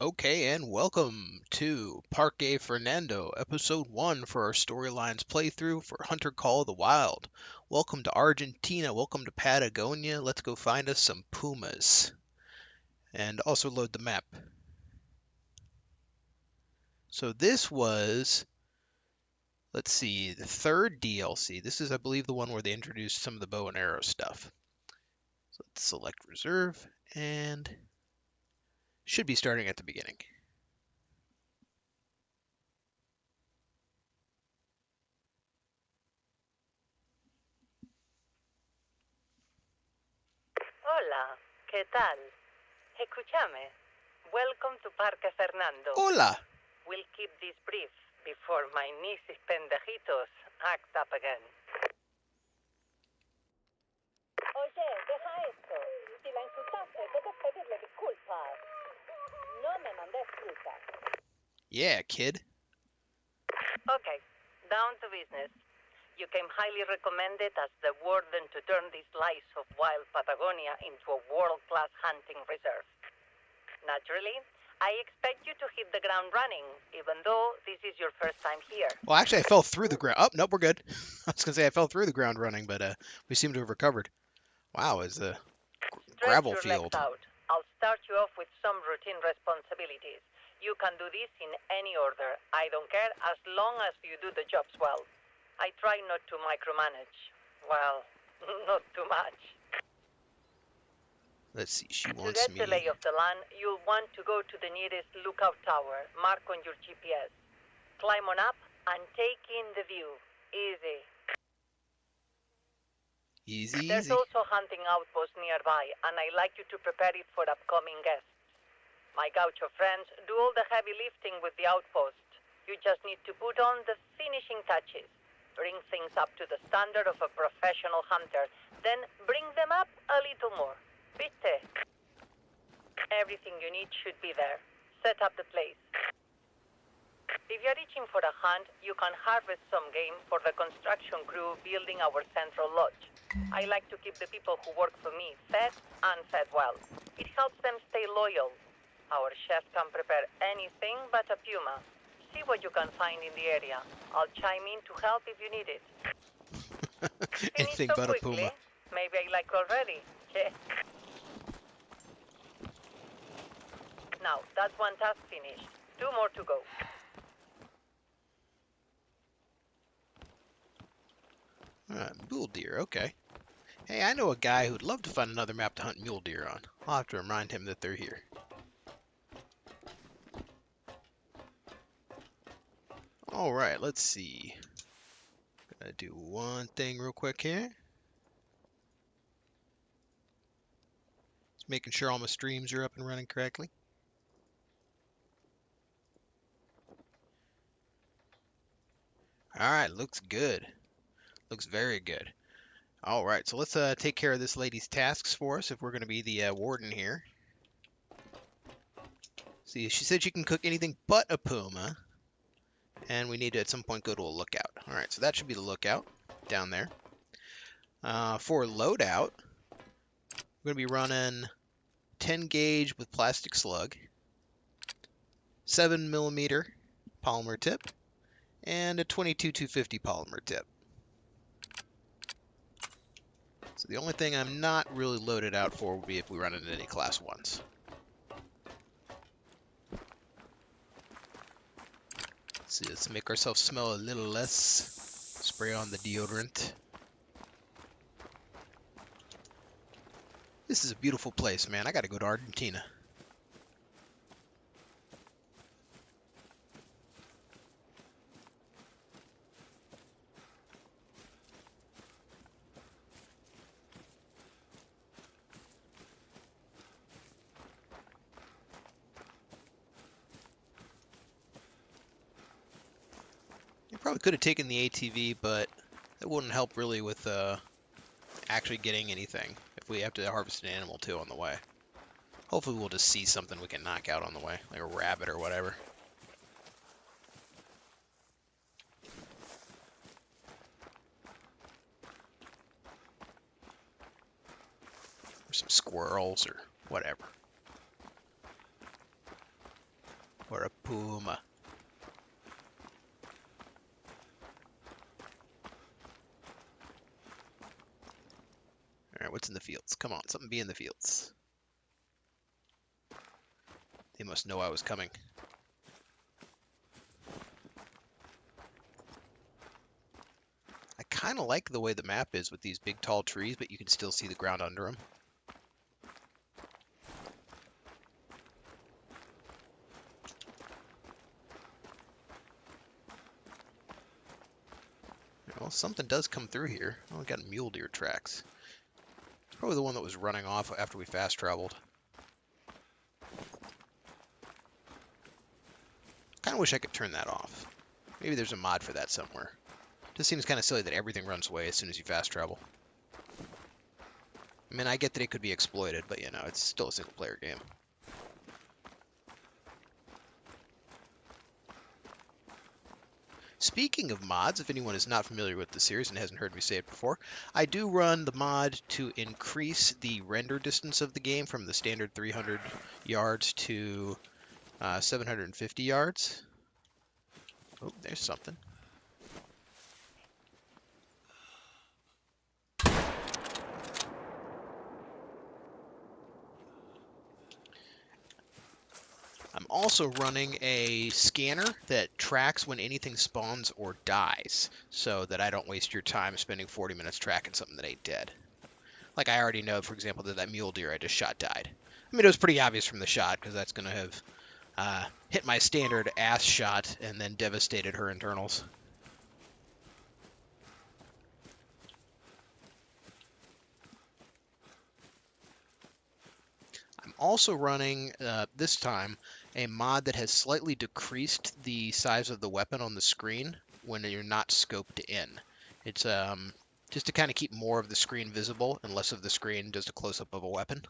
Okay, and welcome to Parque Fernando, episode 1 for our storylines playthrough for Hunter Call of the Wild. Welcome to Argentina, welcome to Patagonia. Let's go find us some pumas. And also load the map. So this was, let's see, the third DLC. This is, I believe, the one where they introduced some of the bow and arrow stuff. So let's select reserve, and should be starting at the beginning. Hola, ¿qué tal? Escúchame. Welcome to Parque Fernando. Hola! We'll keep this brief before my nieces pendejitos act up again. Oye, deja esto. Si la insultaste, debes pedirle disculpas. No me mandes fruta. Yeah, kid. Okay, down to business. You came highly recommended as the warden to turn this slice of wild Patagonia into a world-class hunting reserve. Naturally, I expect you to hit the ground running, even though this is your first time here. Well, actually, I fell through the ground. Oh, nope, we're good. I was going to say I fell through the ground running, but we seem to have recovered. Wow, it's a gravel Stretch your field. legs out. I'll start you off with some routine responsibilities. You can do this in any order. I don't care as long as you do the jobs well. I try not to micromanage. Well, not too much. Let's see, she To wants get me... the lay of the land, you'll want to go to the nearest lookout tower, marked on your GPS. Climb on up and take in the view. Easy. Easy, There's easy. also a hunting outpost nearby, and I like you to prepare it for upcoming guests. My gaucho friends do all the heavy lifting with the outpost. You just need to put on the finishing touches. Bring things up to the standard of a professional hunter, then bring them up a little more. Viste? Everything you need should be there. Set up the place. If you're reaching for a hunt, you can harvest some game for the construction crew building our central lodge. I like to keep the people who work for me fed and fed well. It helps them stay loyal. Our chef can prepare anything but a puma. See what you can find in the area. I'll chime in to help if you need it. Anything So but a quickly, puma. maybe I like already. Now, that's one task finished. 2 more to go. Mule deer, okay. Hey, I know a guy who'd love to find another map to hunt mule deer on. I'll have to remind him that they're here. Alright, let's see. Gotta do one thing real quick here. Just making sure all my streams are up and running correctly. Alright, looks good. Looks very good. Alright, so let's take care of this lady's tasks for us if we're going to be the warden here. See, she said she can cook anything but a puma. And we need to at some point go to a lookout. Alright, so that should be the lookout down there. For loadout, we're going to be running 10 gauge with plastic slug, 7mm polymer tip, and a 22-250 polymer tip. So the only thing I'm not really loaded out for would be if we run into any class 1s. So let's make ourselves smell a little less. Spray on the deodorant. This is a beautiful place, man. I gotta go to Argentina. Probably could have taken the ATV, but that wouldn't help really with actually getting anything if we have to harvest an animal too on the way. Hopefully we'll just see something we can knock out on the way, like a rabbit or whatever. Or some squirrels or whatever. for a puma. Alright, what's in the fields? Come on, something be in the fields. They must know I was coming. I kind of like the way the map is with these big tall trees, but you can still see the ground under them. Well, something does come through here. Oh, we got mule deer tracks. It's probably the one that was running off after we fast traveled. Kind of wish I could turn that off. Maybe there's a mod for that somewhere. Just seems kind of silly that everything runs away as soon as you fast travel. I mean, I get that it could be exploited, but you know, it's still a single player game. Speaking of mods, if anyone is not familiar with the series and hasn't heard me say it before, I do run the mod to increase the render distance of the game from the standard 300 yards to 750 yards. Oh, there's something. I'm also running a scanner that tracks when anything spawns or dies, so that I don't waste your time spending 40 minutes tracking something that ain't dead. Like I already know, for example, that mule deer I just shot died. I mean, it was pretty obvious from the shot, because that's going to have hit my standard ass shot and then devastated her internals. I'm also running, this time, a mod that has slightly decreased the size of the weapon on the screen when you're not scoped in. It's just to kind of keep more of the screen visible and less of the screen just a close-up of a weapon.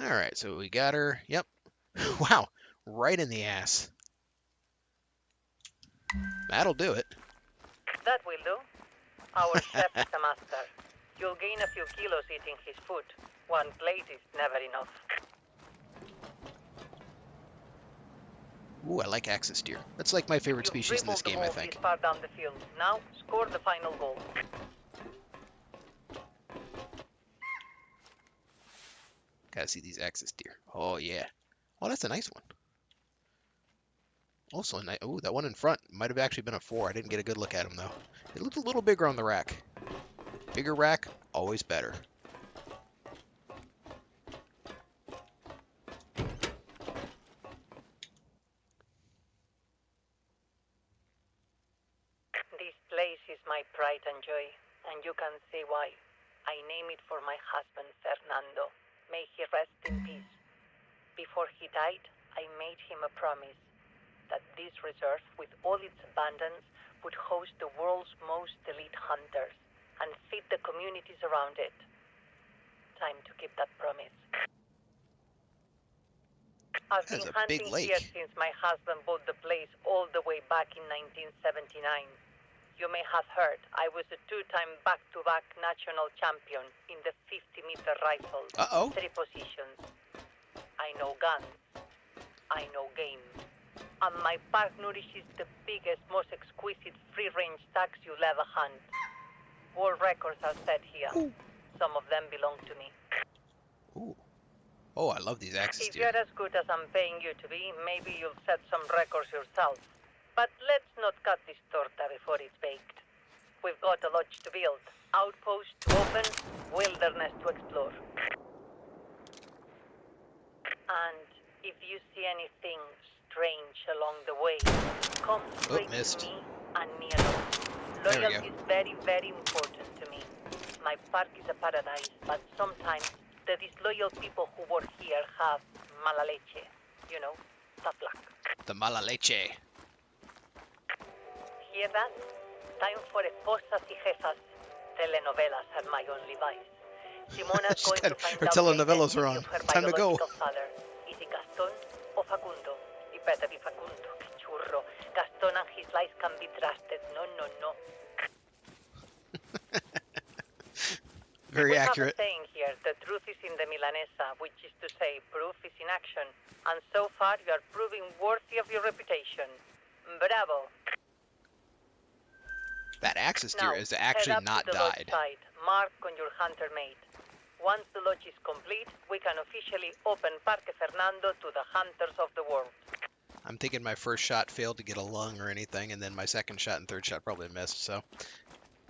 Alright, so we got her. Yep. Wow, right in the ass. That'll do it. That will do. Our chef is a master. You'll gain a few kilos eating his food. One plate is never enough. Ooh, I like axis deer. That's like my favorite species in this game, I think. Far down the field. Now, score the final goal. Gotta see these axis deer. Oh, yeah. Oh, that's a nice one. Also, ooh, that one in front might have actually been a 4. I didn't get a good look at him, though. It looked a little bigger on the rack. Bigger rack, always better. This place is my pride and joy, and you can see why. I name it for my husband, Fernando. May he rest in peace. Before he died, I made him a promise that this reserve, with all its abundance, would host the world's most elite hunters and feed the communities around it. Time to keep that promise. I've been hunting here since my husband bought the place all the way back in 1979. You may have heard I was a 2-time back-to-back national champion in the 50-meter rifle. 3 positions. I know guns. I know game. And my park nourishes the biggest, most exquisite free-range stacks you'll ever hunt. World records are set here. Ooh. Some of them belong to me. Ooh. Oh, I love these axes. If you're as good as I'm paying you to be, maybe you'll set some records yourself. But let's not cut this torta before it's baked. We've got a lodge to build, outpost to open, wilderness to explore. And if you see anything strange along the way, come straight to me and me alone. Loyalty is very, very important to me. My park is a paradise, but sometimes the disloyal people who work here have mala leche. You know, tough luck. The mala leche. Hear that? Time for esposas y jefas. Telenovelas are my only vice. Simona's going to find her out telenovelas are on. Her Time to go. Father. Is it Gaston or Facundo? It better be Facundo. Que churro. Gaston and his lies can be trusted. No, no, no. Very We accurate. have a saying here, the truth is in the Milanesa, which is to say, proof is in action. And so far, you are proving worthy of your reputation. Bravo. That axis Now, deer has head actually up not to the lodge died. site. Mark on your hunter mate. Once the lodge is complete, we can officially open Parque Fernando to the hunters of the world. I'm thinking my first shot failed to get a lung or anything, and then my second shot and third shot probably missed, so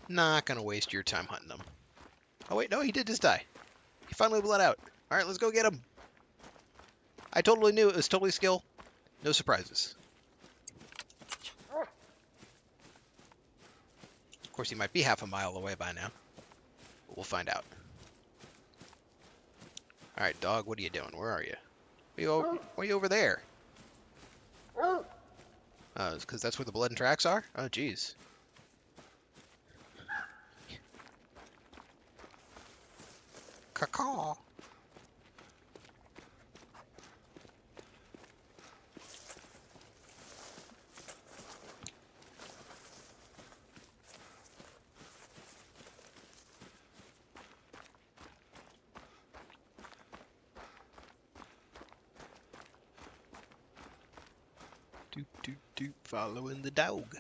not gonna waste your time hunting them. Oh wait, no, he did just die. He finally bled out. All right, let's go get him. I totally knew it was totally skill. No surprises. Of course, he might be half a mile away by now. But we'll find out. All right, dog, what are you doing? Where are you? Why are you over there? Oh, it's because that's where the blood and tracks are? Oh, jeez. Caw-caw. Doop, doop, doop, following the dog.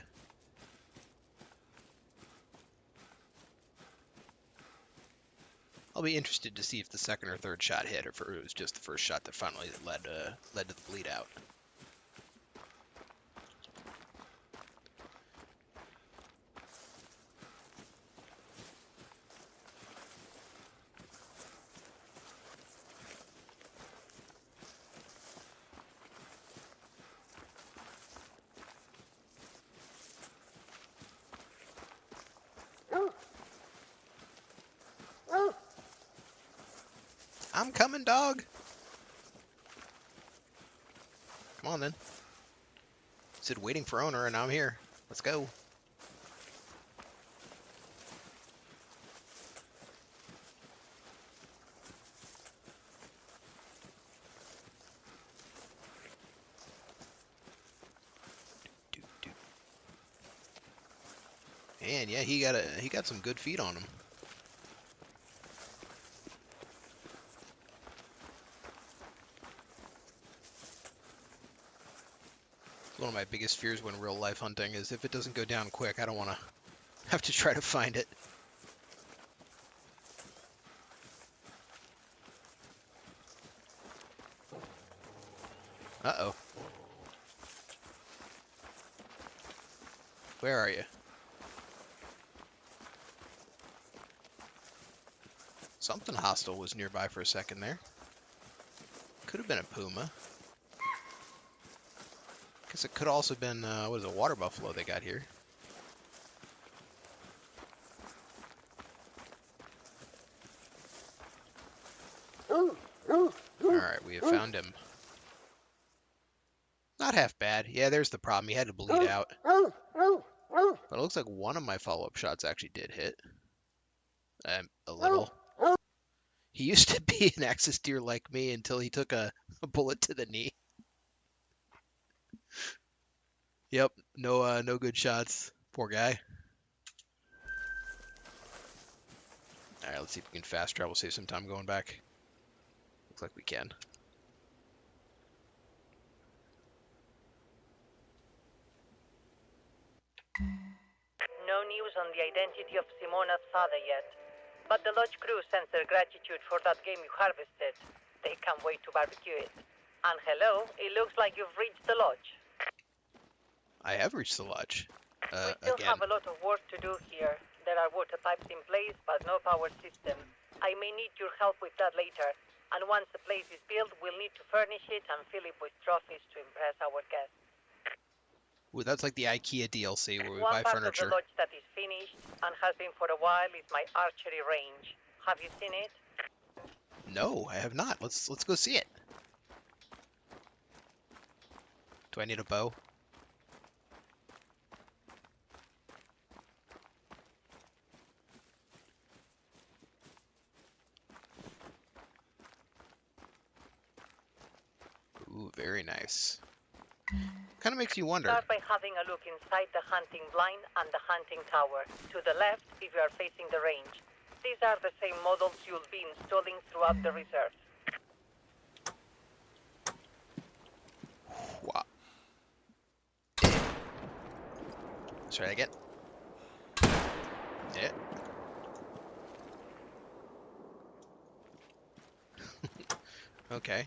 I'll be interested to see if the second or third shot hit, or if it was just the first shot that finally led to the bleed out. I'm coming, dog. Come on, then. Said waiting for owner, and I'm here. Let's go. And yeah, he got some good feet on him. One of my biggest fears when real life hunting is if it doesn't go down quick, I don't want to have to try to find it. Uh-oh. Where are you? Something hostile was nearby for a second there. Could have been a puma. Guess it could also have been, what is it, a water buffalo they got here. Alright, we have found him. Not half bad. Yeah, there's the problem. He had to bleed out. But it looks like one of my follow-up shots actually did hit. A little. He used to be an axis deer like me until he took a bullet to the knee. Yep, no good shots. Poor guy. Alright, let's see if we can fast travel, save some time going back. Looks like we can. No news on the identity of Simona's father yet. But the lodge crew sends their gratitude for that game you harvested. They can't wait to barbecue it. And hello, it looks like you've reached the lodge. I have reached the lodge. We still Again. have a lot of work to do here. There are water pipes in place, but no power system. I may need your help with that later. And once the place is built, we'll need to furnish it and fill it with trophies to impress our guests. Ooh, that's like the IKEA DLC where we One buy part furniture. of the lodge that is finished and has been for a while is my archery range. Have you seen it? No, I have not. Let's go see it. Do I need a bow? Ooh, very nice. Kind of makes you wonder. Start by having a look inside the hunting blind and the hunting tower. To the left, if you are facing the range. These are the same models you'll be installing throughout the reserve. Wow. Try again. Yeah. Okay.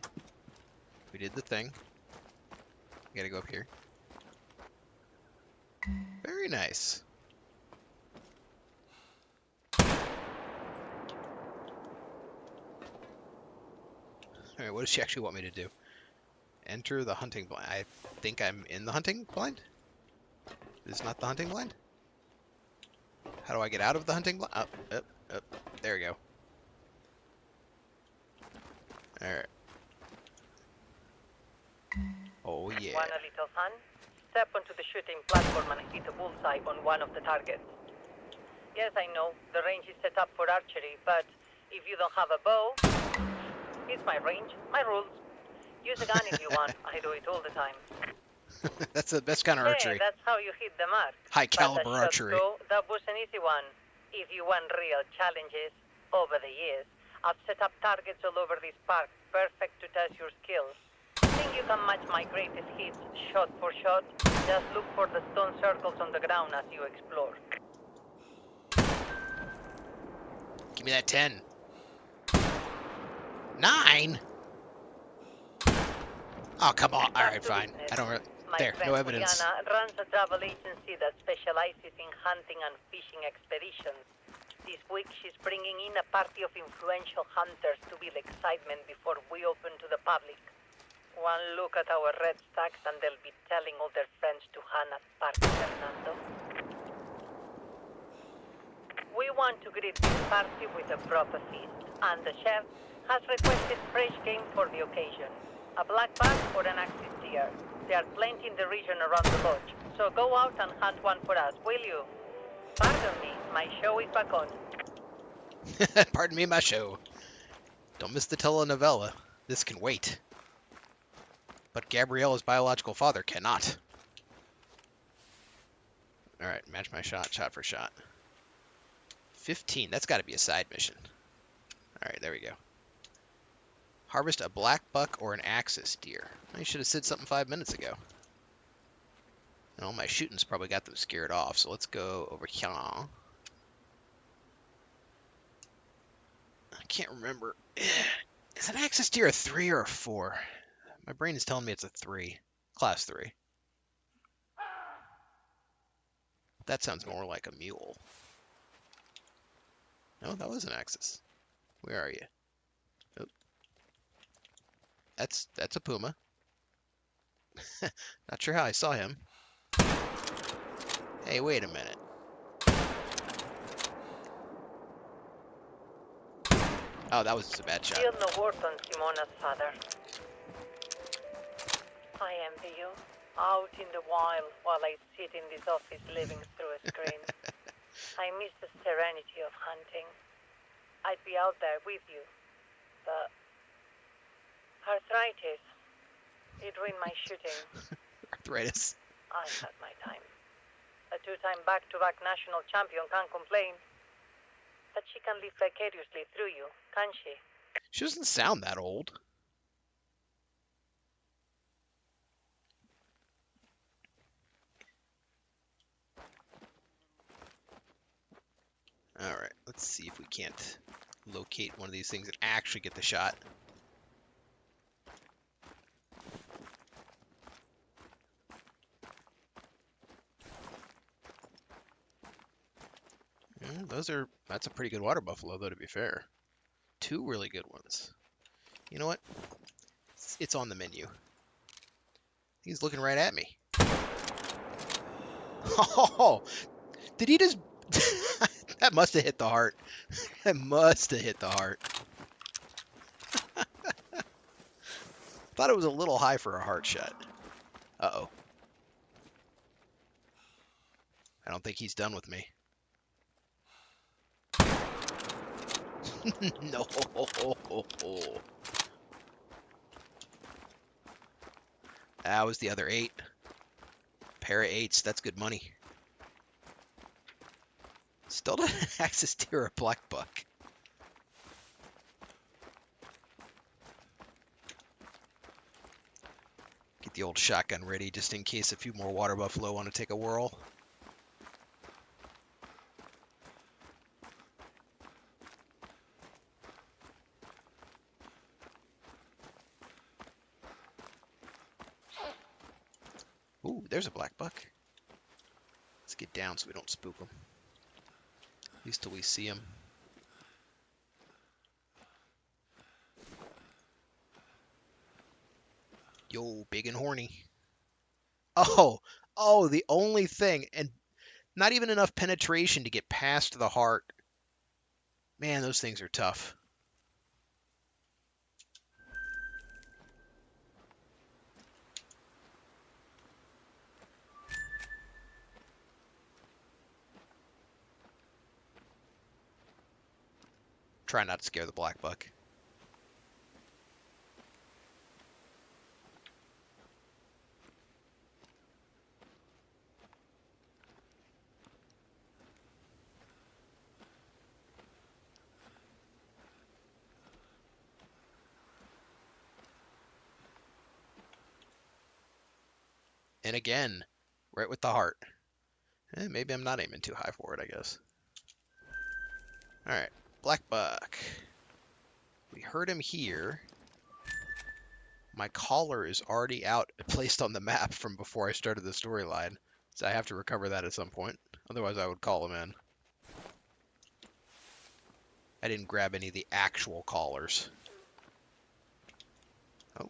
We did the thing. We gotta go up here. Very nice. Alright, what does she actually want me to do? Enter the hunting blind. I think I'm in the hunting blind? Is this not the hunting blind? How do I get out of the hunting blind? Up, up, up. There we go. Alright. Oh yeah. Want a little fun? Step onto the shooting platform and hit a bullseye on one of the targets. Yes, I know, the range is set up for archery, but if you don't have a bow, it's my range, my rules. Use a gun if you want. I do it all the time. That's the best kind of archery. Hey, that's how you hit the mark. High caliber but as shots archery. go, that was an easy one. If you want real challenges, over the years, I've set up targets all over this park, perfect to test your skills. Think you can match my greatest hits, shot for shot? Just look for the stone circles on the ground as you explore. Give me that 10. 9? Oh, come on. Alright, fine. I don't really... There, no evidence. Juliana runs a travel agency that specializes in hunting and fishing expeditions. This week, she's bringing in a party of influential hunters to build excitement before we open to the public. One look at our red stacks and they'll be telling all their friends to hunt at Parque Fernando. We want to greet this party with a proper feast, and the chef has requested fresh game for the occasion. A black buck or an axis deer. There are plenty in the region around the lodge, so go out and hunt one for us, will you? Pardon me, my show is back on. Pardon me, my show. Don't miss the telenovela. This can wait. But Gabriella's biological father cannot. Alright, match my shot, shot for shot. 15, that's gotta be a side mission. Alright, there we go. Harvest a black buck or an axis deer. I should have said something 5 minutes ago. Well, my shooting's probably got them scared off, so let's go over here. I can't remember. Is an axis deer a 3 or a 4? My brain is telling me it's a 3. Class 3. That sounds more like a mule. No, that was an axis. Where are you? Oh. That's a puma. Not sure how I saw him. Hey, wait a minute. Oh, that was just a bad shot. Still no word on Simona's father. I envy you. Out in the wild while I sit in this office living through a screen. I miss the serenity of hunting. I'd be out there with you, but arthritis, it ruined my shooting. Arthritis. I had my time. A two-time back-to-back national champion can't complain. But she can live vicariously through you, can't she? She doesn't sound that old. Alright, let's see if we can't locate one of these things and actually get the shot. That's a pretty good water buffalo, though, to be fair. 2 really good ones. You know what? It's on the menu. He's looking right at me. Oh, did he just... That must have hit the heart. That must have hit the heart. Thought it was a little high for a heart shot. Uh-oh. I don't think he's done with me. No. That was the other 8. Pair of 8s. That's good money. Still not an axis deer or a black buck. the old shotgun ready just in case a few more water buffalo want to take a whirl. Ooh, there's a black buck. Let's get down so we don't spook them. At least till we see them. Yo, big and horny. Oh, the only thing, and not even enough penetration to get past the heart. Man, those things are tough. Try not to scare the black buck. And again, right with the heart. Maybe I'm not aiming too high for it, I guess. Alright, black buck. We heard him here. My collar is already out, placed on the map from before I started the storyline. So I have to recover that at some point. Otherwise I would call him in. I didn't grab any of the actual collars. Oh,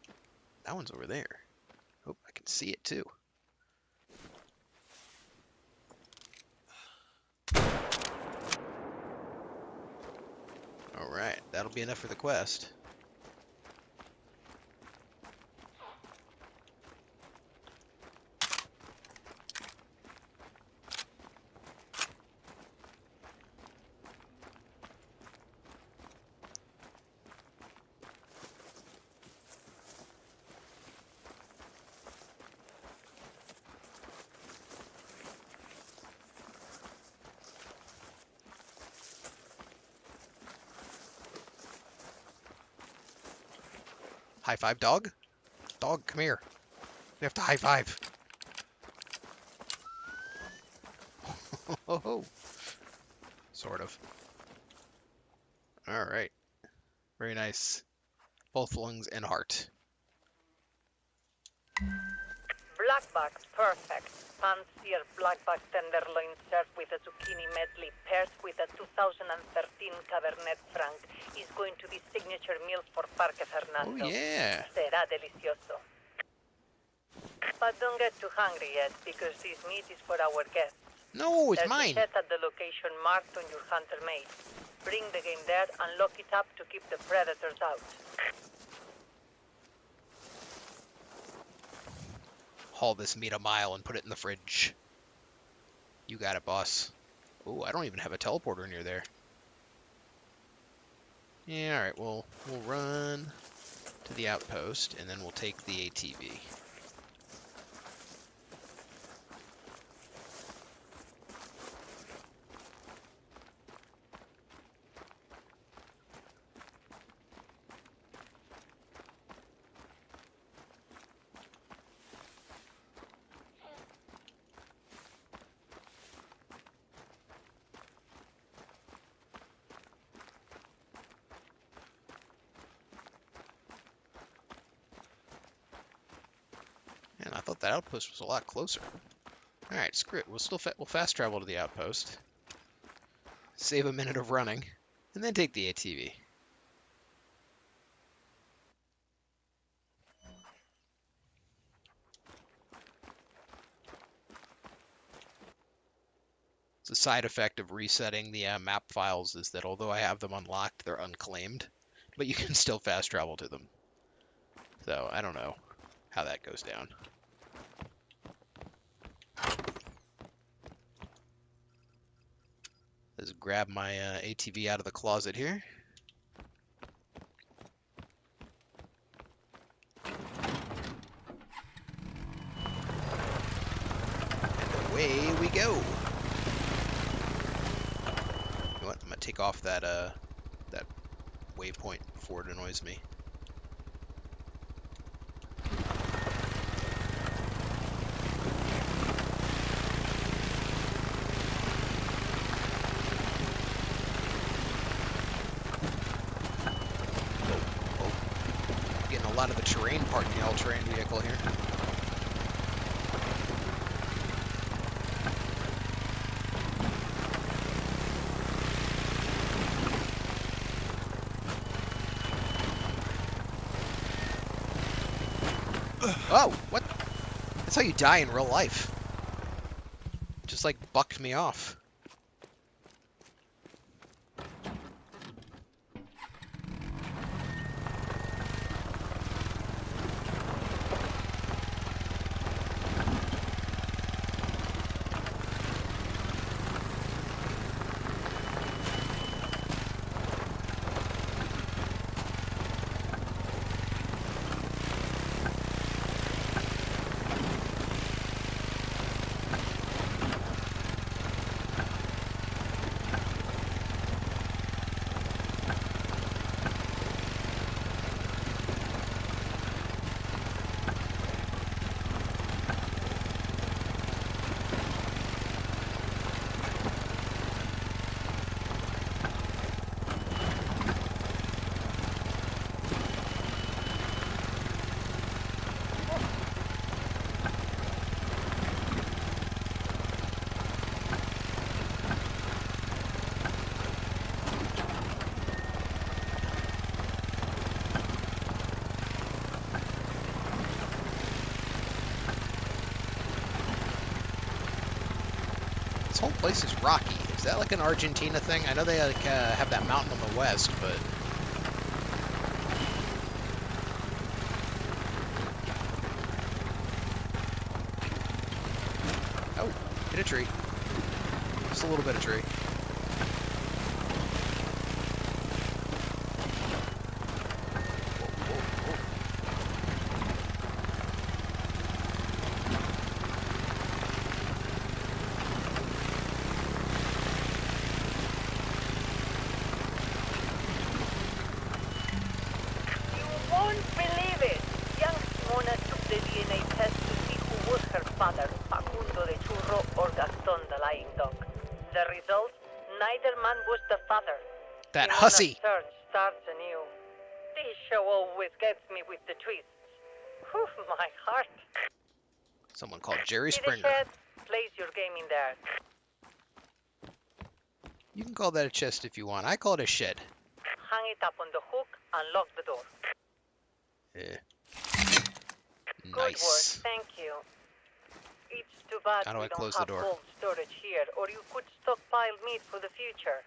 that one's over there. Oh, I can see it too. Alright, that'll be enough for the quest. High five, dog? Dog, come here. We have to high five. Oh, sort of. Alright. Very nice. Both lungs and heart. Blackbuck, perfect. Pan-seared blackbuck tenderloin served with a zucchini medley paired with a 2013 Cabernet Franc is going to be signature meals for Parque Fernando. Oh, yeah. Será delicioso. But don't get too hungry yet, because this meat is for our guests. No, it's There's mine. a shed at the location marked on your hunter mate. Bring the game there and lock it up to keep the predators out. Haul this meat a mile and put it in the fridge. You got it, boss. Oh, I don't even have a teleporter near there. Yeah, alright, we'll run to the outpost, and then we'll take the ATV. And I thought that outpost was a lot closer. Alright, screw it. We'll fast travel to the outpost. Save a minute of running. And then take the ATV. The side effect of resetting the map files is that although I have them unlocked, they're unclaimed. But you can still fast travel to them. So, I don't know how that goes down. Let's grab my ATV out of the closet here. And away we go. You know what? I'm gonna take off that that waypoint before it annoys me. lot of the terrain part in the all-terrain vehicle here. Oh, what? That's how you die in real life. Just like bucked me off. This whole place is rocky. Is that like an Argentina thing? I know they like, have that mountain on the west, but... Oh, hit a tree. Just a little bit of tree. That hussy! Search starts anew. This show always gets me with the twists. Whew, my heart. Someone called Jerry See the Springer. shed? Place your game in there. You can call that a chest if you want. I call it a shed. Hang it up on the hook and lock the door. Nice. Good work, thank you. It's too bad How do I we don't close the have door? cold storage here, or you could stockpile meat for the future.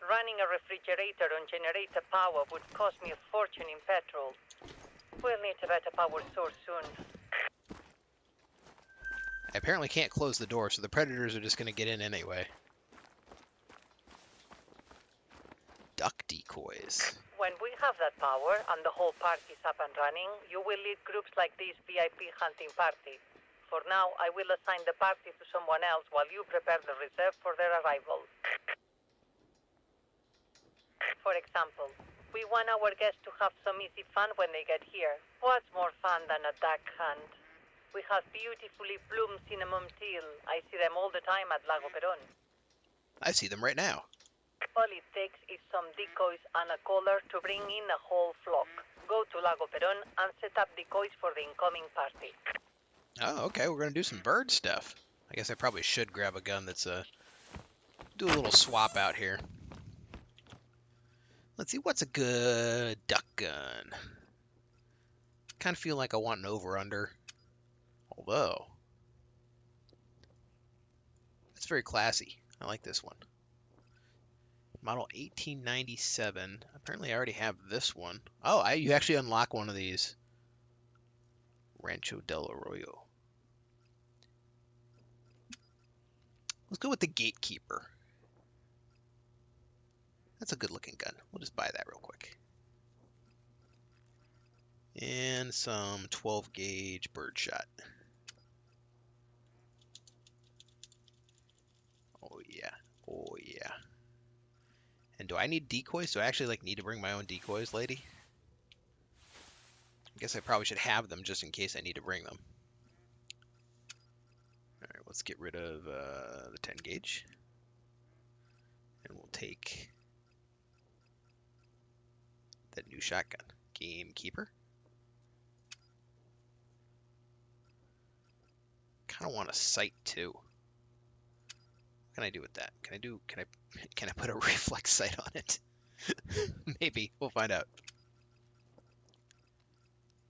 Running a refrigerator on generator power would cost me a fortune in petrol. We'll need a better power source soon. I apparently can't close the door, so the predators are just going to get in anyway. Duck decoys. When we have that power and the whole party's up and running, you will lead groups like this VIP hunting party. For now, I will assign the party to someone else while you prepare the reserve for their arrival. For example, we want our guests to have some easy fun when they get here. What's more fun than a duck hunt? We have beautifully plumed cinnamon teal. I see them all the time at Lago Perón. I see them right now. All it takes is some decoys and a caller to bring in a whole flock. Go to Lago Perón and set up decoys for the incoming party. Oh, okay, we're going to do some bird stuff. I guess I probably should grab a gun that's do a little swap out here. Let's see, what's a good duck gun? Kind of feel like I want an over-under. Although, that's very classy. I like this one. Model 1897. Apparently I already have this one. Oh, you actually unlock one of these. Rancho del Arroyo. Let's go with the Gatekeeper. That's a good looking gun. We'll just buy that real quick. And some 12 gauge birdshot. Oh yeah. Oh yeah. And do I need decoys? Do I actually need to bring my own decoys, lady? I guess I probably should have them just in case I need to bring them. Alright, let's get rid of the 10 gauge. And we'll take that new shotgun. Gamekeeper. kind of want a sight too. What can I do with that? Can I put a reflex sight on it? Maybe. We'll find out.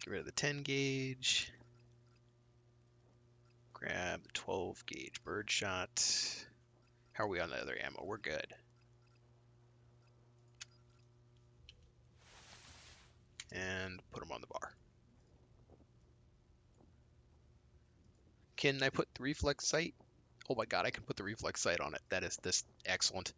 Get rid of the 10 gauge. Grab the 12 gauge birdshot. How are we on the other ammo? We're good. And put them on the bar. Can I put the reflex sight? Oh my god, I can put the reflex sight on it. That is this excellent.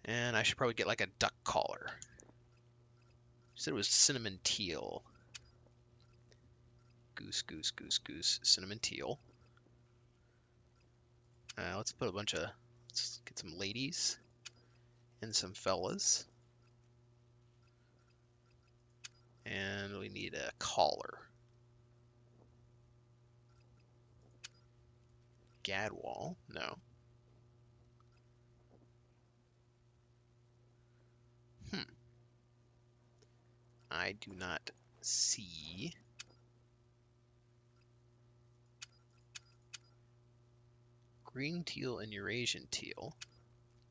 And I should probably get like a duck collar. You said it was cinnamon teal. Goose, goose, goose, goose, cinnamon teal. Let's get some ladies and some fellas. And we need a collar. Gadwall, no. I do not see. Green teal and Eurasian teal.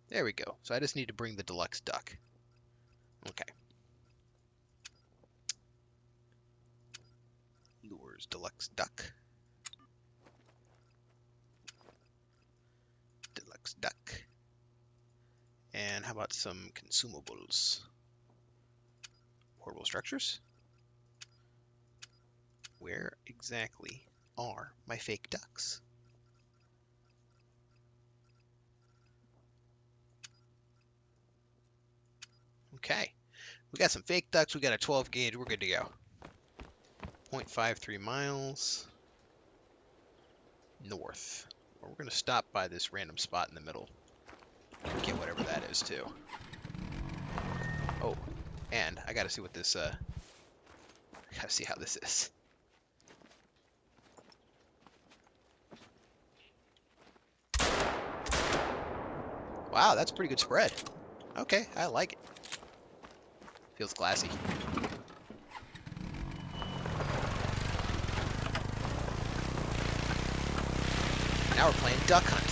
There we go. So I just need to bring the deluxe duck. Okay. Lures deluxe duck. Deluxe duck. And how about some consumables? Portable structures? Where exactly are my fake ducks? Okay, we got some fake ducks, we got a 12 gauge, we're good to go. 0.53 miles north. Well, we're going to stop by this random spot in the middle. Get whatever that is, too. Oh, and I got to see what this, I got to see how this is. Wow, that's a pretty good spread. Okay, I like it. Feels classy. Now we're playing duck hunt.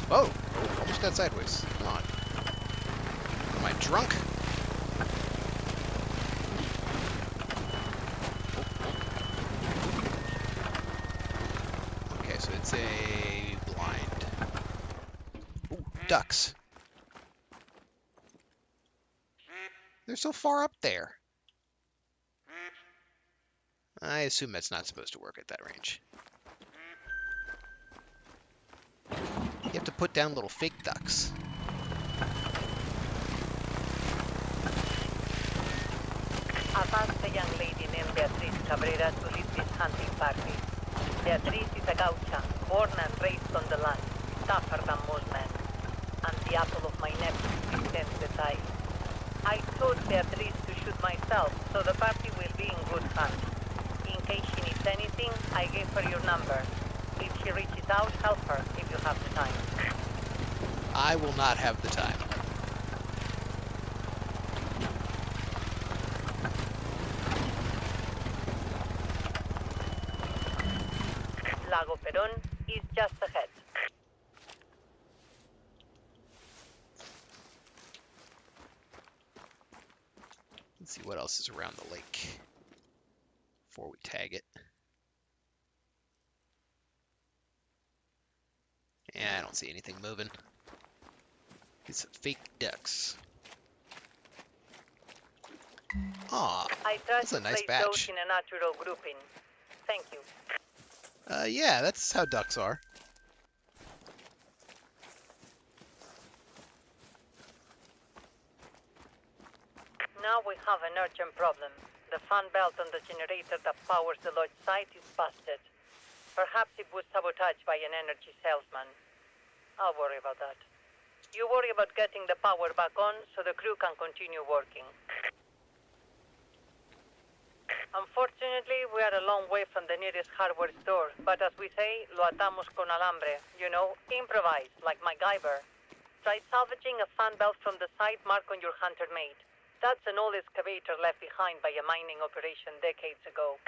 Whoa! Oh, almost got sideways. Come on. Am I drunk? Okay, so it's a blind. Ooh, ducks. They're so far up there. I assume that's not supposed to work at that range. You have to put down little fake ducks. I've asked a young lady named Beatriz Cabrera to lead this hunting party. Beatriz is a gaucha, born and raised on the land, tougher than most men, and the apple of my nephew's intense eye. I told Beatriz to shoot myself, so the party will be in good hands. In case she needs anything, I gave her your number. If she reaches out, help her if you have the time. I will not have the time. Lago Perón is just ahead. Let's see what else is around the lake before we tag it. Yeah, I don't see anything moving. Get some fake ducks. Aw, I that's trust a nice you place those batch. in a natural grouping. Thank you. Yeah, that's how ducks are. Now we have an urgent problem. The fan belt on the generator that powers the lodge site is busted. Perhaps it was sabotaged by an energy salesman. I'll worry about that. You worry about getting the power back on so the crew can continue working. Unfortunately, we are a long way from the nearest hardware store, but as we say, lo atamos con alambre. You know, improvise, like MacGyver. Try salvaging a fan belt from the side mark on your hunter mate. That's an old excavator left behind by a mining operation decades ago.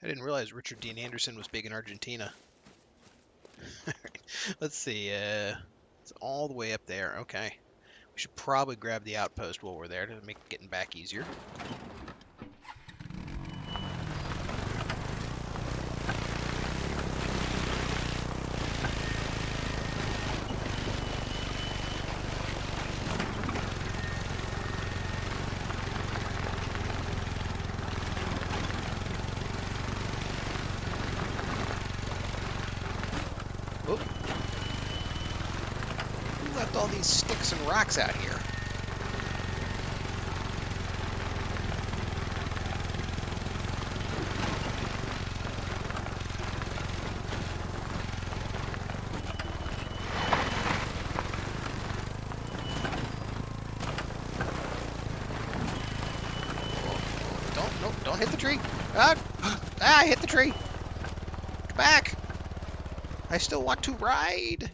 I didn't realize Richard Dean Anderson was big in Argentina. Let's see, it's all the way up there. Okay. We should probably grab the outpost while we're there to make getting back easier. All these sticks and rocks out here. Don't hit the tree. I hit the tree. Come back. I still want to ride.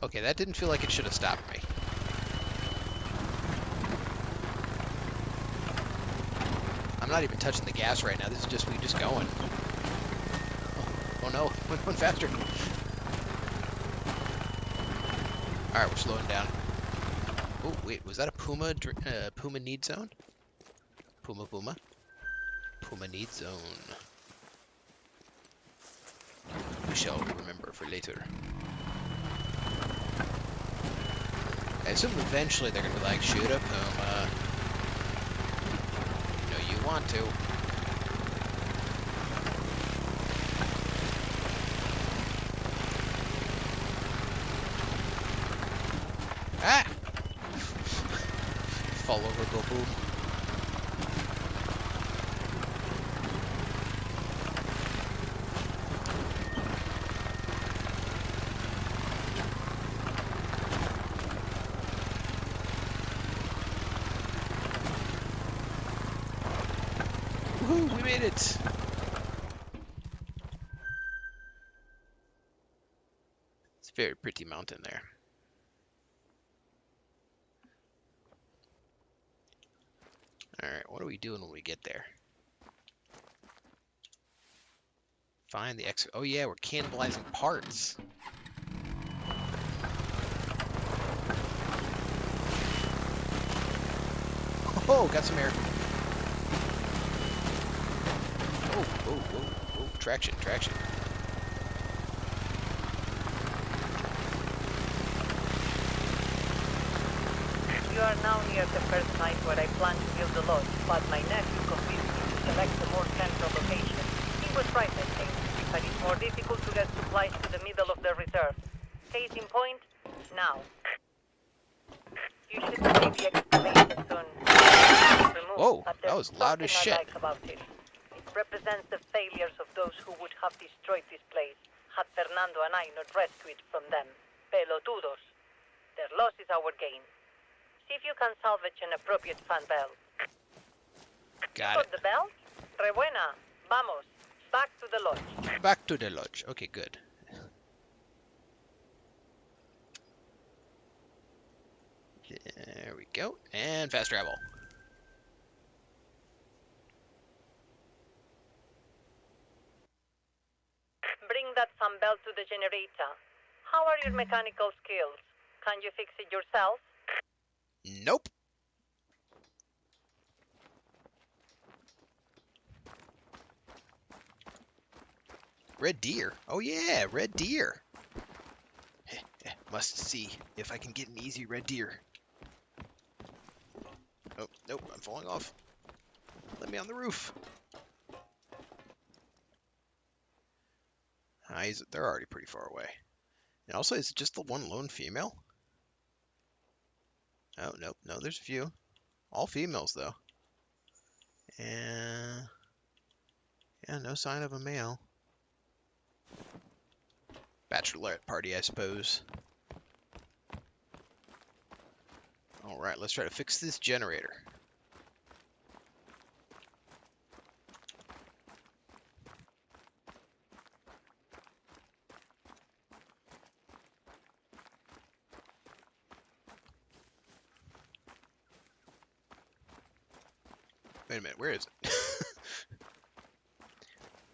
Okay, that didn't feel like it should have stopped me. I'm not even touching the gas right now. This is just me just going. Oh no, went one faster. Alright, we're slowing down. Oh, wait, was that a Puma Puma need zone? Puma. Puma need zone. We shall remember for later. I assume eventually they're going to be like, shoot a Puma. You know you want to. Ah! Fall over, go boom. Woohoo, we made it! It's a very pretty mountain there. Alright, what are we doing when we get there? Find the exit. Oh yeah, we're cannibalizing parts. Oh, got some air. Oh, traction. You are now near the first site where I plan to build the lodge, but my nephew convinced me to select a more central location. He was right, I think, but it's more difficult to get supplies to the middle of the reserve. Case in point, now. You should see the excavation soon. Whoa, that was loud as shit. I like about it. It represents the failures of those who would have destroyed this place, had Fernando and I not rescued it from them. Pelotudos. Their loss is our gain. See if you can salvage an appropriate fan bell. Got it. The bell? Re buena. Vamos. Back to the lodge. Back to the lodge. Okay, good. There we go. And fast travel. Bring that fan bell to the generator. How are your mechanical skills? Can you fix it yourself? Nope. Red deer. Oh yeah, red deer. Must see if I can get an easy red deer. Oh, nope, I'm falling off. Let me on the roof. They're already pretty far away. And also, is it just the one lone female? Oh, nope, no, there's a few. All females, though. And yeah, no sign of a male. Bachelorette party, I suppose. Alright, let's try to fix this generator. Wait a minute, where is it?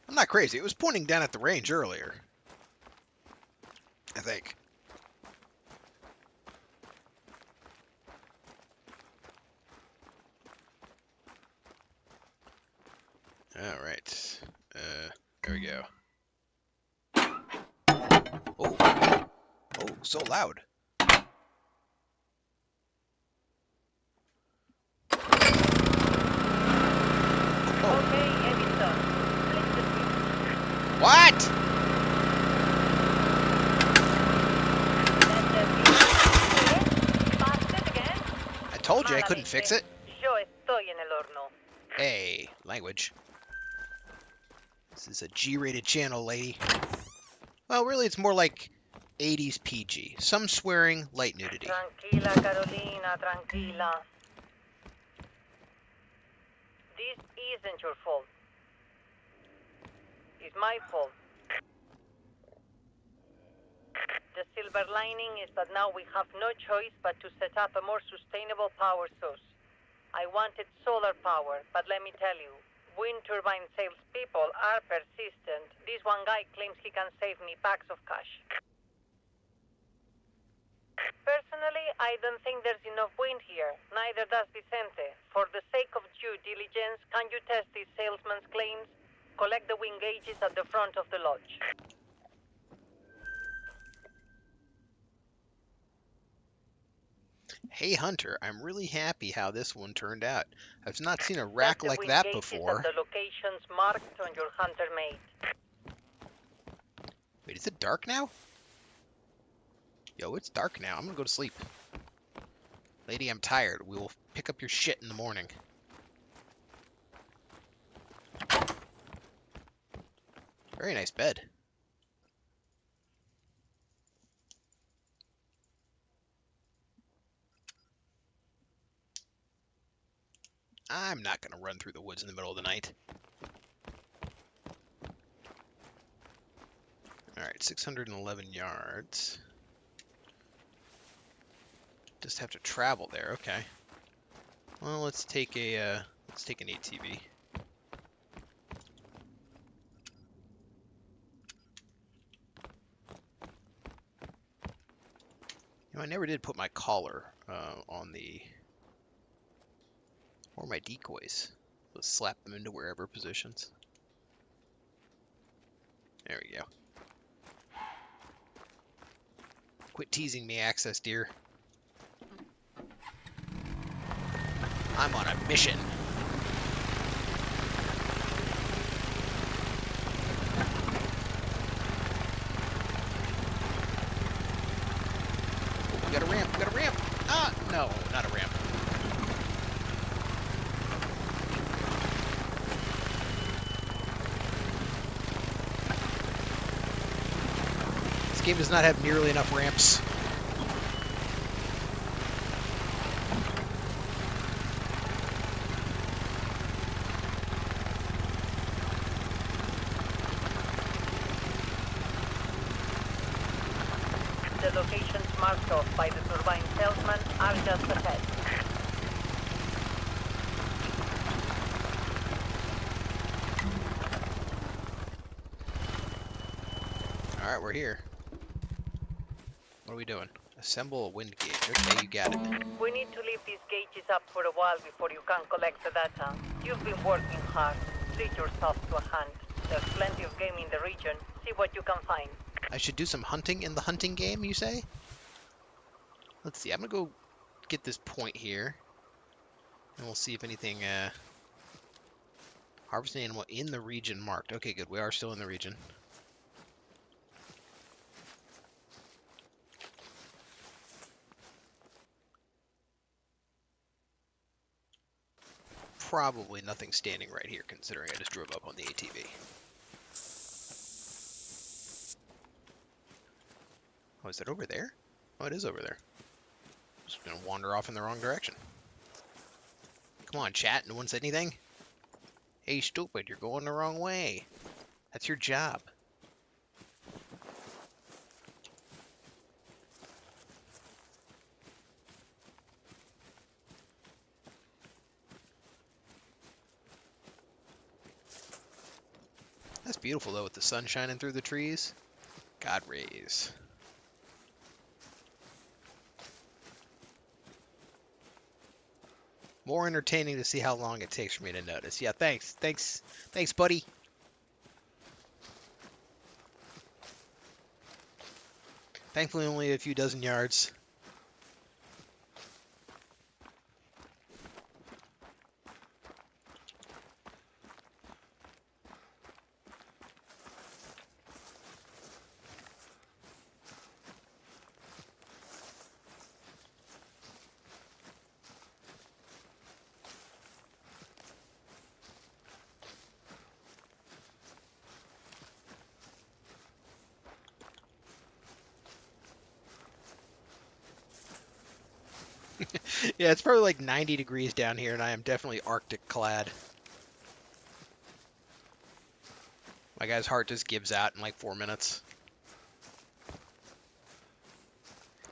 I'm not crazy. It was pointing down at the range earlier. I think. Alright. There we go. Oh. Oh, so loud. Okay, Edison. What? I told you I couldn't fix it. Yo estoy en el horno. Hey, language. This is a G-rated channel, lady. Well, really, it's more like 80s PG. Some swearing, light nudity. Tranquila, Carolina, tranquila. This isn't your fault. It's my fault. The silver lining is that now we have no choice but to set up a more sustainable power source. I wanted solar power, but let me tell you, wind turbine salespeople are persistent. This one guy claims he can save me packs of cash. Personally, I don't think there's enough wind here. Neither does Vicente. For the sake of due diligence, can you test this salesman's claims? Collect the wind gauges at the front of the lodge. Hey Hunter, I'm really happy how this one turned out. I've not seen a rack like that before. At the locations marked on your hunter mate. Wait, is it dark now? Yo, it's dark now. I'm gonna go to sleep. Lady, I'm tired. We will pick up your shit in the morning. Very nice bed. I'm not gonna run through the woods in the middle of the night. Alright, 611 yards. Just have to travel there, okay. Well, let's take an ATV. You know, I never did put my collar on the... or my decoys. Let's slap them into wherever positions. There we go. Quit teasing me, access deer. I'm on a mission. Oh, we got a ramp, we got a ramp. Ah, no, not a ramp. This game does not have nearly enough ramps. The locations marked off by the turbine salesman are just ahead. Alright, we're here. What are we doing? Assemble a wind gauge. Okay, you got it. We need to leave these gauges up for a while before you can collect the data. You've been working hard. Treat yourself to a hunt. There's plenty of game in the region. See what you can find. I should do some hunting in the hunting game, you say? Let's see, I'm gonna go get this point here. And we'll see if anything, harvesting animal in the region marked. Okay, good. We are still in the region. Probably nothing standing right here, considering I just drove up on the ATV. Oh, is it over there? Oh, it is over there. Just gonna wander off in the wrong direction. Come on, chat. No one said anything? Hey, stupid, you're going the wrong way. That's your job. That's beautiful, though, with the sun shining through the trees. God rays. More entertaining to see how long it takes for me to notice. Yeah, thanks. Thanks, buddy. Thankfully, only a few dozen yards. Yeah, it's probably like 90 degrees down here, and I am definitely Arctic clad. My guy's heart just gives out in like 4 minutes.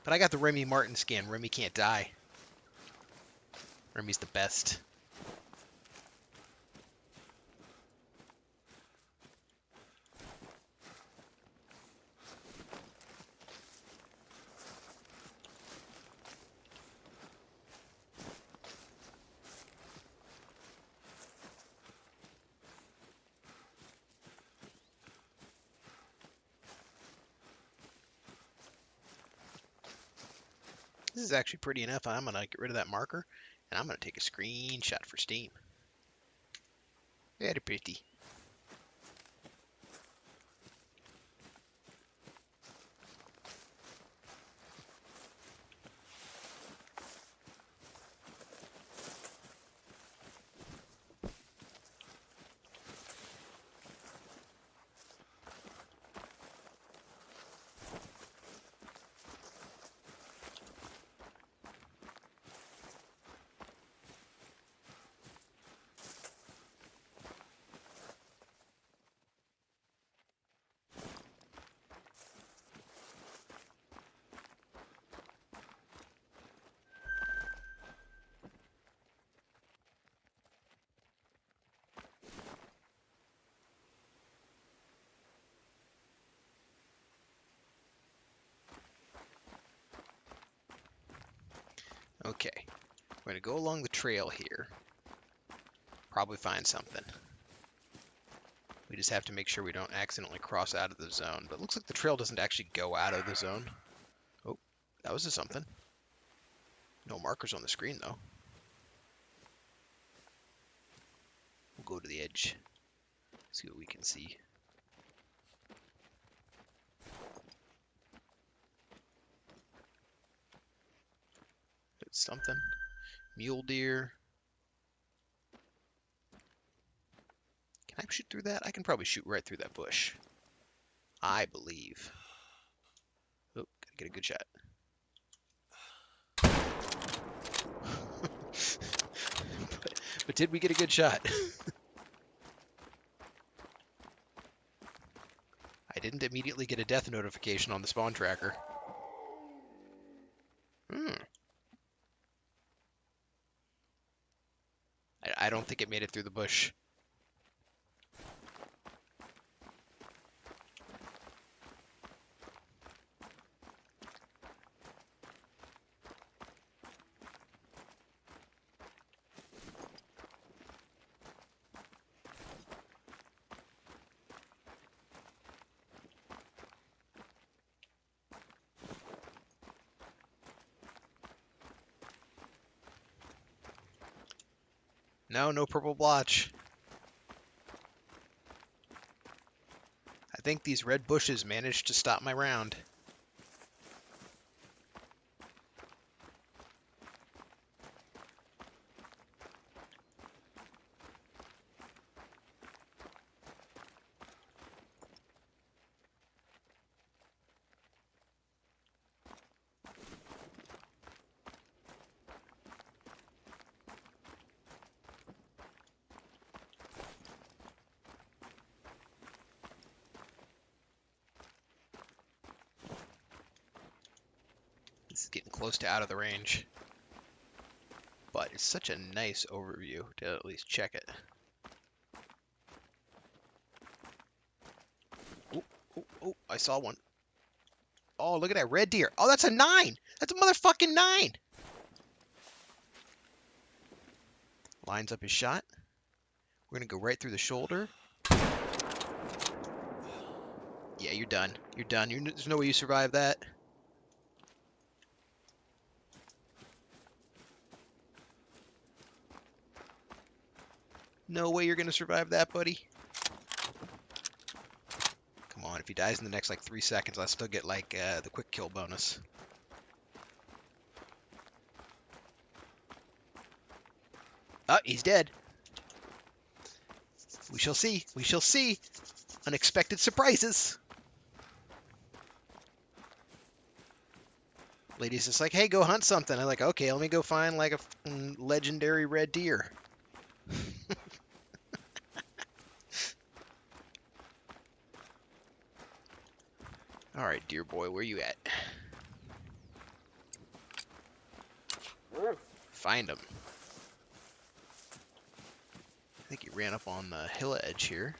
But I got the Remy Martin skin. Remy can't die. Remy's the best. This is actually pretty enough. I'm going to get rid of that marker, and I'm going to take a screenshot for Steam. Very pretty. Okay, we're going to go along the trail here. Probably find something. We just have to make sure we don't accidentally cross out of the zone. But it looks like the trail doesn't actually go out of the zone. Oh, that was a something. No markers on the screen, though. We'll go to the edge. See what we can see. It's something. Mule deer. Can I shoot through that? I can probably shoot right through that bush. I believe. Oh, gotta get a good shot. but did we get a good shot? I didn't immediately get a death notification on the spawn tracker. I don't think it made it through the bush. No purple blotch. I think these red bushes managed to stop my round. This is getting close to out of the range. But it's such a nice overview to at least check it. Oh, I saw one. Oh, look at that red deer. Oh, that's a 9. That's a motherfucking 9. Lines up his shot. We're going to go right through the shoulder. Yeah, you're done. You're done. There's no way you survive that. No way you're going to survive that, buddy. Come on, if he dies in the next, like, 3 seconds, I'll still get, like, the quick kill bonus. Oh, he's dead. We shall see. We shall see. Unexpected surprises. Lady's just like, hey, go hunt something. I'm like, okay, let me go find, like, a legendary red deer. All right, dear boy, where you at? Find him. I think he ran up on the hill edge here.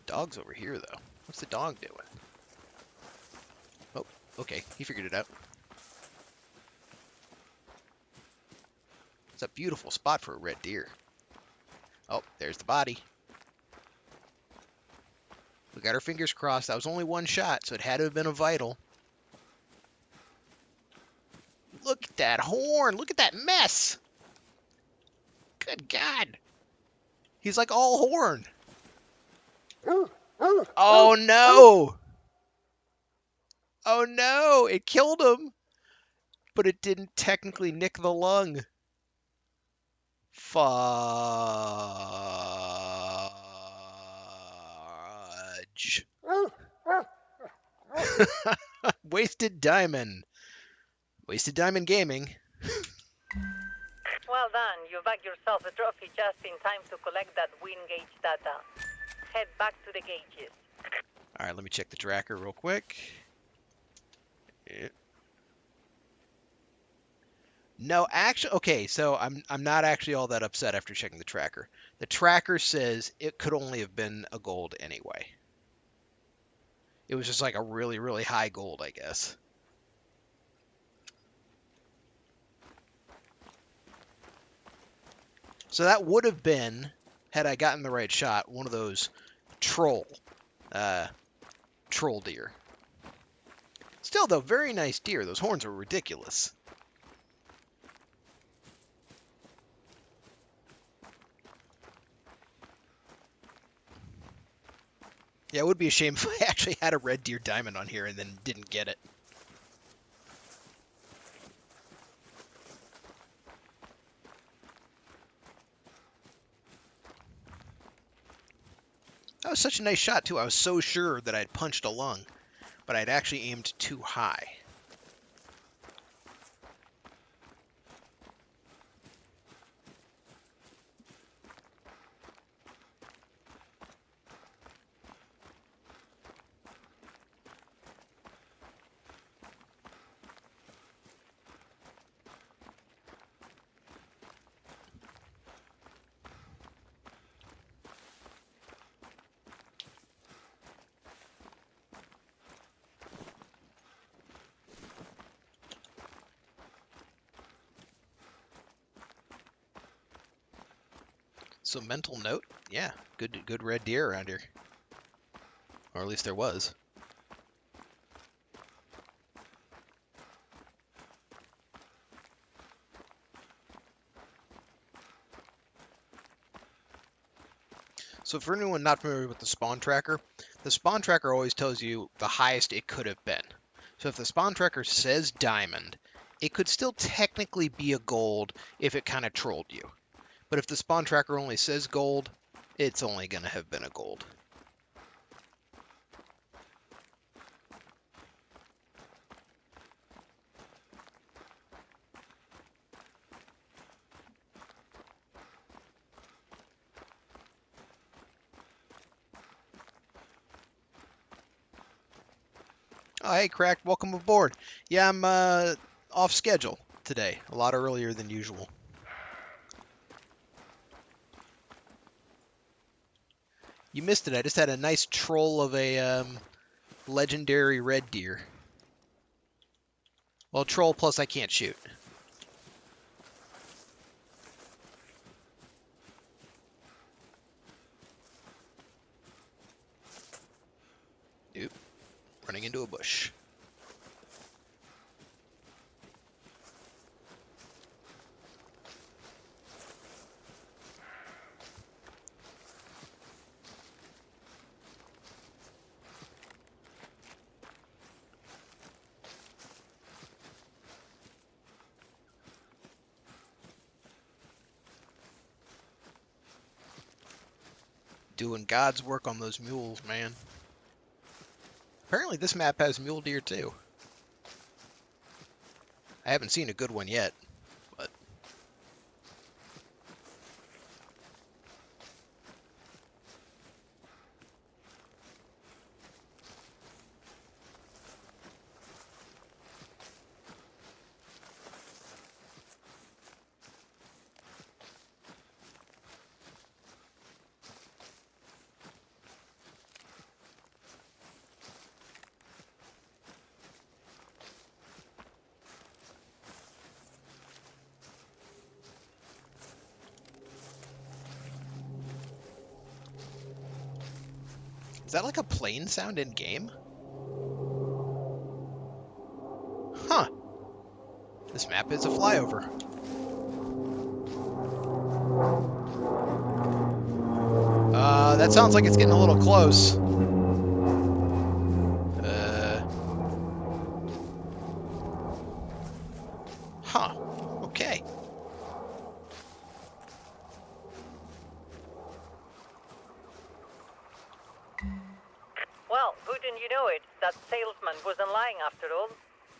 Dog's over here, though. What's the dog doing? Oh, okay, he figured it out. It's a beautiful spot for a red deer. Oh, there's the body. We got our fingers crossed. That was only one shot, so it had to have been a vital. Look at that horn. Look at that mess. Good God. He's like all horn. Oh, no. Oh, no. It killed him, but it didn't technically nick the lung. Fudge. Wasted diamond. Wasted diamond gaming. Well done. You bagged yourself a trophy just in time to collect that wind gauge data. Head back to the gauges. All right, let me check the tracker real quick. Yeah. No, actually, okay, so I'm not actually all that upset after checking the tracker. The tracker says it could only have been a gold anyway. It was just like a really, really high gold, I guess. So that would have been, had I gotten the right shot, one of those troll deer. Still, though, very nice deer. Those horns are ridiculous. Yeah, it would be a shame if I actually had a red deer diamond on here and then didn't get it. That was such a nice shot, too. I was so sure that I'd punched a lung, but I'd actually aimed too high. So mental note, yeah, good red deer around here. Or at least there was. So for anyone not familiar with the spawn tracker always tells you the highest it could have been. So if the spawn tracker says diamond, it could still technically be a gold if it kind of trolled you. But if the spawn tracker only says gold, it's only going to have been a gold. Oh, hey, Cracked, welcome aboard. Yeah, I'm off schedule today, a lot earlier than usual. You missed it. I just had a nice troll of a legendary red deer. Well, troll plus I can't shoot. Oop. Running into a bush. Doing God's work on those mules, man. Apparently this map has mule deer too. I haven't seen a good one yet, but... Is that like a plane sound in game? Huh. This map is a flyover. That sounds like it's getting a little close. Huh. Okay. Well, wouldn't you know it, that salesman wasn't lying after all.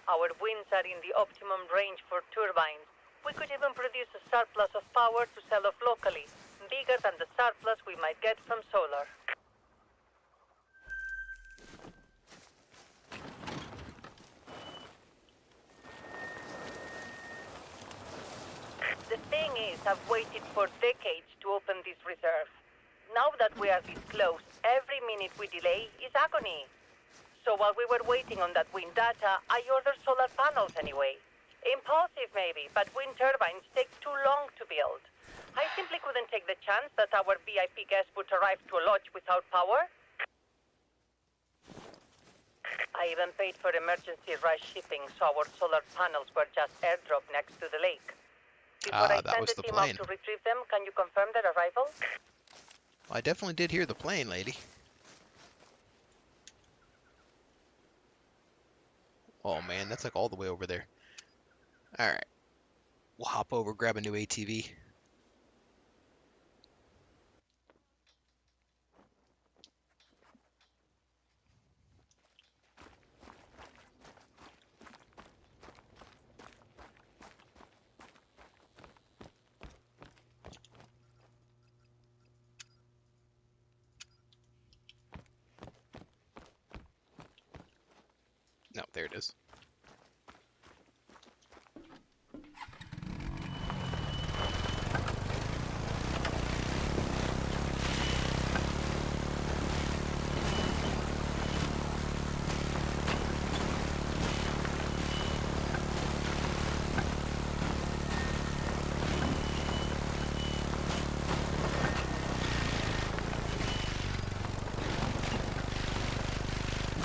Our winds are in the optimum range for turbines. We could even produce a surplus of power to sell off locally, bigger than the surplus we might get from solar. The thing is, I've waited for decades to open this reserve. Now that we are this close, every minute we delay is agony. So while we were waiting on that wind data, I ordered solar panels anyway. Impulsive maybe, but wind turbines take too long to build. I simply couldn't take the chance that our VIP guests would arrive to a lodge without power. I even paid for emergency rush shipping, so our solar panels were just airdropped next to the lake. Before I send the team out to retrieve them, can you confirm their arrival? Well, I definitely did hear the plane, lady. Oh man, that's like all the way over there. Alright. We'll hop over, grab a new ATV. No, there it is.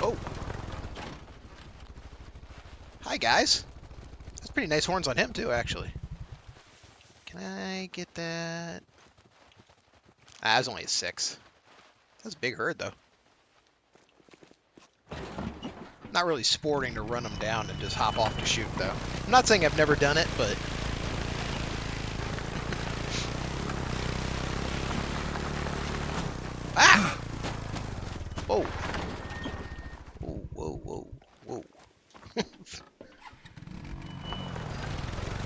Oh! Hi, guys. That's pretty nice horns on him, too, actually. Can I get that? Ah, that was only a 6. That's a big herd, though. Not really sporting to run them down and just hop off to shoot, though. I'm not saying I've never done it, but... Ah! Whoa. Whoa, whoa, whoa, whoa.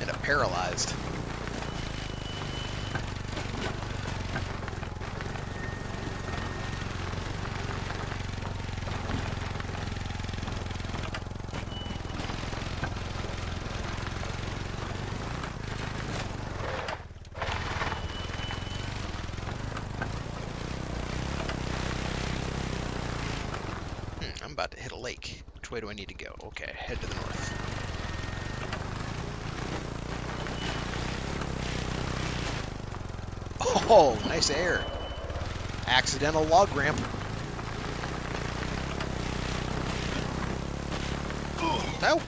And a paralyzed. I'm about to hit a lake. Which way do I need to go? Okay, head to the north. Oh, nice air. Accidental log ramp. Ow.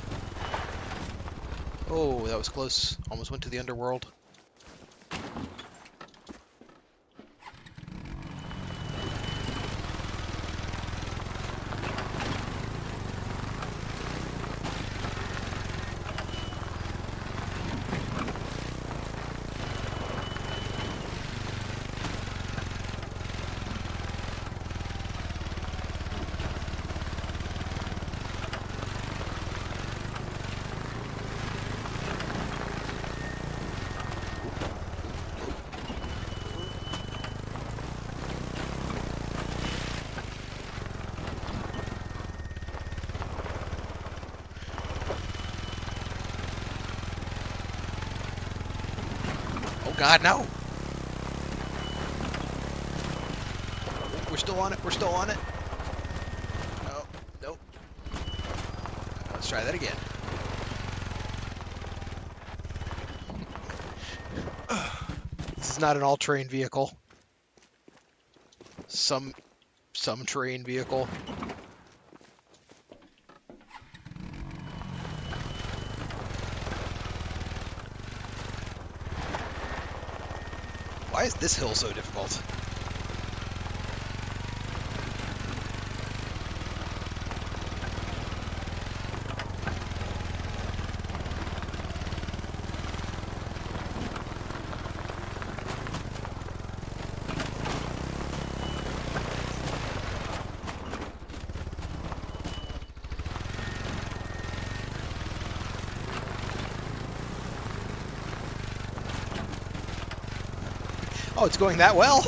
Oh, that was close. Almost went to the underworld. God, no! We're still on it, we're still on it. Oh, nope. Let's try that again. This is not an all-terrain vehicle. Some terrain vehicle. Why is this hill so difficult? Oh, it's going that well?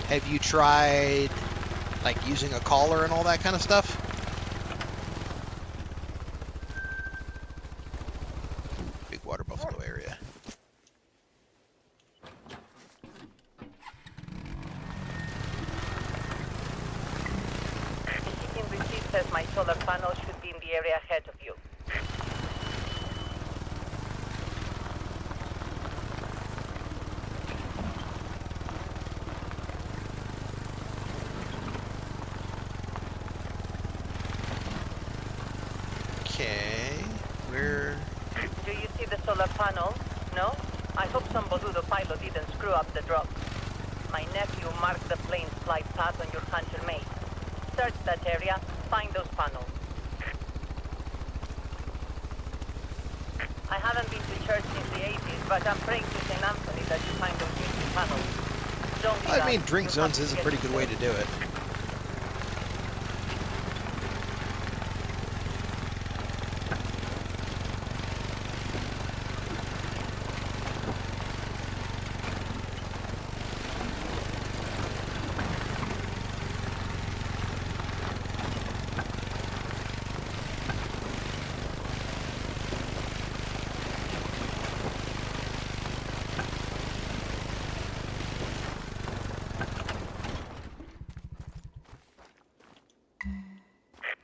Have you tried, like, using a collar and all that kind of stuff? Big water buffalo area. Heating receipt says my solar panel should be in the area ahead of you. Okay, where... Do you see the solar panel? No? I hope some boludo pilot didn't screw up the drop. My nephew marked the plane's flight path on your hunter mate. Search that area, find those panels. I haven't been to church since the 80s, but I'm praying to St. Anthony that you find those missing panels. Don't be I mean, shy. drink You'll zones have is a get pretty good way to do it.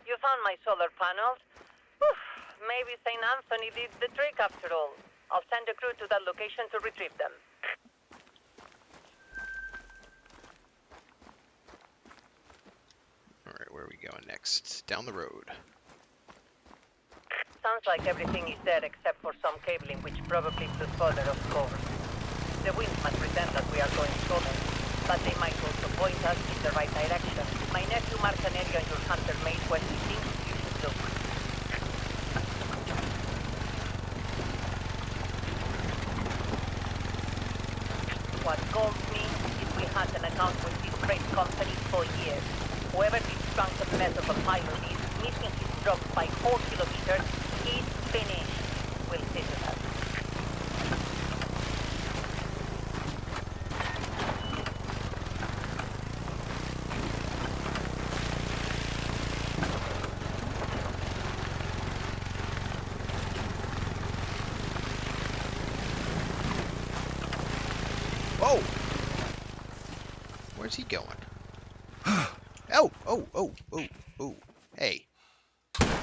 You found my solar panels? Whew, maybe St. Anthony did the trick after all. I'll send a crew to that location to retrieve them. Alright, where are we going next? Down the road. Sounds like everything is there except for some cabling, which probably flew further, of course. The winds might pretend that we are going southern, but they might also point us in the right direction. My nephew marked an area on your hunter made where he thinks you should look. What calls me is we had an account with this great company for years. Whoever this drunken mess of a pilot is, missing his drop by 4 kilometers, he's finished. We'll see to that. Whoa! Where's he going? Oh! Oh! Oh! Oh! Oh! Hey.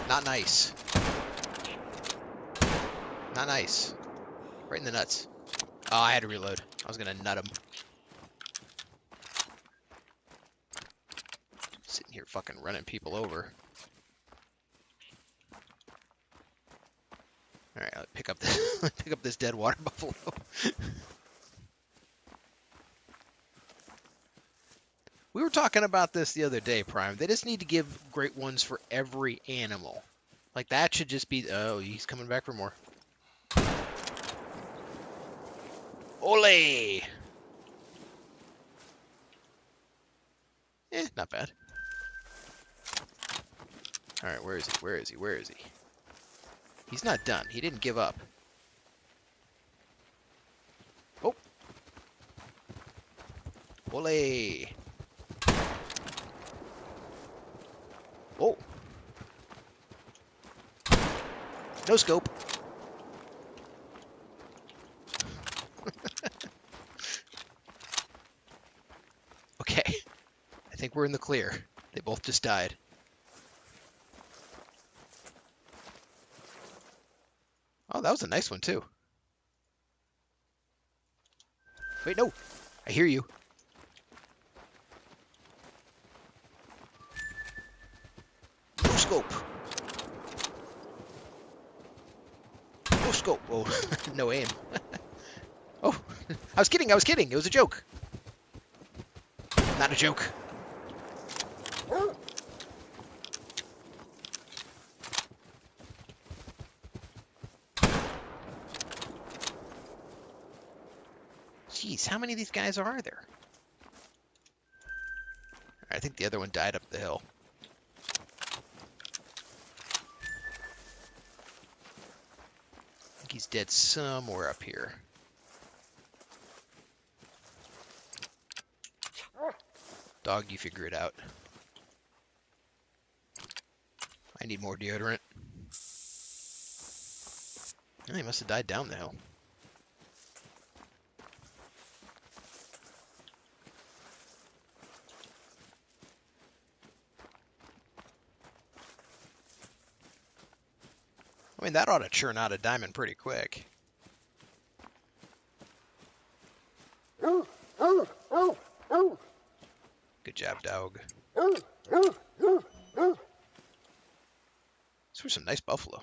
Not nice. Not nice. Right in the nuts. Oh, I had to reload. I was gonna nut him. Sitting here fucking running people over. Alright, I'll pick up this pick up this dead water buffalo. We were talking about this the other day, Prime. They just need to give great ones for every animal. Like, that should just be... Oh, he's coming back for more. Ole! Not bad. Alright, where is he? Where is he? Where is he? He's not done. He didn't give up. Oh! Ole! Oh! No scope. Okay. I think we're in the clear. They both just died. Oh, that was a nice one, too. Wait, no. I hear you. No scope. No scope. Oh, no aim. Oh, I was kidding. I was kidding. It was a joke. Not a joke. Jeez, how many of these guys are there? I think the other one died up the hill. I think he's dead somewhere up here. Dog, you figure it out. I need more deodorant. Oh, he must have died down the hill. I mean, that ought to churn out a diamond pretty quick. Good job, dog. These were some nice buffalo.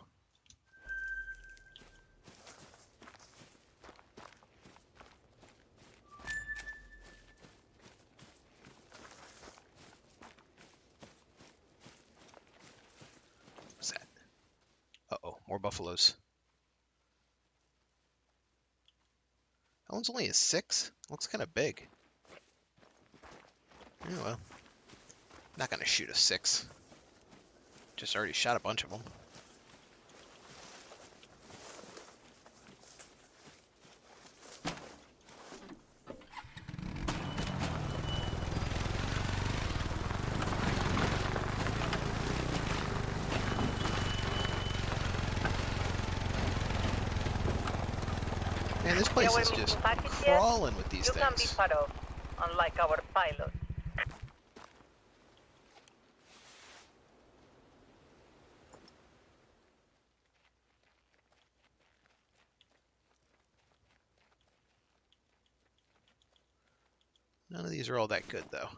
What's that? Uh-oh, more buffaloes. That one's only a 6. Looks kind of big. Oh well. Not gonna shoot a 6. Just already shot a bunch of them. Man, this place is just crawling with these things. You can be part of, unlike our pilot. None of these are all that good, though.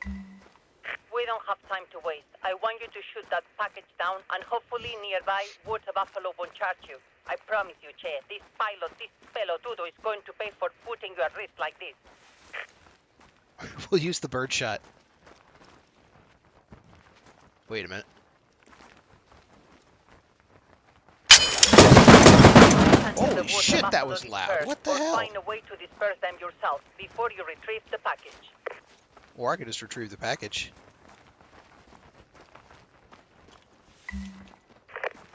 We don't have time to waste. I want you to shoot that package down, and hopefully nearby, Water Buffalo won't charge you. I promise you, Che, this pilot, this pelotudo, is going to pay for putting you at risk like this. We'll use the bird shot. Wait a minute. Holy shit, that was loud. What the hell? Find a way to disperse them yourself before you retrieve the package. Or I could just retrieve the package.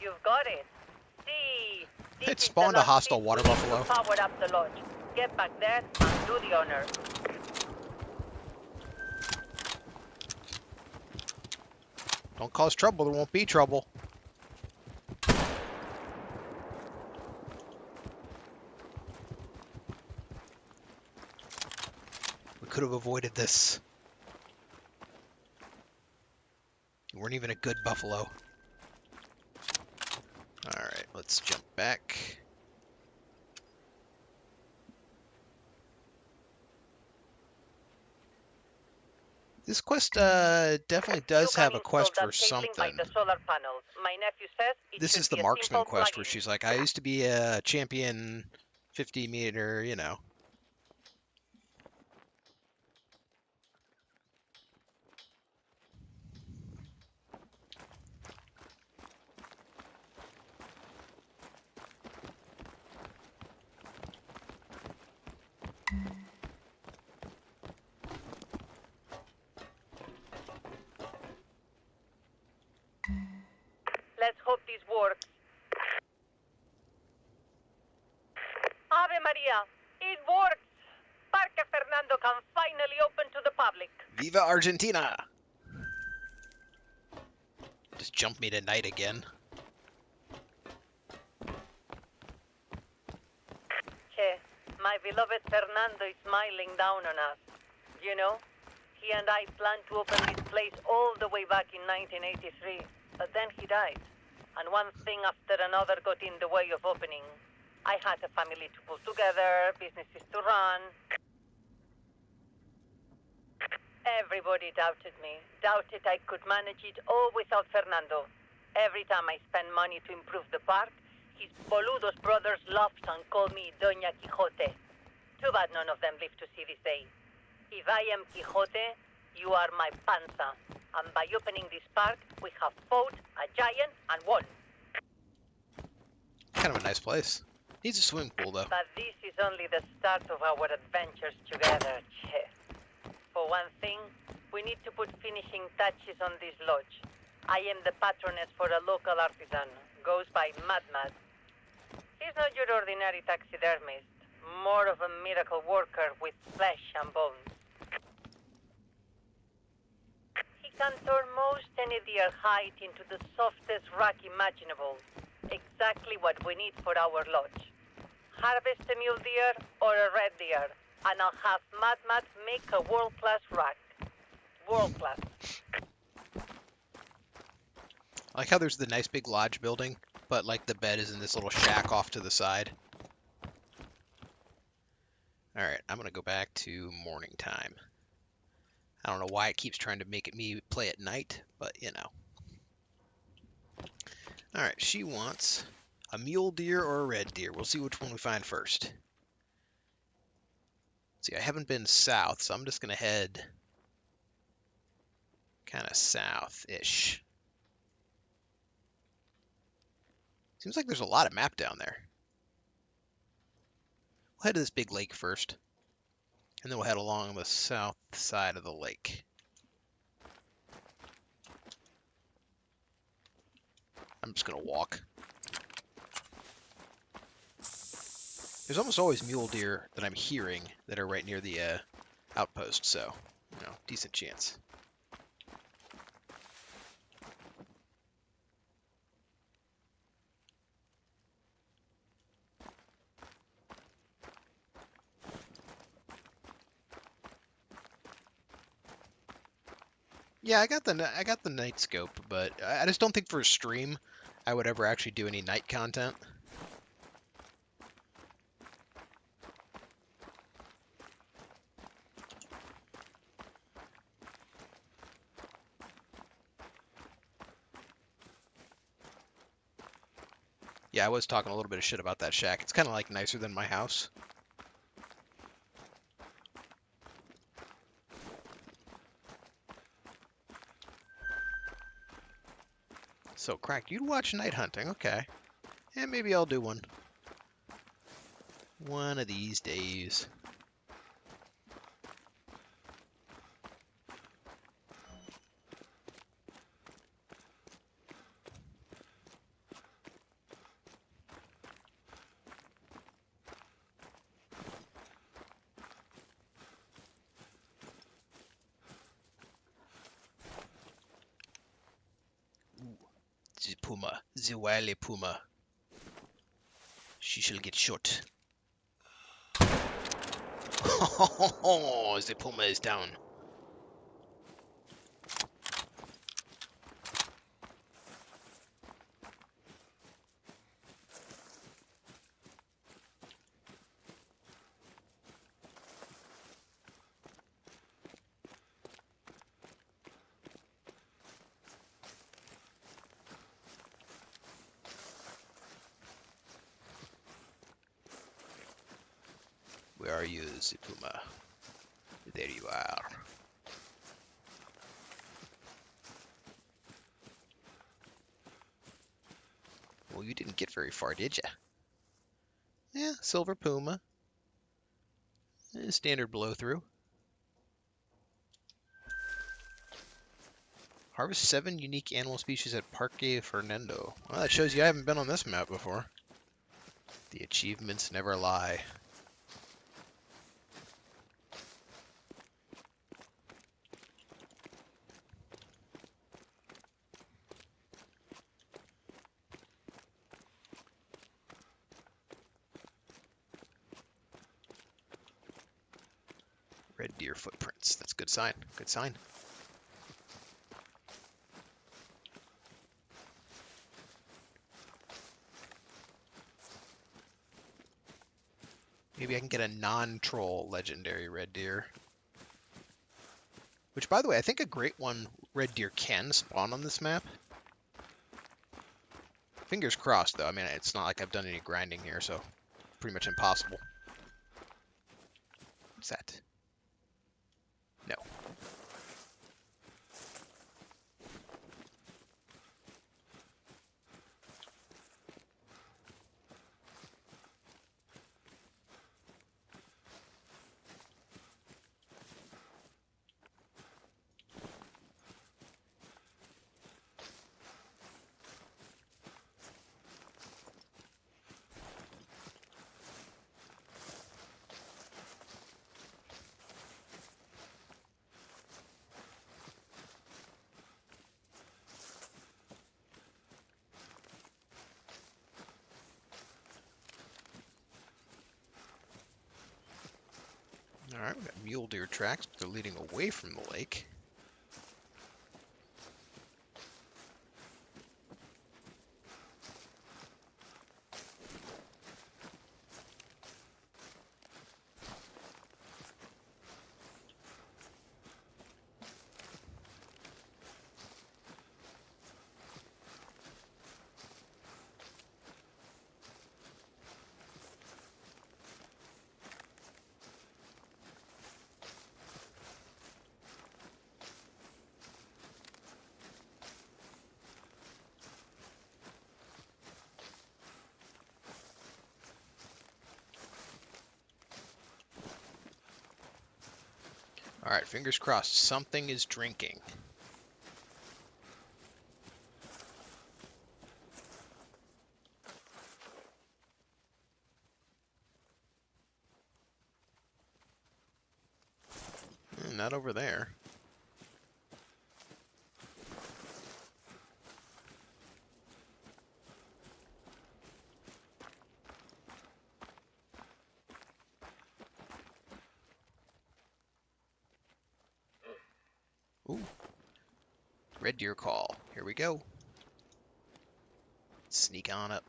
You've got it. See, It spawned a hostile water buffalo. Powered up the lodge. Get back there and do the honor. Don't cause trouble, there won't be trouble. We could have avoided this. We weren't even a good buffalo. Alright, let's jump back. This quest definitely does have a quest for something. This is the marksman quest where she's like, I used to be a champion 50 meter, you know. Let's hope this works. Ave Maria, it works! Parque Fernando can finally open to the public. Viva Argentina! Just jump me to night again. Che, my beloved Fernando is smiling down on us. You know, he and I planned to open this place all the way back in 1983, but then he died. And one thing after another got in the way of opening. I had a family to pull together, businesses to run. Everybody doubted me, doubted I could manage it all without Fernando. Every time I spend money to improve the park, his boludos brothers laugh and call me Doña Quixote. Too bad none of them live to see this day. If I am Quixote, you are my panza. And by opening this park, we have fought a giant and won. Kind of a nice place. Needs a swimming pool, though. But this is only the start of our adventures together, Che. For one thing, we need to put finishing touches on this lodge. I am the patroness for a local artisan. Goes by Mad Mad. He's not your ordinary taxidermist. More of a miracle worker with flesh and bones. He can turn most any deer hide into the softest rock imaginable. Exactly what we need for our lodge. Harvest a mule deer or a red deer, and I'll have Mad Mad make a world-class rack. World-class. I like how there's the nice big lodge building, but like the bed is in this little shack off to the side. Alright, I'm gonna go back to morning time. I don't know why it keeps trying to make me play at night, but you know. Alright, she wants a mule deer or a red deer. We'll see which one we find first. See, I haven't been south, so I'm just going to head kind of south-ish. Seems like there's a lot of map down there. We'll head to this big lake first, and then we'll head along the south side of the lake. I'm just going to walk. There's almost always mule deer that I'm hearing that are right near the outpost, so, you know, decent chance. Yeah, I got the night scope, but I just don't think for a stream I would ever actually do any night content. Yeah, I was talking a little bit of shit about that shack. It's kind of like nicer than my house. So, Crack, you'd watch night hunting. Okay. Yeah, maybe I'll do one. One of these days. The puma, the wily puma. She shall get shot. Oh, the puma is down. Where are you, the puma? There you are. Well, you didn't get very far, did ya? Yeah, silver puma. Standard blow through. Harvest 7 unique animal species at Parque Fernando. Well, that shows you I haven't been on this map before. The achievements never lie. Red deer footprints. That's a good sign. Good sign. Maybe I can get a non-troll legendary red deer. Which, by the way, I think a great one red deer can spawn on this map. Fingers crossed, though. I mean, it's not like I've done any grinding here, so pretty much impossible. What's that? No. Alright, we got mule deer tracks, but they're leading away from the lake. Alright, fingers crossed. Something is drinking. Not over there. Ooh. Red deer call. Here we go. Sneak on up.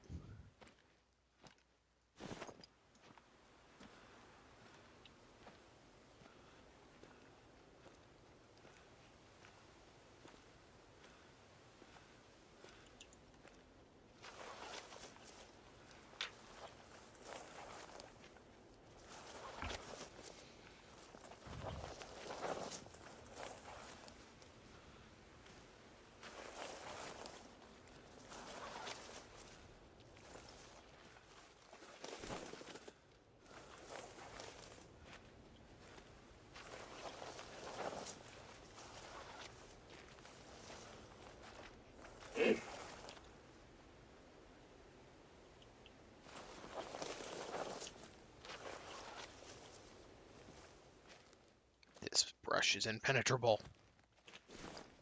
bush is impenetrable.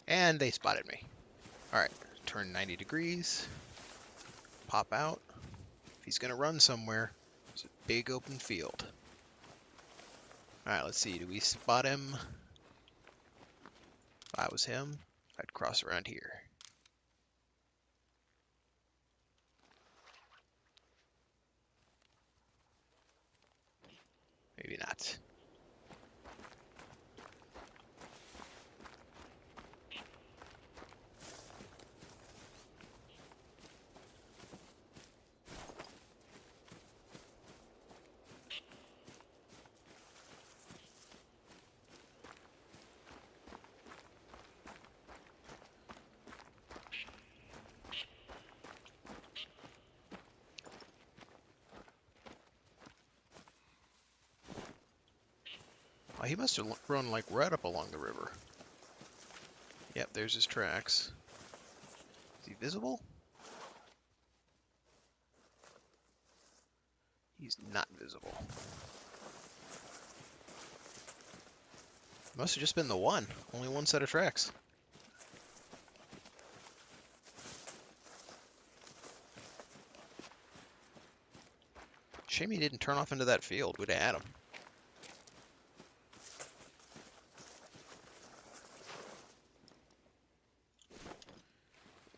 And they spotted me. Alright, turn 90 degrees. Pop out. If he's going to run somewhere, it's a big open field. Alright, let's see. Do we spot him? If I was him, I'd cross around here. Maybe not. Oh, he must have run like right up along the river. Yep, there's his tracks. Is he visible? He's not visible. Must have just been the one. Only one set of tracks. Shame he didn't turn off into that field. We'd have had him.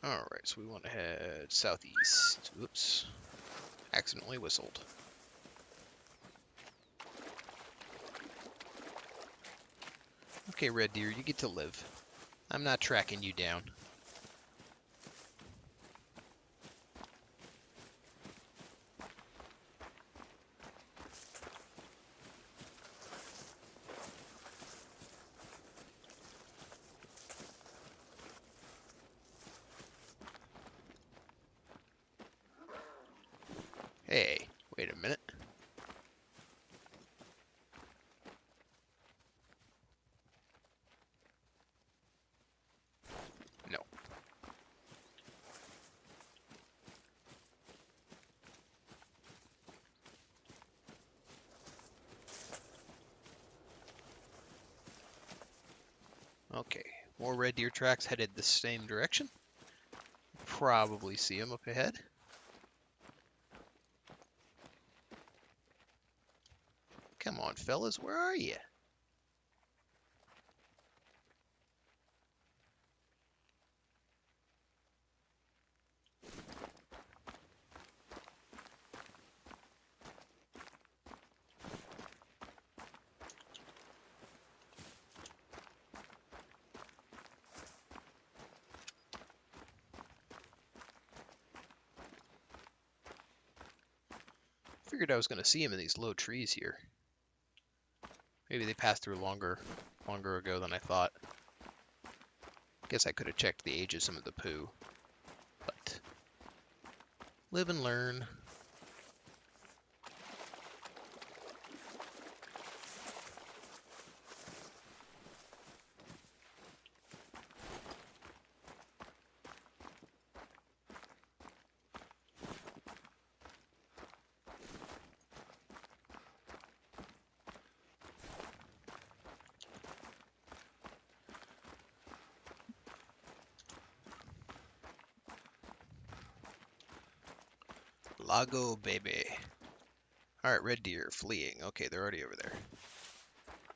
Alright, so we want to head southeast. Oops. Accidentally whistled. Okay, red deer, you get to live. I'm not tracking you down. Hey, wait a minute. No. Okay, more red deer tracks headed the same direction. Probably see them up ahead. Come on, fellas, where are you? Figured I was going to see him in these low trees here. Maybe they passed through longer ago than I thought. Guess I could have checked the age of some of the poo. But live and learn. Lago Baby. Alright, red deer fleeing. Okay, they're already over there.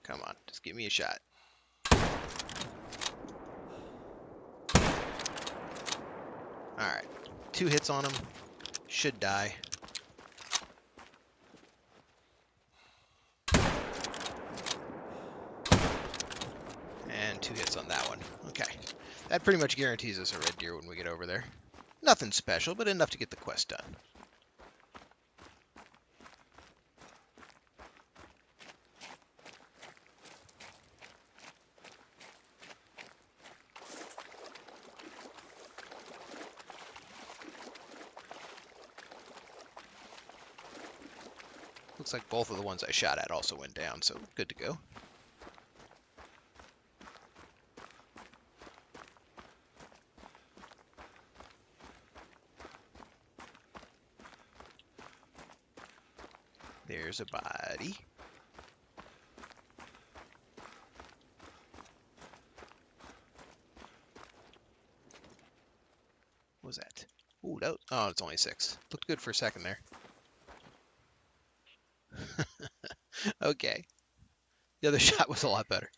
Come on, just give me a shot. Alright, 2 hits on him. Should die. And 2 hits on that one. Okay. That pretty much guarantees us a red deer when we get over there. Nothing special, but enough to get the quest done. Looks like both of the ones I shot at also went down, so good to go. There's a body. What was that? Ooh, that was, oh, it's only 6. Looked good for a second there. Okay. The other shot was a lot better.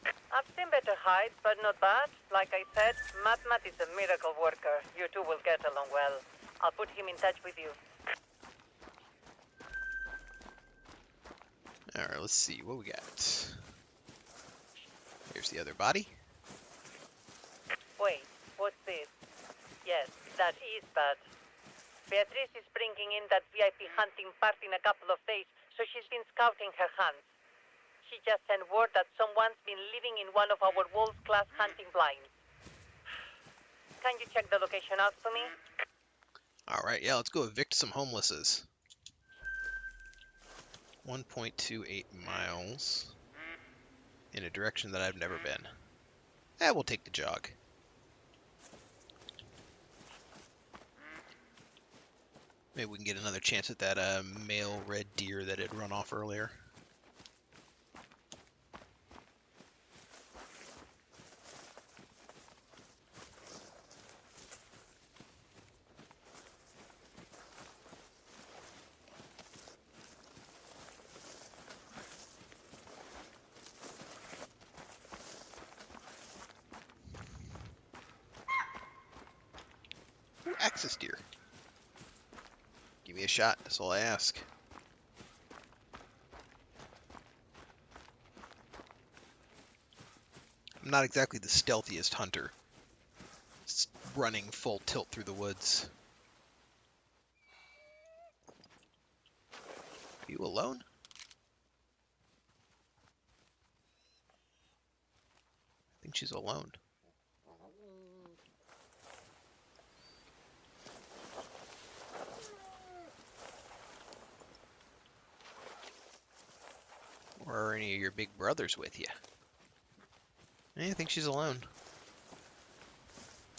I've seen better hides, but not bad. Like I said, Matt is a miracle worker. You two will get along well. I'll put him in touch with you. Alright, let's see what we got. Here's the other body. Wait, what's this? Yes, that is bad. Beatrice is bringing in that VIP hunting party in a couple of days, so she's been scouting her hunts. She just sent word that someone's been living in one of our Wolves-class hunting blinds. Can you check the location out for me? Alright, yeah, let's go evict some homelesses. 1.28 miles in a direction that I've never been. We'll take the jog. Maybe we can get another chance at that male red deer that had run off earlier. Ooh, axis deer. Give me a shot, that's all I ask. I'm not exactly the stealthiest hunter. Just running full tilt through the woods. Are you alone? I think she's alone. Or are any of your big brothers with you? I think she's alone.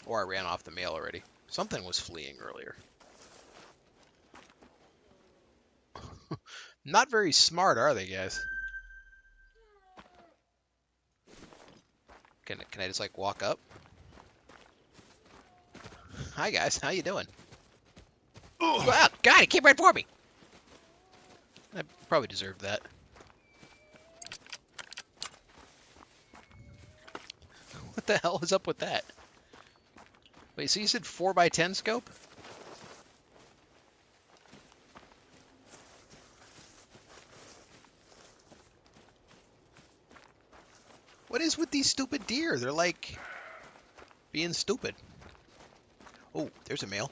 Or I ran off the male already. Something was fleeing earlier. Not very smart, are they, guys? Can I just, like, walk up? Hi, guys. How you doing? Oh, God, he came right for me! I probably deserved that. What the hell is up with that? Wait, so you said 4x10 scope? What is with these stupid deer? They're like being stupid. Oh, there's a male.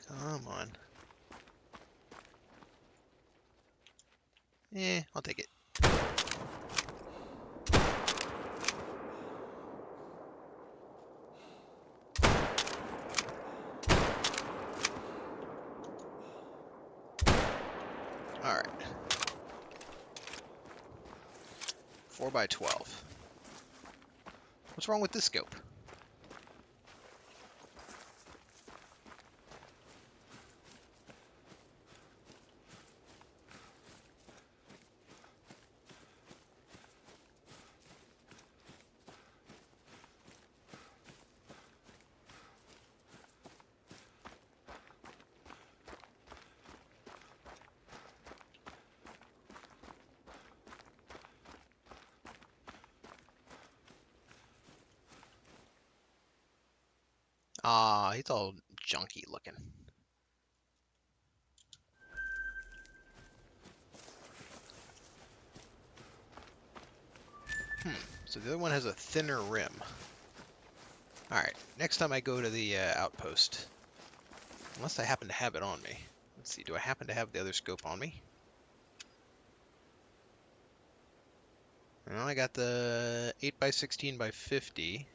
Come on. I'll take it. Alright. 4x12. What's wrong with this scope? Ah, he's all junky looking. So the other one has a thinner rim. Alright, next time I go to the outpost, unless I happen to have it on me. Let's see, do I happen to have the other scope on me? Well, I got the 8x16x50.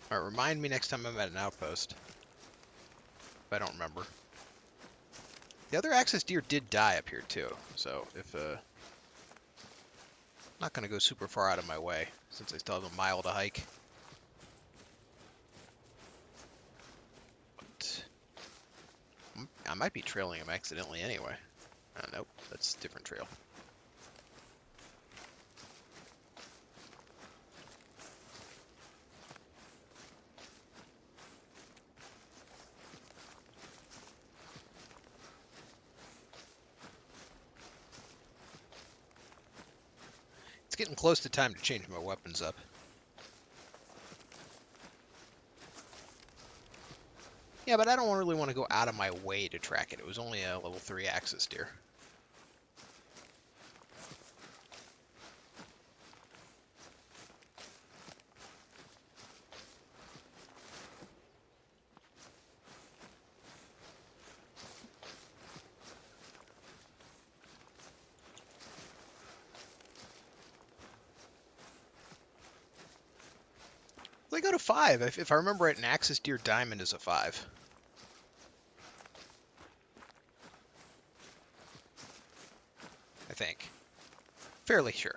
Alright, remind me next time I'm at an outpost. If I don't remember. The other axis deer did die up here too, so if I'm not gonna go super far out of my way, since I still have a mile to hike. might be trailing him accidentally anyway. Nope, that's a different trail. It's getting close to time to change my weapons up. Yeah, but I don't really want to go out of my way to track it. It was only a level 3 axis deer. They go to 5. If I remember right, an axis deer diamond is a 5. I think. Fairly sure.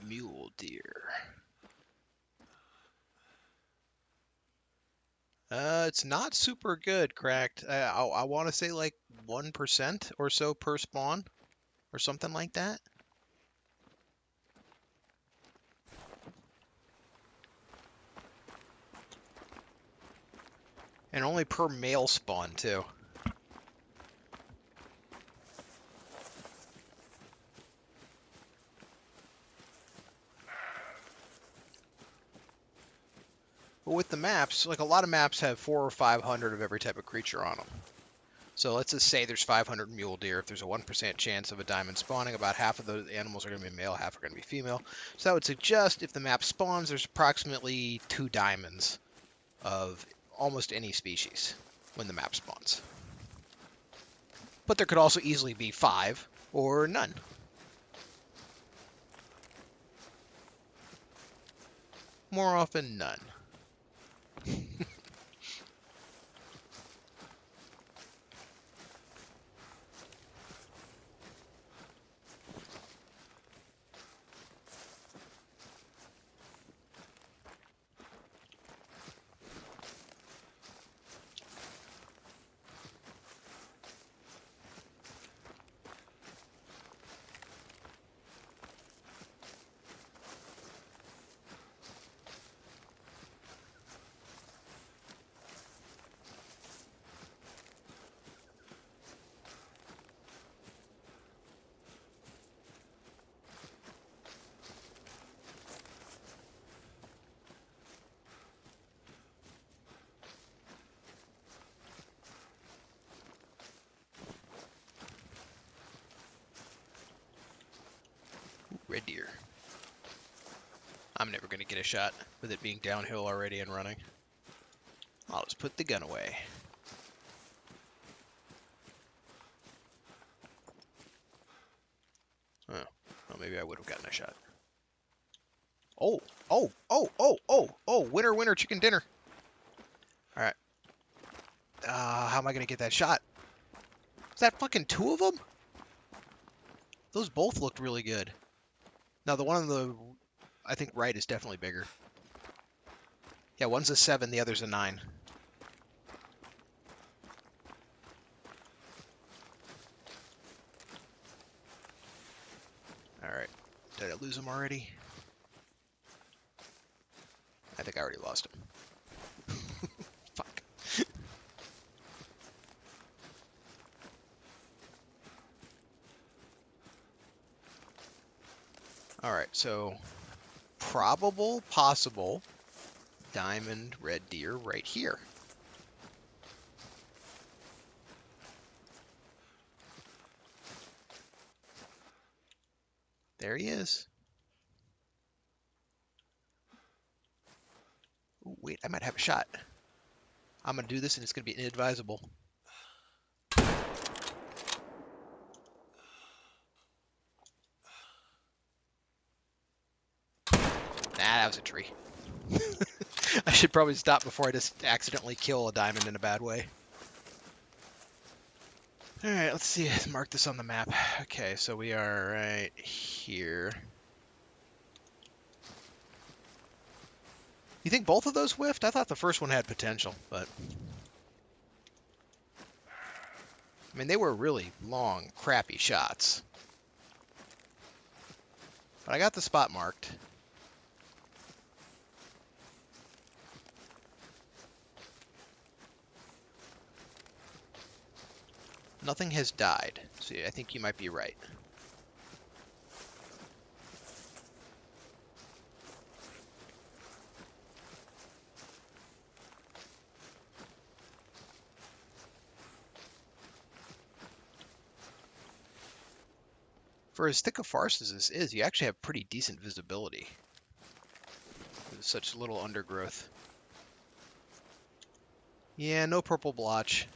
Mule deer. It's not super good, cracked. I want to say like 1% or so per spawn, or something like that. And only per male spawn, too. But with the maps, like a lot of maps have 400 or 500 of every type of creature on them. So let's just say there's 500 mule deer. If there's a 1% chance of a diamond spawning, about half of those animals are going to be male, half are going to be female. So that would suggest if the map spawns, there's approximately 2 diamonds of almost any species when the map spawns. But there could also easily be 5 or none. More often, none. Red deer. I'm never going to get a shot with it being downhill already and running. I'll just put the gun away. Oh, well, maybe I would have gotten a shot. Oh, oh, oh, oh, oh, oh, winner, winner, chicken dinner. All right. How am I going to get that shot? Is that fucking 2 of them? Those both looked really good. Now, the one on the, I think, right is definitely bigger. Yeah, one's a 7, the other's a 9. Alright. Did I lose him already? I think I already lost him. Fuck. Alright, so possible diamond red deer right here. There he is. Ooh, wait, I might have a shot. I'm going to do this and it's going to be inadvisable. Nah, that was a tree. I should probably stop before I just accidentally kill a diamond in a bad way. Alright, let's see. Let's mark this on the map. Okay, so we are right here. You think both of those whiffed? I thought the first one had potential, but... I mean, they were really long, crappy shots. But I got the spot marked. Nothing has died, so I think you might be right. For as thick a farce as this is, you actually have pretty decent visibility. There's such little undergrowth. Yeah, no purple blotch.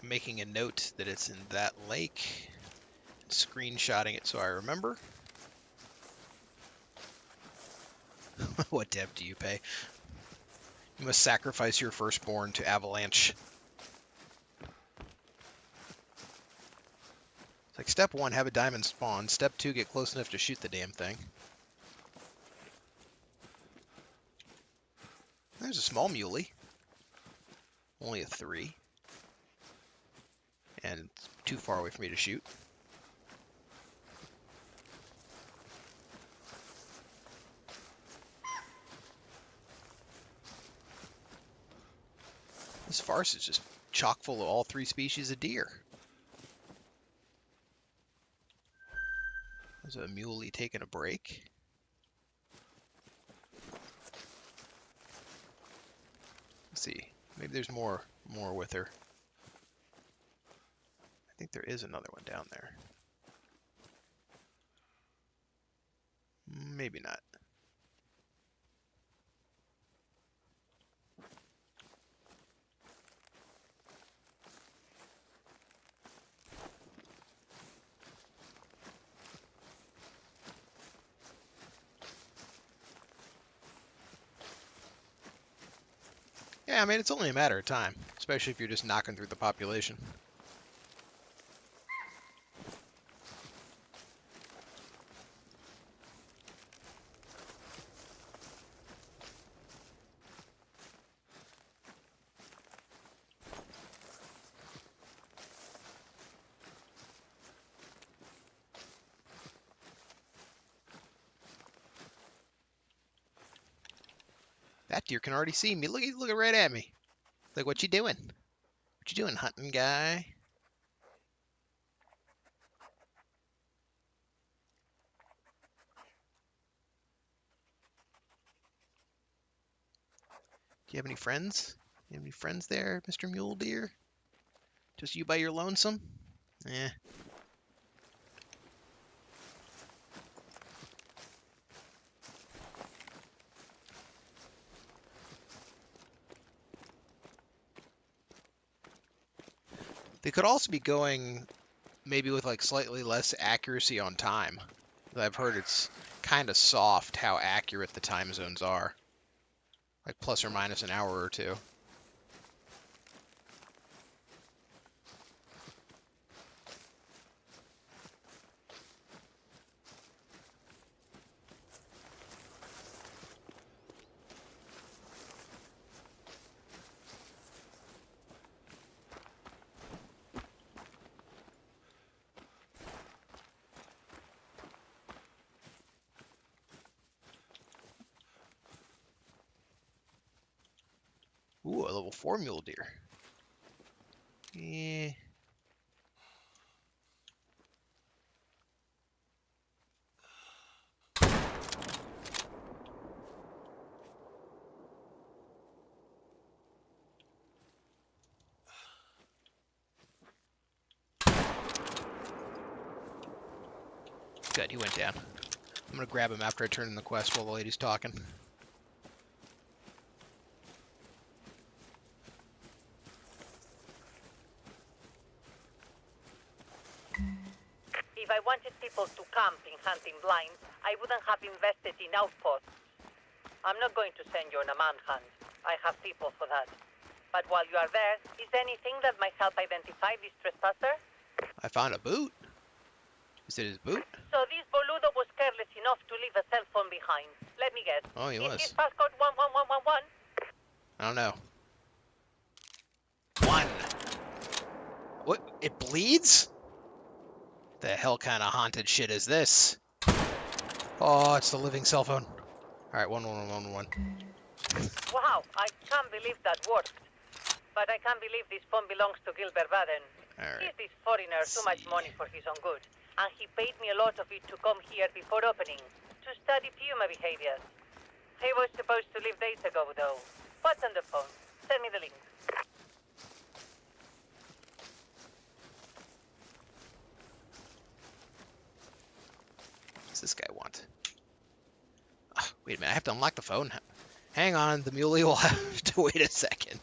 I'm making a note that it's in that lake. Screenshotting it so I remember. What debt do you pay? You must sacrifice your firstborn to avalanche. It's like step 1, have a diamond spawn. Step 2, get close enough to shoot the damn thing. There's a small muley. Only a 3. And it's too far away for me to shoot. This farce is just chock full of all 3 species of deer. There's a muley taking a break. Let's see. Maybe there's more with her. I think there is another one down there. Maybe not. Yeah, I mean, it's only a matter of time, especially if you're just knocking through the population. That deer can already see me. Look, he's looking right at me. Like, what you doing? What you doing, hunting guy? Do you have any friends? You have any friends there, Mr. Mule Deer? Just you by your lonesome? Eh. They could also be going maybe with like slightly less accuracy on time. I've heard it's kind of soft how accurate the time zones are. Like plus or minus an hour or two. Ooh, a level 4 mule deer. Yeah. Good, he went down. I'm gonna grab him after I turn in the quest while the lady's talking. If I wanted people to camp in hunting blinds, I wouldn't have invested in outposts. I'm not going to send you on a manhunt. I have people for that. But while you are there, is there anything that might help identify this trespasser? I found a boot. Is it his boot? So this boludo was careless enough to leave a cell phone behind. Let me guess. Oh, he Is was. his passcode 11111? I don't know. 1. What? It bleeds? The hell kind of haunted shit is this? Oh, it's the living cell phone. Alright, 11111. Wow, I can't believe that worked. But I can't believe this phone belongs to Gilbert Baden. Alright. Gives this foreigner too much money for his own good. And he paid me a lot of it to come here before opening, to study Puma behaviors. He was supposed to leave days ago, though. What's on the phone? Send me the link. What does this guy want? Oh, wait a minute, I have to unlock the phone. Hang on, the muley will have to wait a second.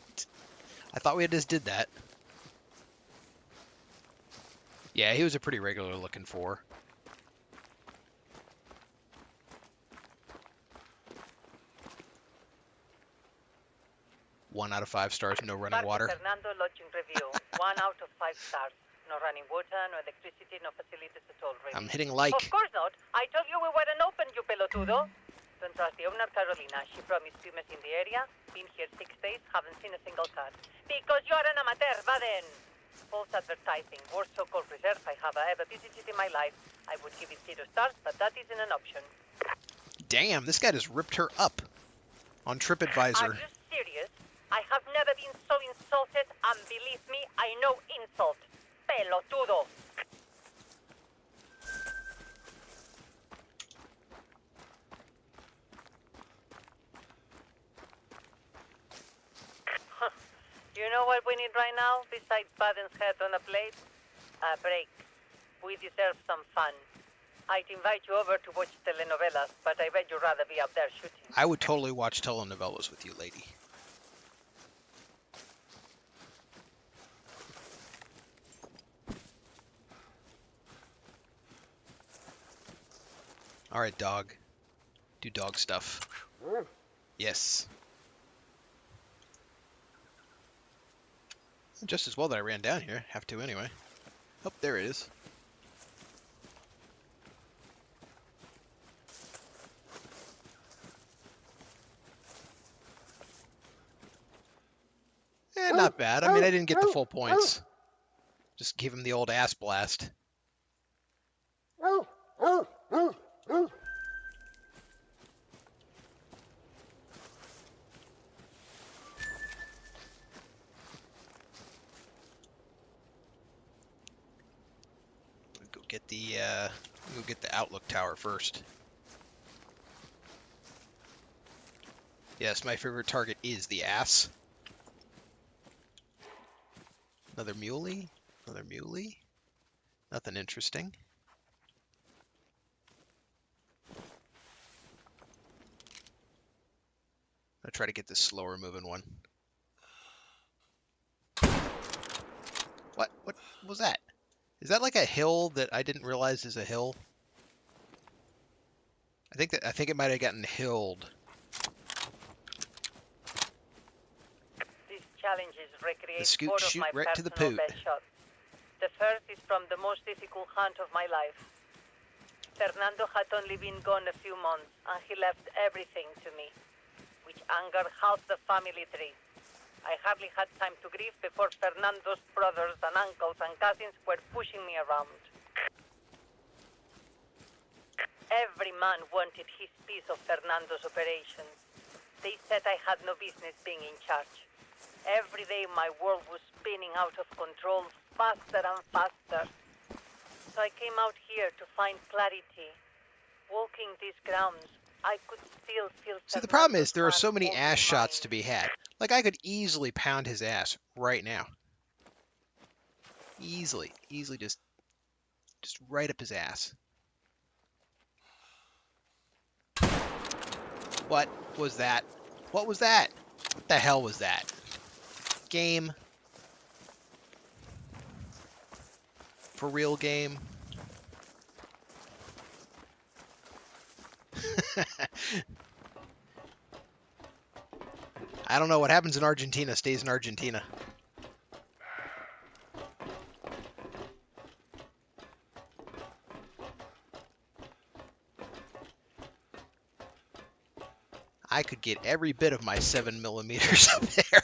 I thought we just did that. Yeah, he was a pretty regular looking 4. One out of 5 stars, no running water. Parque Fernando lodging review. 1 out of 5 stars. No running water, no electricity, no facilities at all, really. I'm hitting like. Of course not. I told you we weren't open, you pelotudo. Don't trust the owner, Carolina. She promised Pumas in the area. Been here 6 days, haven't seen a single car. Because you're an amateur, Baden. False advertising. Worst so-called reserve I have ever visited in my life. I would give it 0 stars, but that isn't an option. Damn, this guy just ripped her up on TripAdvisor. Are you serious? I have never been so insulted, and believe me, I know insult. Pelotudo. You know what we need right now, besides Baden's head on a plate? A break. We deserve some fun. I'd invite you over to watch telenovelas, but I bet you'd rather be up there shooting. I would totally watch telenovelas with you, lady. Alright, dog. Do dog stuff. Yes. Just as well that I ran down here. Have to anyway. Oh, there it is. Not bad. I mean, I didn't get the full points. Just give him the old ass blast. Go get the outlook tower first. Yes, my favorite target is the ass. Another muley? Another muley? Nothing interesting. I'll try to get this slower moving one. What was that? Is that like a hill that I didn't realize is a hill? I think it might have gotten hilled. These challenges recreate Scoot 4 of shoot my right to the personal poot. best shots. The first is from the most difficult hunt of my life. Fernando had only been gone a few months, and he left everything to me, which angered half the family tree. I hardly had time to grieve before Fernando's brothers and uncles and cousins were pushing me around. Every man wanted his piece of Fernando's operations. They said I had no business being in charge. Every day my world was spinning out of control, faster and faster. So I came out here to find clarity. Walking these grounds, I could still feel. See, the problem is there are so many ass shots to be had. Like, I could easily pound his ass right now. Easily just right up his ass. What was that? What was that? What the hell was that? Game? For real game? I don't know. What happens in Argentina stays in Argentina. I could get every bit of my 7mm up there.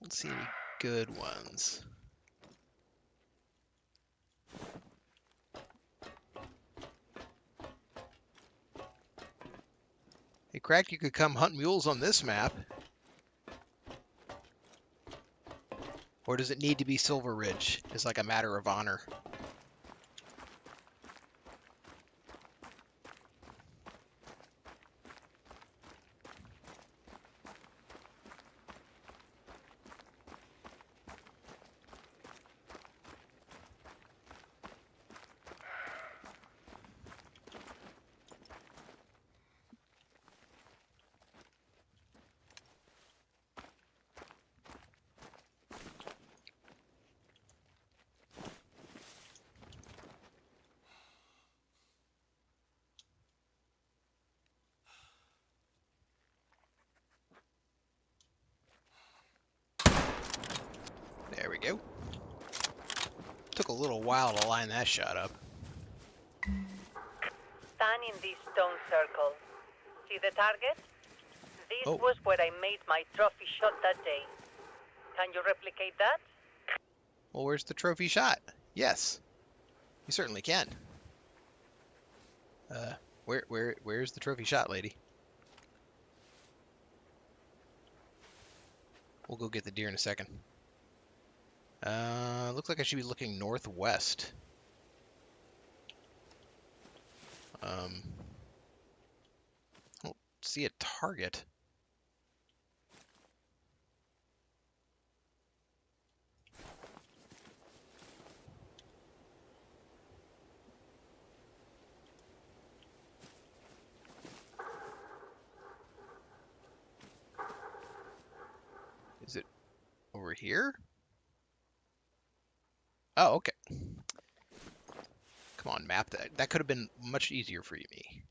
Don't see any good ones. Hey, Crack, you could come hunt mules on this map. Or does it need to be Silver Ridge? It's like a matter of honor. There we go. Took a little while to line that shot up. Stand in this stone circle. See the target? This Oh. was where I made my trophy shot that day. Can you replicate that? Well, where's the trophy shot? Yes, you certainly can. Where's the trophy shot, lady? We'll go get the deer in a second. Looks like I should be looking northwest. I don't see a target. Is it over here? Oh, okay. Come on, map. That could have been much easier for me.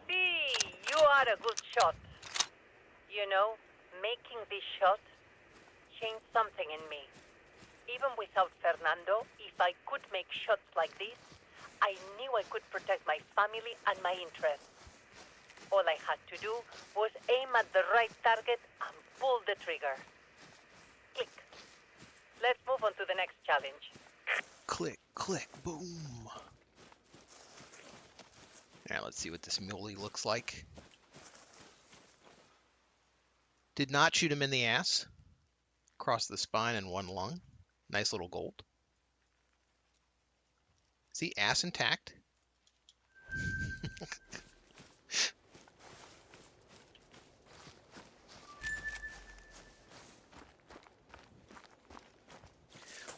See, you are a good shot. You know, making this shot changed something in me. Even without Fernando, if I could make shots like this, I knew I could protect my family and my interests. All I had to do was aim at the right target and pull the trigger. Click. Let's move on to the next challenge. Click, click, boom. Alright, let's see what this muley looks like. Did not shoot him in the ass. Across the spine and one lung. Nice little gold. See, ass intact.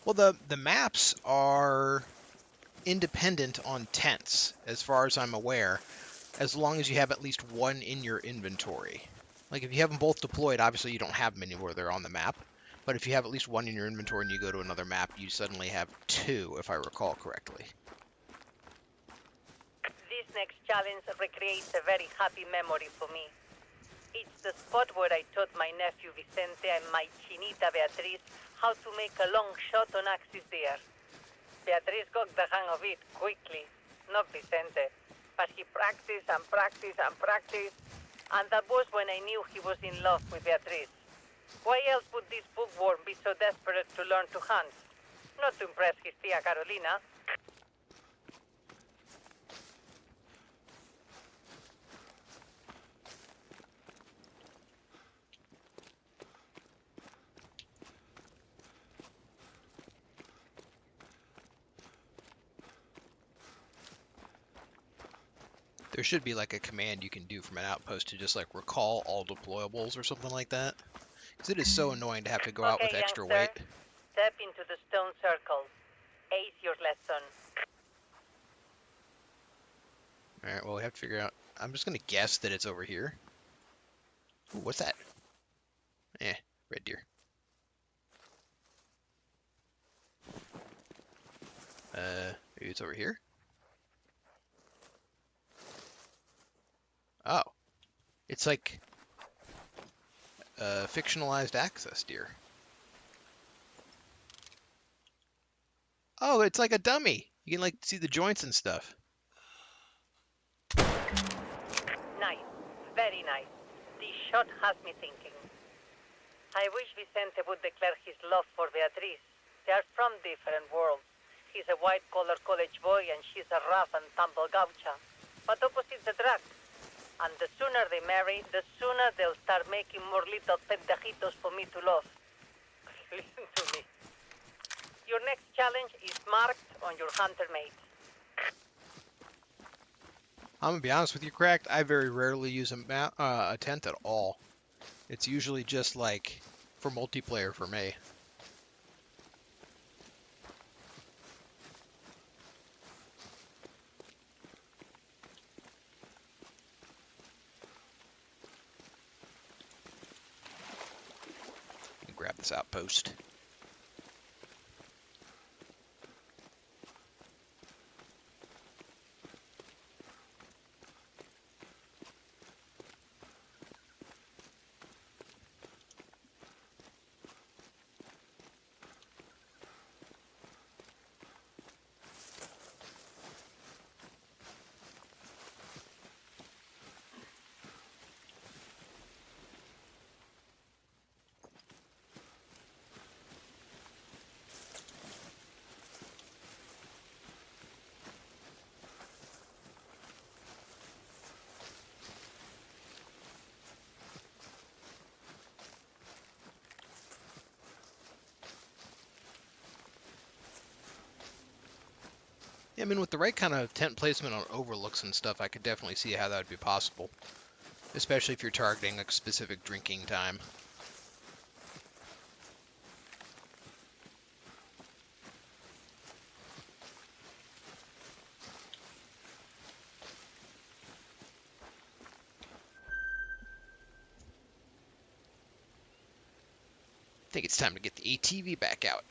Well, the maps are independent on tents, as far as I'm aware, as long as you have at least one in your inventory. Like, if you have them both deployed, obviously you don't have them anywhere, they're on the map. But if you have at least one in your inventory and you go to another map, you suddenly have two, if I recall correctly. This next challenge recreates a very happy memory for me. It's the spot where I taught my nephew Vicente and my chinita Beatriz how to make a long shot on axis deer. Beatriz got the hang of it quickly, not Vicente. But he practiced and practiced and practiced, and that was when I knew he was in love with Beatriz. Why else would this bookworm be so desperate to learn to hunt? Not to impress his tia Carolina. There should be like a command you can do from an outpost to just like recall all deployables or something like that. Because it is so annoying to have to go out with Okay, extra youngster. weight. Step into the stone circle. Ace your lesson. Alright, well we have to figure out... I'm just gonna guess that it's over here. Ooh, what's that? Red deer. Maybe it's over here? Oh. It's like... fictionalized access deer. Oh, it's like a dummy! You can like see the joints and stuff. Nice. Very nice. This shot has me thinking. I wish Vicente would declare his love for Beatriz. They are from different worlds. He's a white-collar college boy and she's a rough and tumble gaucha. But opposites attract. And the sooner they marry, the sooner they'll start making more little pendejitos for me to love. Listen to me. Your next challenge is marked on your hunter mate. I'm gonna be honest with you, Cracked. I very rarely use a tent at all. It's usually just like for multiplayer for me. Grab this outpost. Yeah, I mean, with the right kind of tent placement on overlooks and stuff, I could definitely see how that would be possible. Especially if you're targeting a specific drinking time. I think it's time to get the ATV back out.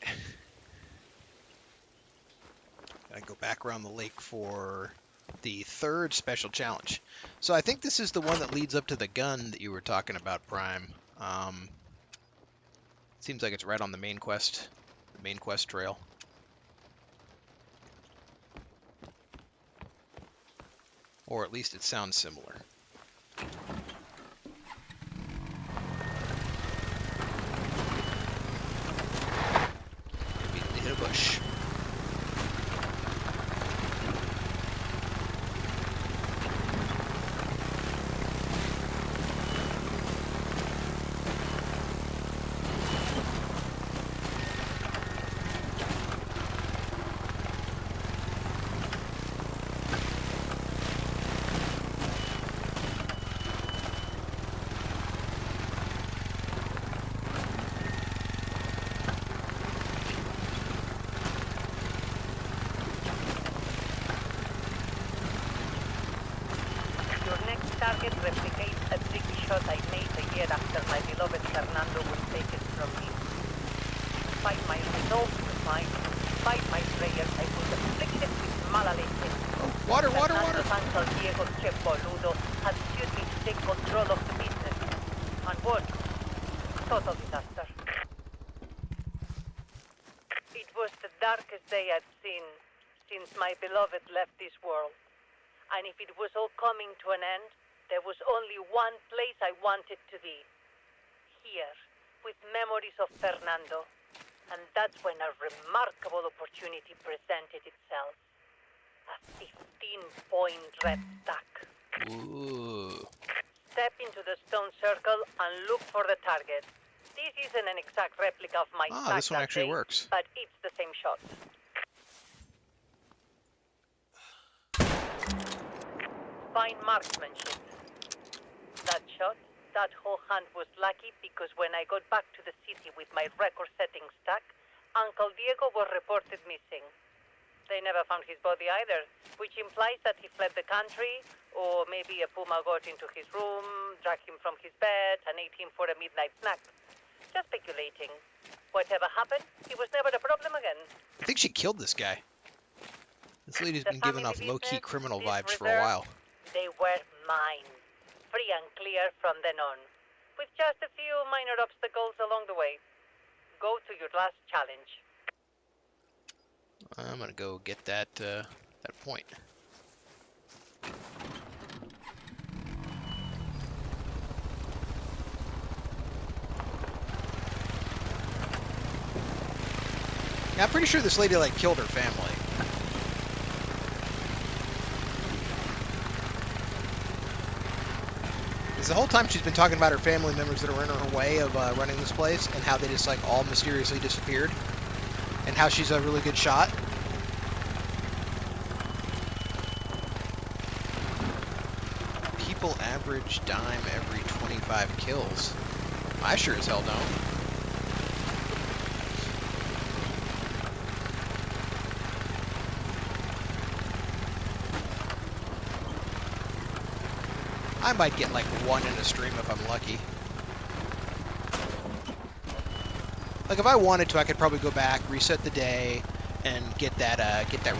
Gotta go back around the lake for the third special challenge. So I think this is the one that leads up to the gun that you were talking about, Prime. Seems like it's right on the main quest trail. Or at least it sounds similar. Immediately hit a bush. Target replicates a tricky shot I made a year after my beloved Fernando was taken from me. Despite my resolve to find, despite my prayers, I was afflicted with mala leche. Oh, water, water, water! Fernando's uncle Diego Che Boludo had sued me to take control of the business. And what? Total disaster. It was the darkest day I'd seen since my beloved left this world. And if it was all coming to an end, there was only one place I wanted to be. Here, with memories of Fernando. And that's when a remarkable opportunity presented itself. A 15-point red stack. Ooh. Step into the stone circle and look for the target. This isn't an exact replica of my stack This one that actually day, works. but it's the same shot. Fine marksmanship. That shot, that whole hand was lucky because when I got back to the city with my record-setting stack, Uncle Diego was reported missing. They never found his body either, which implies that he fled the country, or maybe a puma got into his room, dragged him from his bed, and ate him for a midnight snack. Just speculating. Whatever happened, he was never a problem again. I think she killed this guy. This lady's been giving off low-key criminal vibes for a reserves, while. They were mine. Free and clear from then on. With just a few minor obstacles along the way. Go to your last challenge. I'm gonna go get that point. Yeah, I'm pretty sure this lady like killed her family. Because the whole time she's been talking about her family members that are in her way of running this place, and how they just like all mysteriously disappeared, and how she's a really good shot. People average dime every 25 kills. I sure as hell don't. I might get like one in a stream if I'm lucky. Like if I wanted to, I could probably go back, reset the day, and get that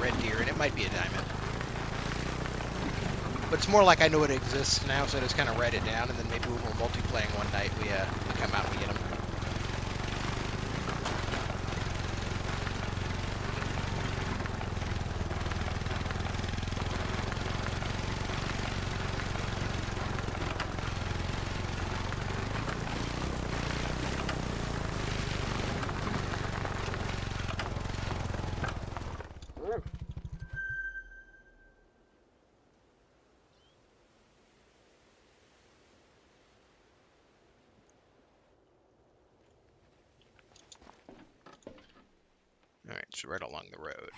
red deer, and it might be a diamond. But it's more like I know it exists now, so I just kind of write it down, and then maybe when we're multiplaying one night, we come out and we get them. Alright, so right along the road.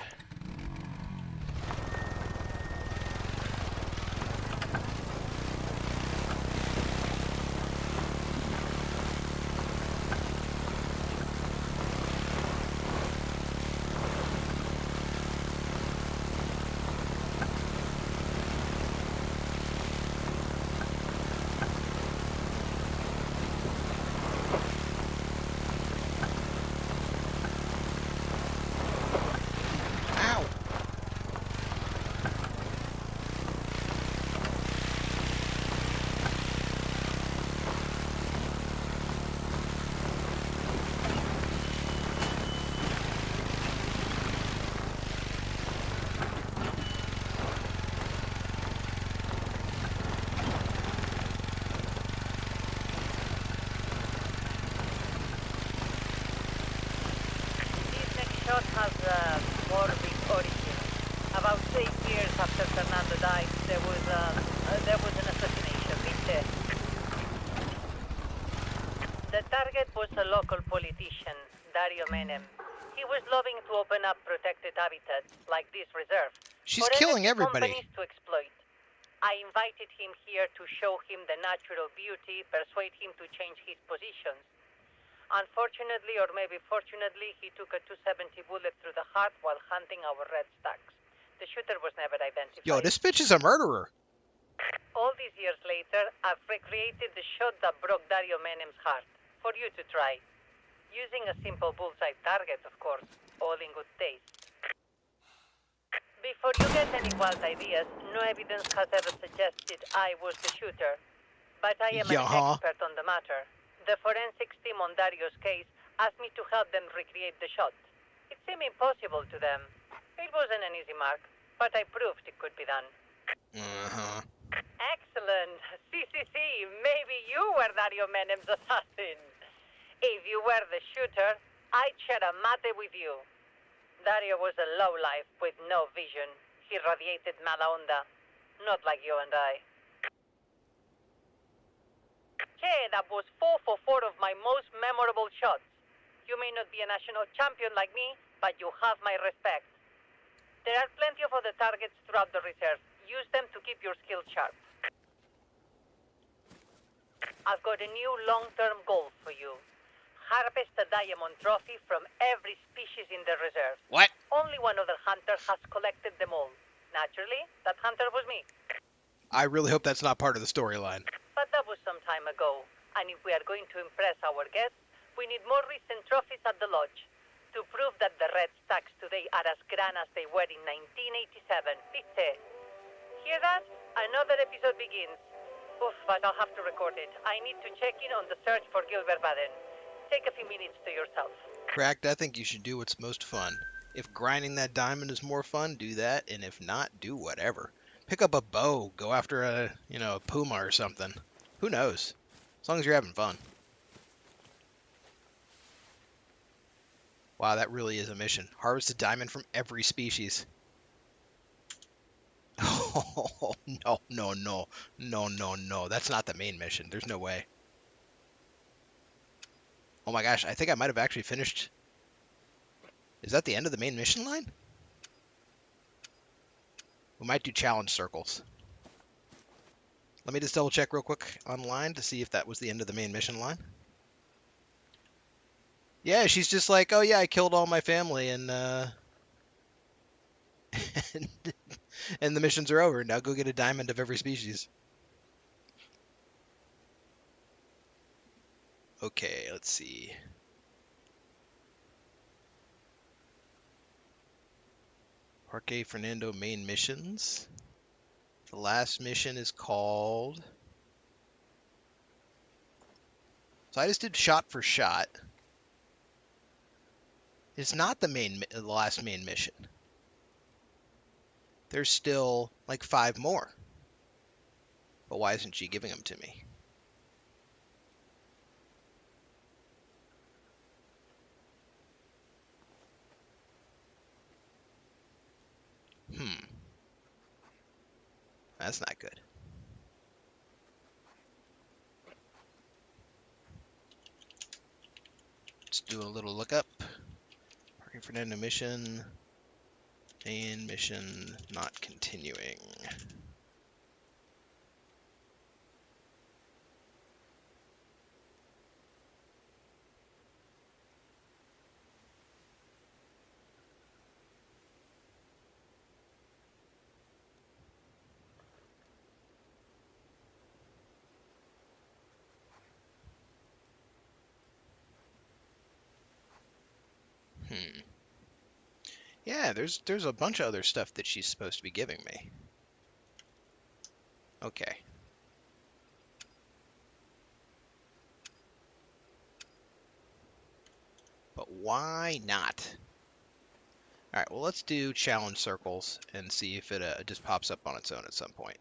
Shot has a morbid origin. About 8 years after Fernando died, there was an assassination, ¿viste? The target was a local politician, Dario Menem. He was lobbying to open up protected habitats like this reserve. She's for killing energy everybody. companies to exploit. I invited him here to show him the natural beauty, persuade him to change his positions. Unfortunately, or maybe fortunately, he took a .270 bullet through the heart while hunting our red stacks. The shooter was never identified. Yo, this bitch is a murderer. All these years later, I've recreated the shot that broke Dario Menem's heart, for you to try. Using a simple bullseye target, of course, all in good taste. Before you get any wild ideas, no evidence has ever suggested I was the shooter. But I am an expert on the matter. The forensics team on Dario's case asked me to help them recreate the shot. It seemed impossible to them. It wasn't an easy mark, but I proved it could be done. Uh-huh. Excellent. See, maybe you were Dario Menem's assassin. If you were the shooter, I'd share a mate with you. Dario was a lowlife with no vision. He radiated mala onda. Not like you and I. Che, that was 4 for 4 of my most memorable shots. You may not be a national champion like me, but you have my respect. There are plenty of other targets throughout the reserve. Use them to keep your skills sharp. I've got a new long-term goal for you. Harvest a diamond trophy from every species in the reserve. What? Only one other hunter has collected them all. Naturally, that hunter was me. I really hope that's not part of the storyline. But that was some time ago. And if we are going to impress our guests, we need more recent trophies at the lodge. To prove that the red stacks today are as grand as they were in 1987. Viste? Hear that? Another episode begins. Oof, but I'll have to record it. I need to check in on the search for Gilbert Baden. Take a few minutes to yourself. Cracked, I think you should do what's most fun. If grinding that diamond is more fun, do that, and if not, do whatever. Pick up a bow, go after a puma or something. Who knows? As long as you're having fun. Wow, that really is a mission. Harvest a diamond from every species. Oh, no. That's not the main mission. There's no way. Oh my gosh, I think I might have actually finished. Is that the end of the main mission line? We might do challenge circles. Let me just double check real quick online to see if that was the end of the main mission line. Yeah, she's just like, oh yeah, I killed all my family and and the missions are over. Now go get a diamond of every species. Okay, let's see. Parque Fernando main missions. The last mission is called... So I just did shot for shot. It's not the last main mission. There's still like 5 more. But why isn't she giving them to me? That's not good. Let's do a little lookup. Parque Fernando mission. Main mission not continuing. Yeah, there's a bunch of other stuff that she's supposed to be giving me. Okay. But why not? Alright, well let's do challenge circles and see if it just pops up on its own at some point.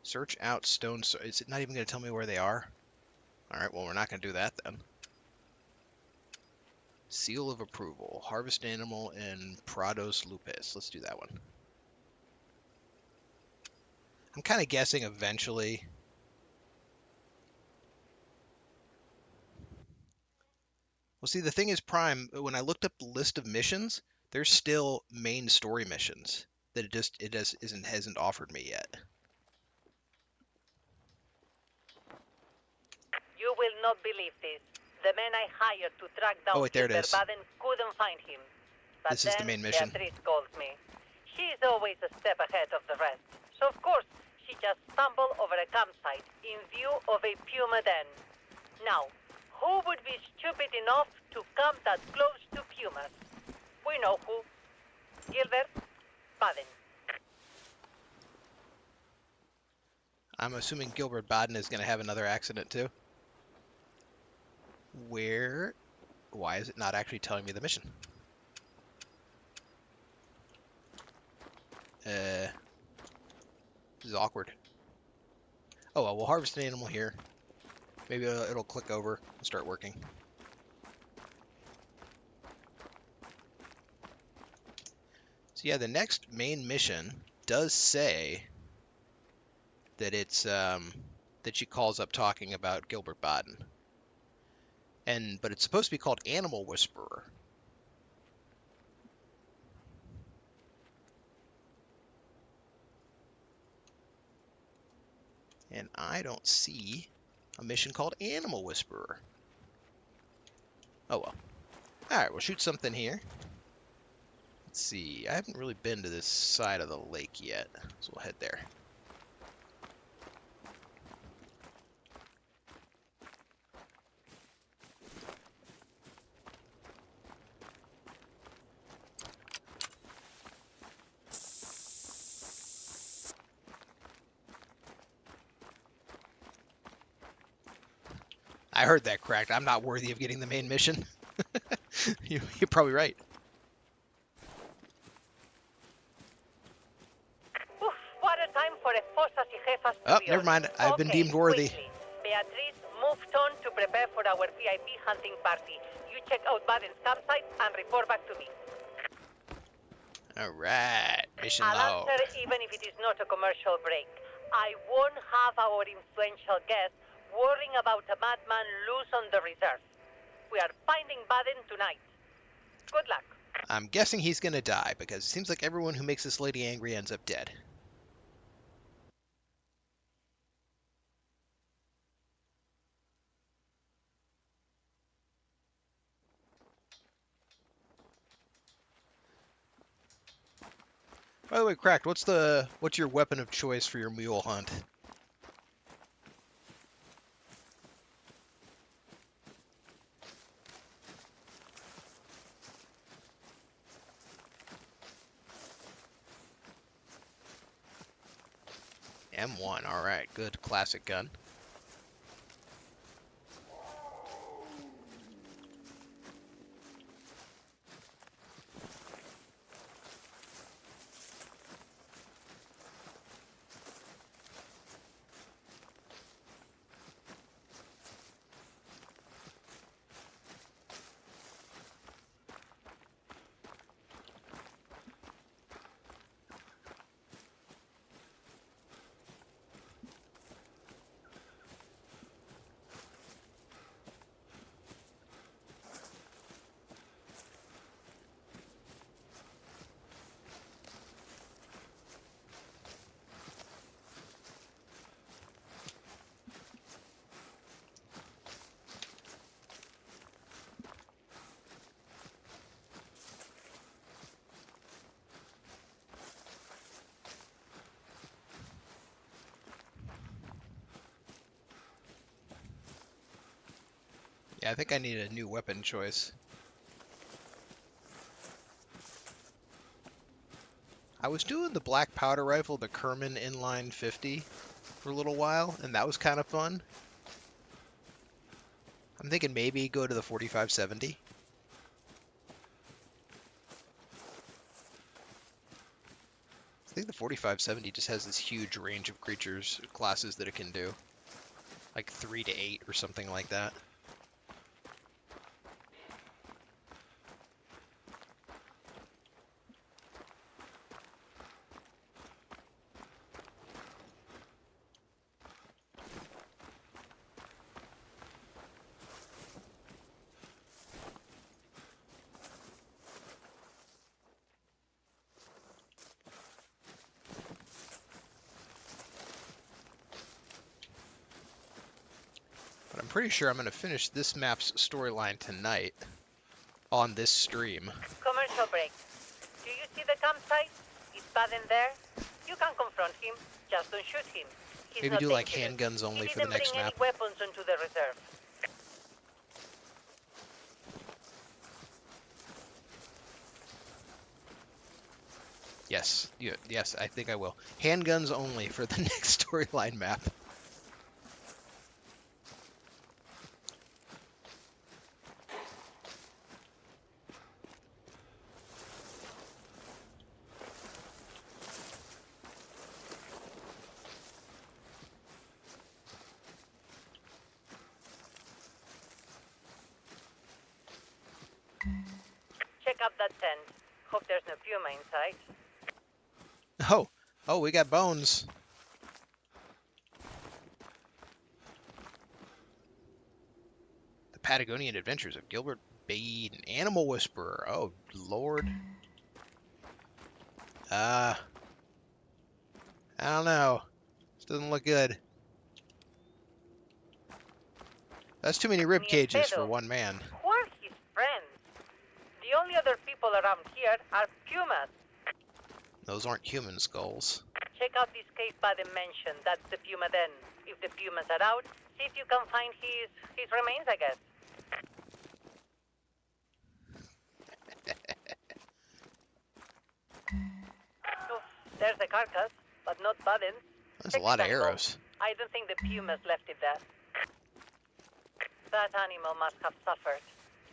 Search out stone... Is it not even going to tell me where they are? Alright, well we're not going to do that then. Seal of approval. Harvest animal in Prados Lupus. Let's do that one. I'm kind of guessing eventually. Well, see, the thing is, Prime, when I looked up the list of missions, there's still main story missions that hasn't offered me yet. You will not believe this. The men I hired to track down Gilbert Baden couldn't find him. But this is the main mission. Beatrice calls me. She's always a step ahead of the rest. So of course, she just stumbled over a campsite in view of a puma den. Now, who would be stupid enough to come that close to pumas? We know who. Gilbert Baden. I'm assuming Gilbert Baden is going to have another accident too. Why is it not actually telling me the mission? This is awkward. Oh well, we'll harvest an animal here. Maybe it'll click over and start working. So yeah, the next main mission does say that it's that she calls up talking about Gilbert Baden. But it's supposed to be called Animal Whisperer. And I don't see a mission called Animal Whisperer. Oh well. Alright, we'll shoot something here. Let's see. I haven't really been to this side of the lake yet, so we'll head there. I heard that cracked. I'm not worthy of getting the main mission. You're probably right. Oof, what a time for esposas y jefas to Oh, be never on. mind. I've been deemed worthy. Quickly. Beatriz moved on to prepare for our VIP hunting party. You check out Baden's campsite and report back to me. Alright, mission I'll log. answer even if it is not a commercial break. I won't have our influential guest worrying about a madman loose on the reserve. We are finding Baden tonight. Good luck. I'm guessing he's gonna die, because it seems like everyone who makes this lady angry ends up dead. By the way, Cracked, what's your weapon of choice for your mule hunt? M1, alright, good classic gun. Yeah, I think I need a new weapon choice. I was doing the black powder rifle, the Kerman inline 50, for a little while, and that was kind of fun. I'm thinking maybe go to the 4570. I think the 4570 just has this huge range of creatures, classes that it can do. Like 3 to 8 or something like that. But I'm pretty sure I'm going to finish this map's storyline tonight on this stream. Commercial break. Do you see the campsite? Is Baden there? You can confront him. Just don't shoot him. He's Maybe not do like dangerous. handguns only He for the didn't next bring map. any weapons onto the reserve. Yes, yes, I think I will. Handguns only for the next storyline map. Check up that tent. Hope there's no puma inside. Oh, we got bones. The Patagonian Adventures of Gilbert Bade, an Animal Whisperer. Oh, Lord. I don't know. This doesn't look good. That's too many rib cages for one man. Who are his friends? The only other people around here are pumas. Those aren't human skulls. Check out this cave by the mansion. That's the puma den. If the pumas are out, see if you can find his remains, I guess. Oh, there's the carcass, but not buttons. That's a lot of arrows. I don't think the pumas left it there. That animal must have suffered.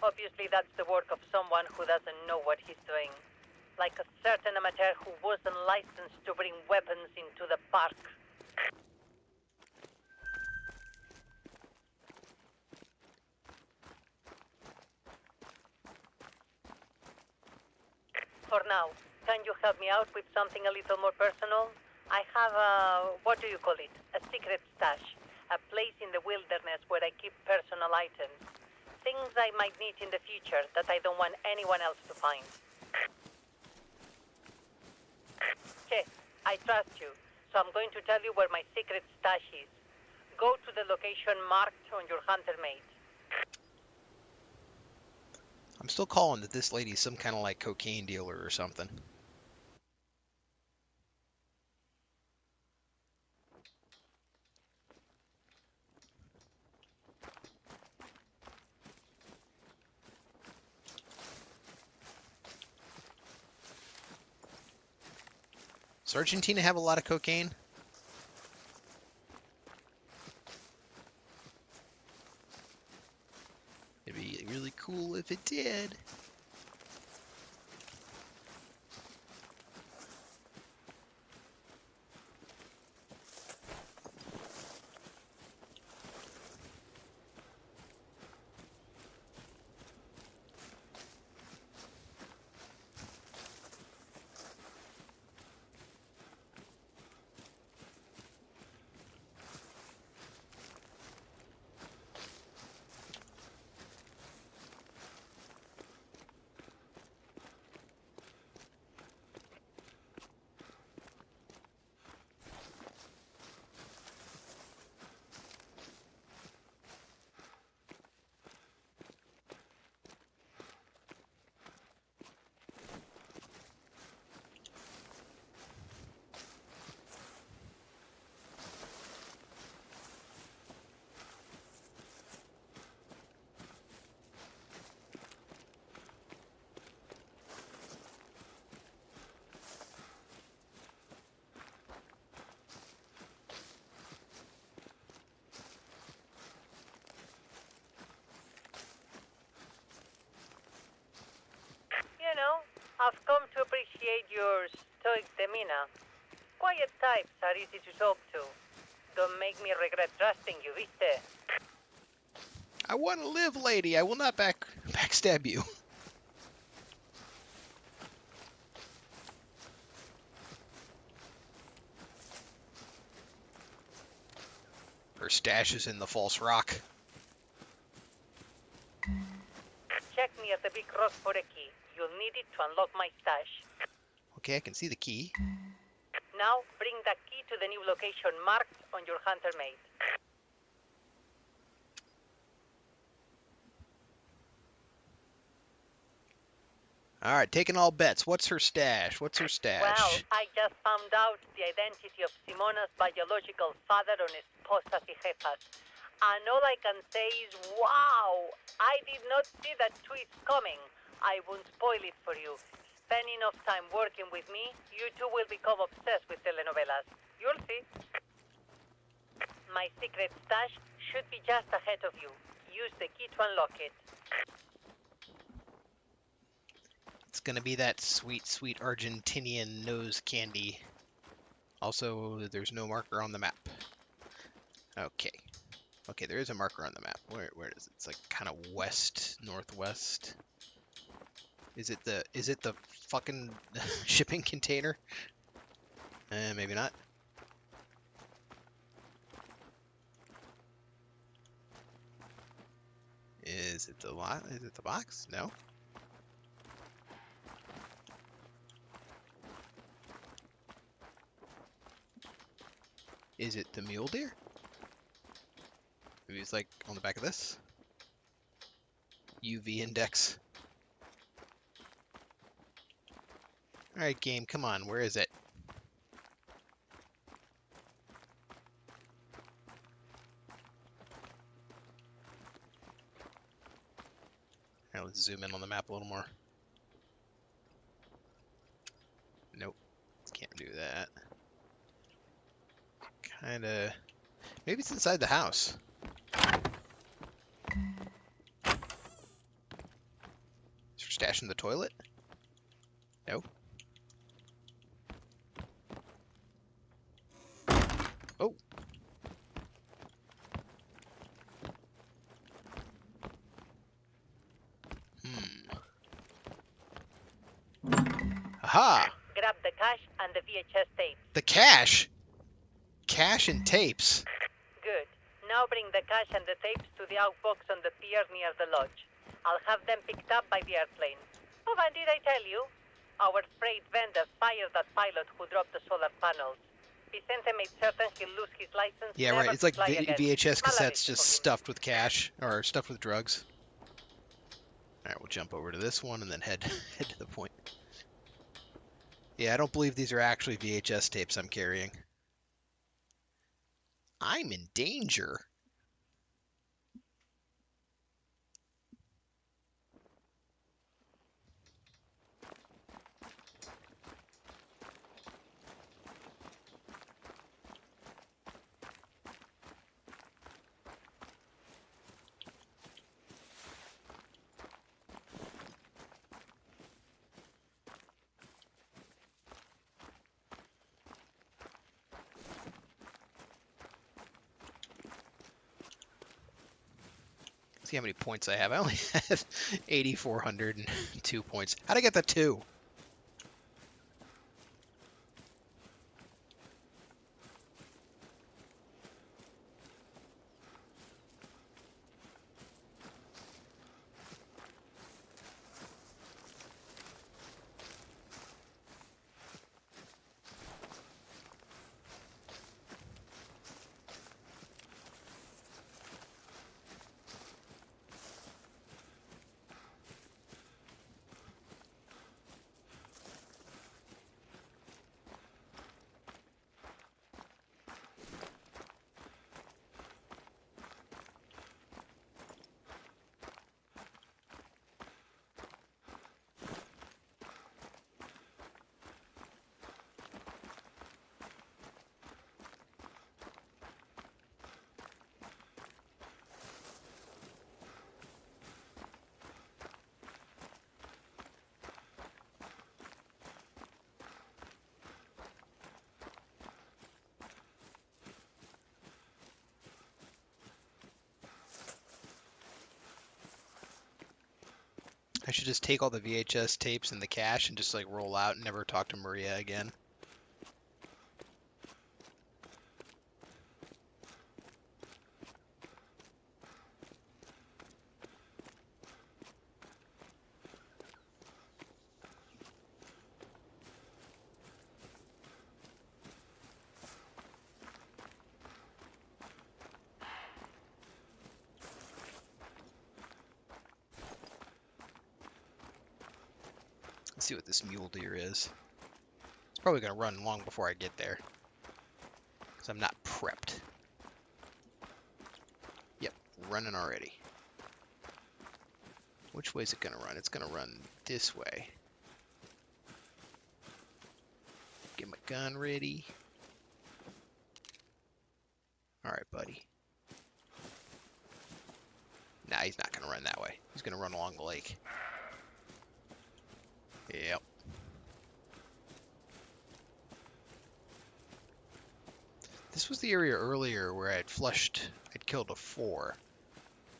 Obviously, that's the work of someone who doesn't know what he's doing. Like a certain amateur who wasn't licensed to bring weapons into the park. For now, can you help me out with something a little more personal? I have what do you call it? A secret stash. A place in the wilderness where I keep personal items. Things I might need in the future that I don't want anyone else to find. Okay, I trust you, so I'm going to tell you where my secret stash is. Go to the location marked on your hunter mate. I'm still calling that this lady's some kind of like cocaine dealer or something. Does Argentina have a lot of cocaine? It'd be really cool if it did. You know, I've come to appreciate your stoic demeanor. Quiet types are easy to talk to. Don't make me regret trusting you, viste? I want to live, lady. I will not backstab you. Her stash is in the false rock. Check near the big rock for a key. You'll need it to unlock my stash. Okay, I can see the key. Now, bring that key to the new location marked on your hunter mate. All right, taking all bets. What's her stash? What's her stash? Well, I just found out the identity of Simona's biological father on Esposas y Jefas. And all I can say is, wow! I did not see that twist coming. I won't spoil it for you. Spend enough time working with me, you two will become obsessed with telenovelas. You'll see. My secret stash should be just ahead of you. Use the key to unlock it. It's gonna be that sweet, sweet Argentinian nose candy. Also, there's no marker on the map. Okay. Okay, there is a marker on the map. Where is it? It's like kind of west, northwest. Is it the fucking shipping container? Maybe not. Is it the lot? Is it the box? No. Is it the mule deer? Maybe it's like on the back of this. UV index. Alright, game, come on, where is it? Alright, let's zoom in on the map a little more. Nope, can't do that. Kinda... Maybe it's inside the house. Is your stash in the toilet? No. Oh. Aha! Grab the cash and the VHS tape. The cash! Cash and tapes. Good. Now bring the cash and the tapes to the outbox on the pier near the lodge. I'll have them picked up by the airplane. Oh, and did I tell you? Our freight vendor fired that pilot who dropped the solar panels. Vicente made certain he'll lose his license. Yeah, never right. It's to like fly again. VHS cassettes Malavis just for him. stuffed with cash or stuffed with drugs. All right, we'll jump over to this one and then head to the point. Yeah, I don't believe these are actually VHS tapes I'm carrying. I'm in danger. See how many points I have. I only have 8,402 points. How'd I get the 2? I should just take all the VHS tapes and the cash and just like roll out and never talk to Maria again. Let's see what this mule deer is. It's probably going to run long before I get there, because I'm not prepped. Yep, running already. Which way is it going to run? It's going to run this way. Get my gun ready. Alright, buddy. Nah, he's not going to run that way. He's going to run along the lake. Yep. This was the area earlier where I'd killed a 4.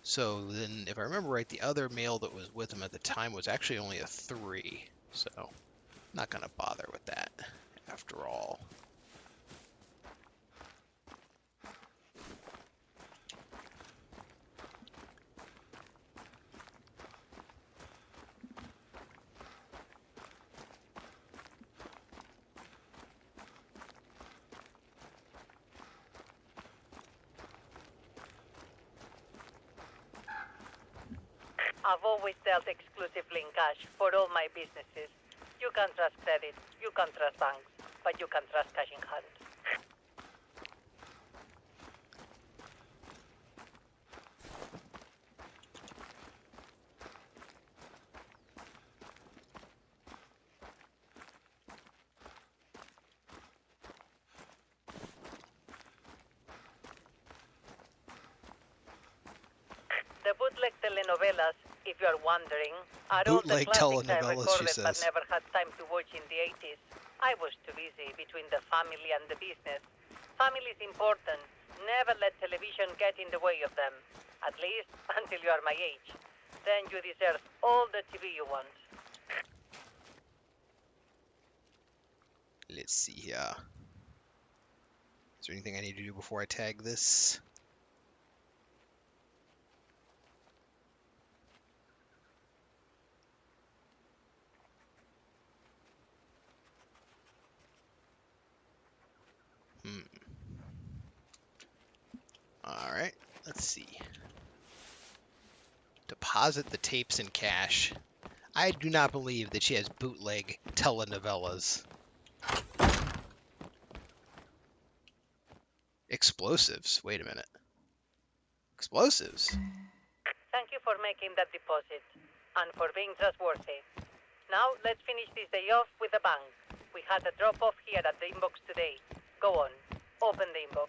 So then, if I remember right, the other male that was with him at the time was actually only a 3. So, not going to bother with that after all. I've always dealt exclusively in cash for all my businesses. You can trust credit, you can trust banks, but you can trust cash in hand. The bootleg telenovelas, if you are wondering, are all the Bootleg classics I telenovelas, she recorded but says. never had time to watch in the 80s. I was too busy between the family and the business. Family is important. Never let television get in the way of them. At least until you are my age. Then you deserve all the TV you want. Let's see here. Is there anything I need to do before I tag this? Alright, let's see. Deposit the tapes in cash. I do not believe that she has bootleg telenovelas. Explosives. Wait a minute. Explosives? Thank you for making that deposit. And for being trustworthy. Now, let's finish this day off with a bang. We had a drop-off here at the inbox today. Go on. Open the inbox.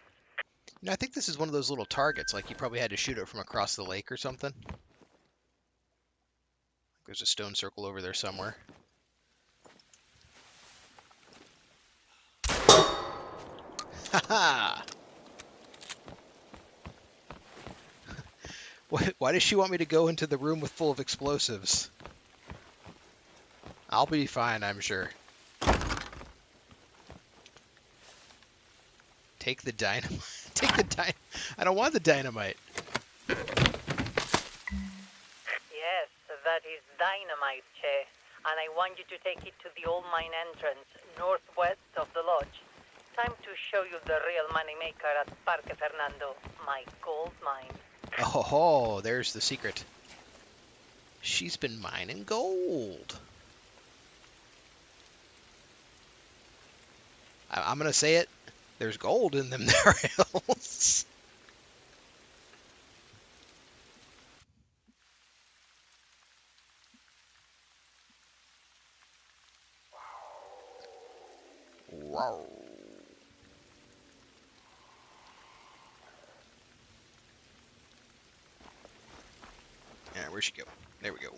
You know, I think this is one of those little targets, like you probably had to shoot it from across the lake or something. There's a stone circle over there somewhere. Haha! Why does she want me to go into the room with full of explosives? I'll be fine, I'm sure. Take the dynamite. Take the dynamite. I don't want the dynamite. Yes, that is dynamite, Che. And I want you to take it to the old mine entrance, northwest of the lodge. Time to show you the real moneymaker at Parque Fernando, my gold mine. Oh, there's the secret. She's been mining gold. I'm gonna say it. There's gold in them there hills. Wow. Yeah, where'd she go? There we go.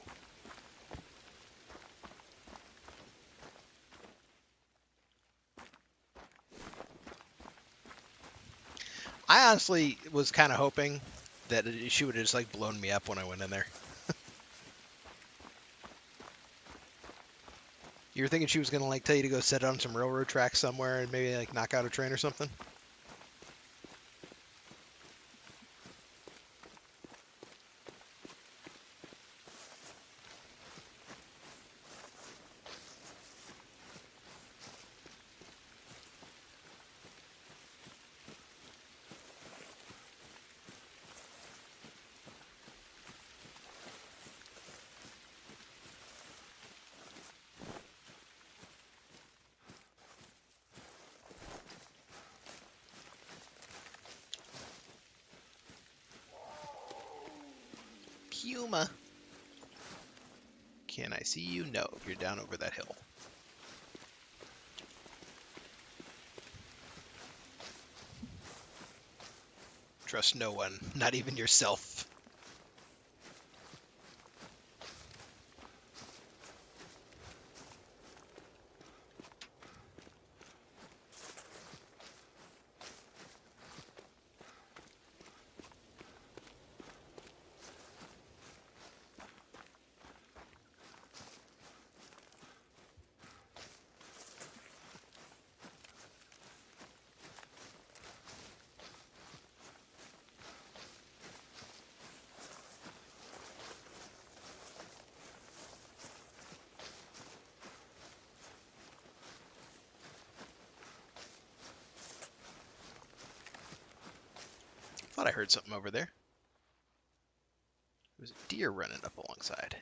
I honestly was kind of hoping that she would have just like blown me up when I went in there. You were thinking she was gonna like tell you to go set on some railroad tracks somewhere and maybe like knock out a train or something? Puma. Can I see you? No, you're down over that hill. Trust no one, not even yourself. Thought I heard something over there. There's a deer running up alongside.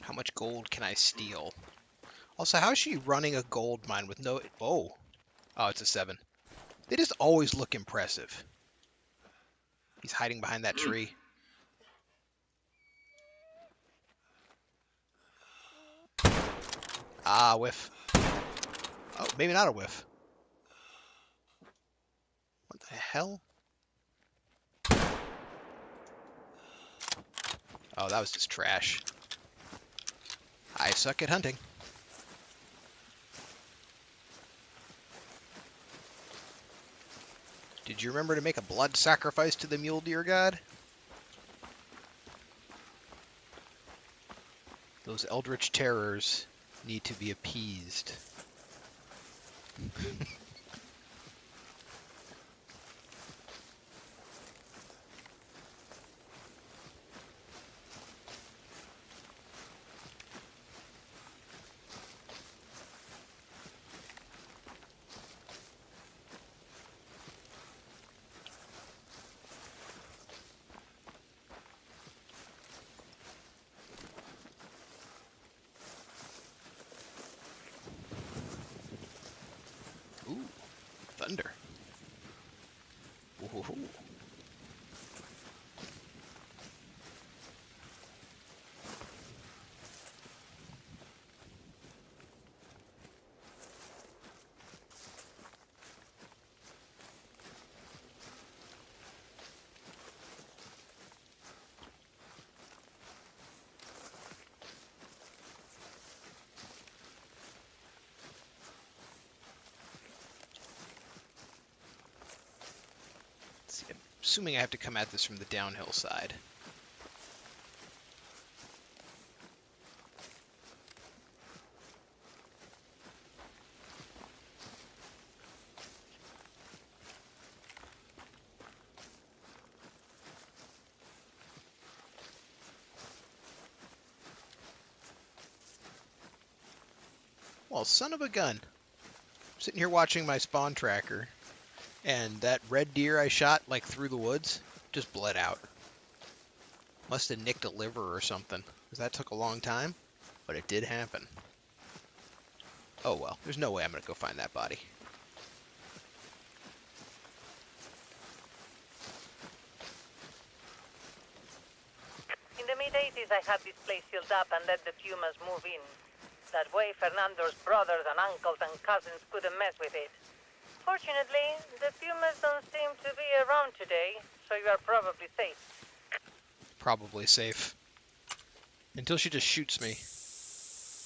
How much gold can I steal? Also, how is she running a gold mine with no... Oh. Oh, it's a 7. They just always look impressive. He's hiding behind that tree. Ah, whiff. Oh, maybe not a whiff. What the hell? Oh, that was just trash. I suck at hunting. Did you remember to make a blood sacrifice to the mule deer god? Those eldritch terrors need to be appeased. Ooh, thunder. Ooh. See, I'm assuming I have to come at this from the downhill side. Well, son of a gun. I'm sitting here watching my spawn tracker, and that red deer I shot, like, through the woods, just bled out. Must have nicked a liver or something, because that took a long time, but it did happen. Oh well, there's no way I'm going to go find that body. In the mid-80s, I had this place sealed up and let the Pumas move in. That way, Fernando's brothers and uncles and cousins couldn't mess with it. Fortunately, the Pumas don't seem to be around today, so you are probably safe. Probably safe. Until she just shoots me.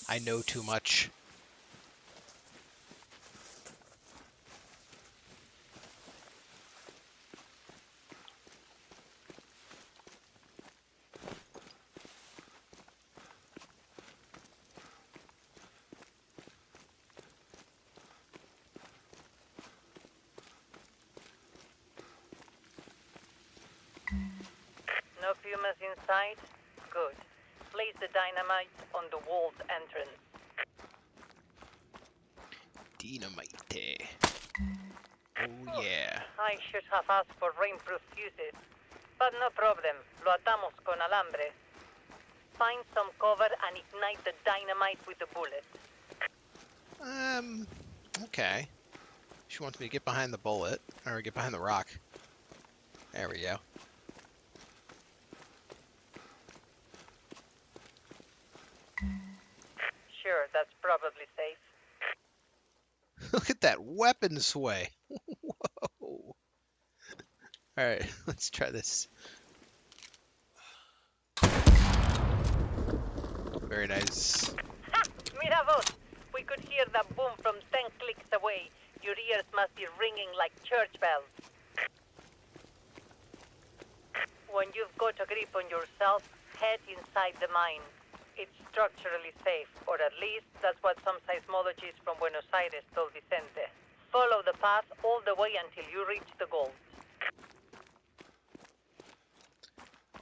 I know too much. No Pumas inside? Good. Place the dynamite on the wall's entrance. Dynamite. Oh yeah. I should have asked for rainproof fuses. But no problem. Lo atamos con alambres. Find some cover and ignite the dynamite with the bullet. Okay. She wants me to get behind the bullet, or get behind the rock. There we go. Sure, that's probably safe. Look at that weapon sway. Whoa. Alright, let's try this. Very nice. Ha! Mira vos! We could hear that boom from 10 clicks away. Your ears must be ringing like church bells. When you've got a grip on yourself, head inside the mine. It's structurally safe, or at least that's what some seismologists from Buenos Aires told Vicente. Follow the path all the way until you reach the gold.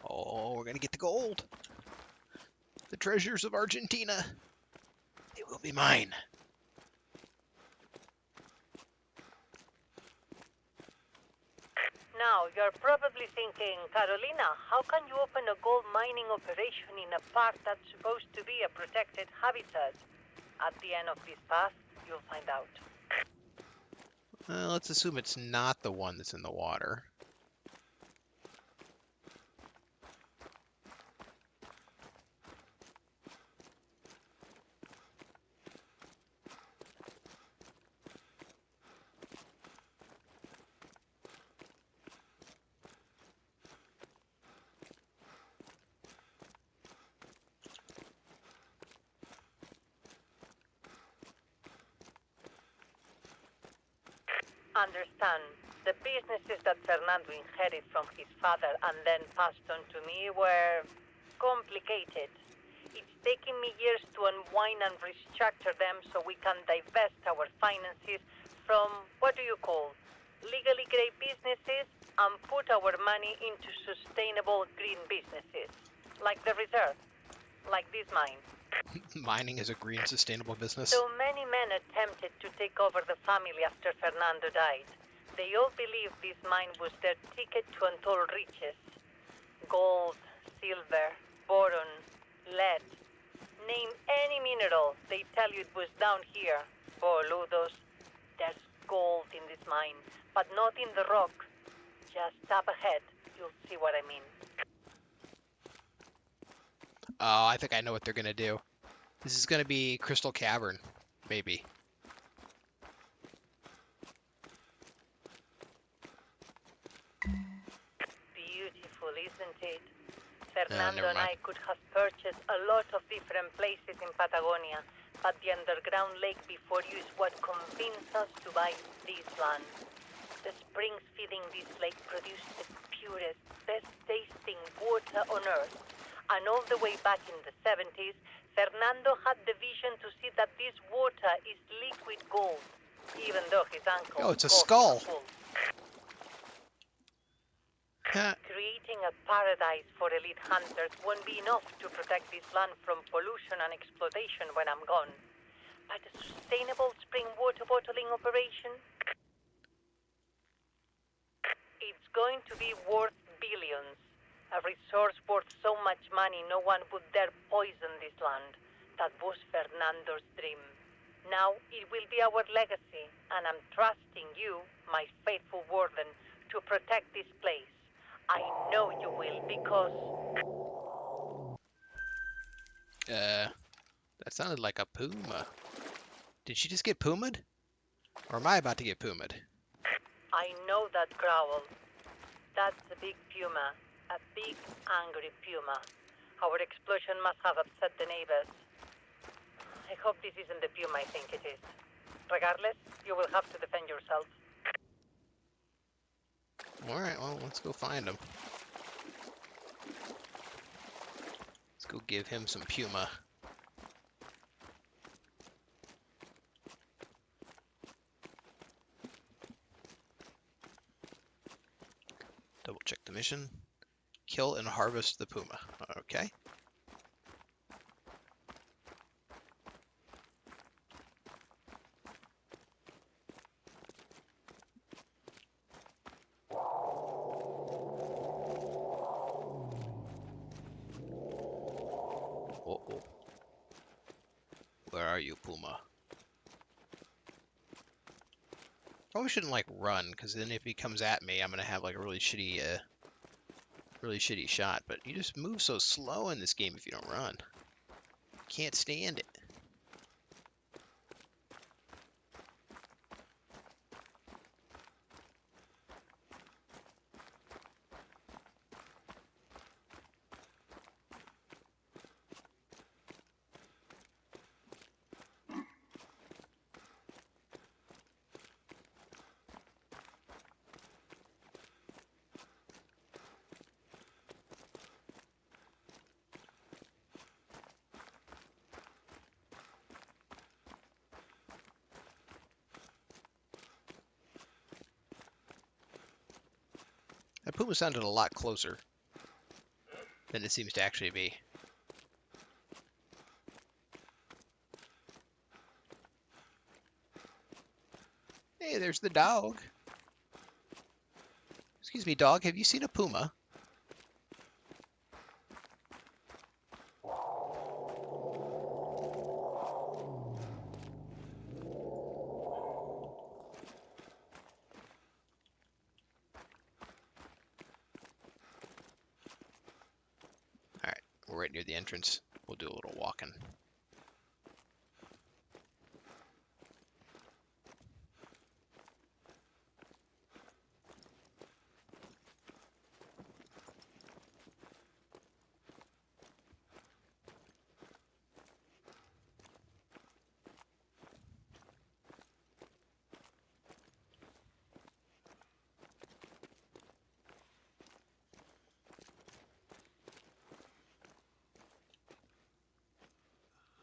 Oh, we're gonna get the gold. The treasures of Argentina. They will be mine. Now, you're probably thinking, Carolina, how can you open a gold mining operation in a park that's supposed to be a protected habitat? At the end of this path, you'll find out. Let's assume it's not the one that's in the water. Understand, the businesses that Fernando inherited from his father and then passed on to me were complicated. It's taken me years to unwind and restructure them so we can divest our finances from, what do you call, legally great businesses and put our money into sustainable green businesses, like the reserve, like this mine. Mining is a green, sustainable business. So many men attempted to take over the family after Fernando died. They all believed this mine was their ticket to untold riches. Gold, silver, boron, lead. Name any mineral, they tell you it was down here. Boludos. There's gold in this mine, but not in the rock. Just up ahead, you'll see what I mean. Oh, I think I know what they're gonna do. This is gonna be Crystal Cavern, maybe. Beautiful, isn't it? Fernando and I mind. could have purchased a lot of different places in Patagonia, but the underground lake before you is what convinced us to buy this land. The springs feeding this lake produce the purest, best-tasting water on earth. And all the way back in the 70s, Fernando had the vision to see that this water is liquid gold, even though his uncle Oh, it's a called skull. him a fool. Huh. Creating a paradise for elite hunters won't be enough to protect this land from pollution and exploitation when I'm gone. But a sustainable spring water bottling operation? It's going to be worth billions. A resource worth so much money no one would dare poison this land. That was Fernando's dream. Now it will be our legacy, and I'm trusting you, my faithful warden, to protect this place. I know you will, because... That sounded like a puma. Did she just get pumaed? Or am I about to get pumaed? I know that growl. That's a big puma. A big, angry puma. Our explosion must have upset the neighbors. I hope this isn't the puma I think it is. Regardless, you will have to defend yourself. Alright, well, let's go find him. Let's go give him some puma. Double check the mission. Kill and harvest the puma. Okay. Uh-oh. Where are you, puma? Probably shouldn't like run, because then if he comes at me, I'm gonna have like a really shitty shot. But you just move so slow in this game if you don't run. Can't stand it. Puma sounded a lot closer than it seems to actually be. Hey, there's the dog. Excuse me, dog, have you seen a puma? Alright, we're right near the entrance. We'll do a little walking.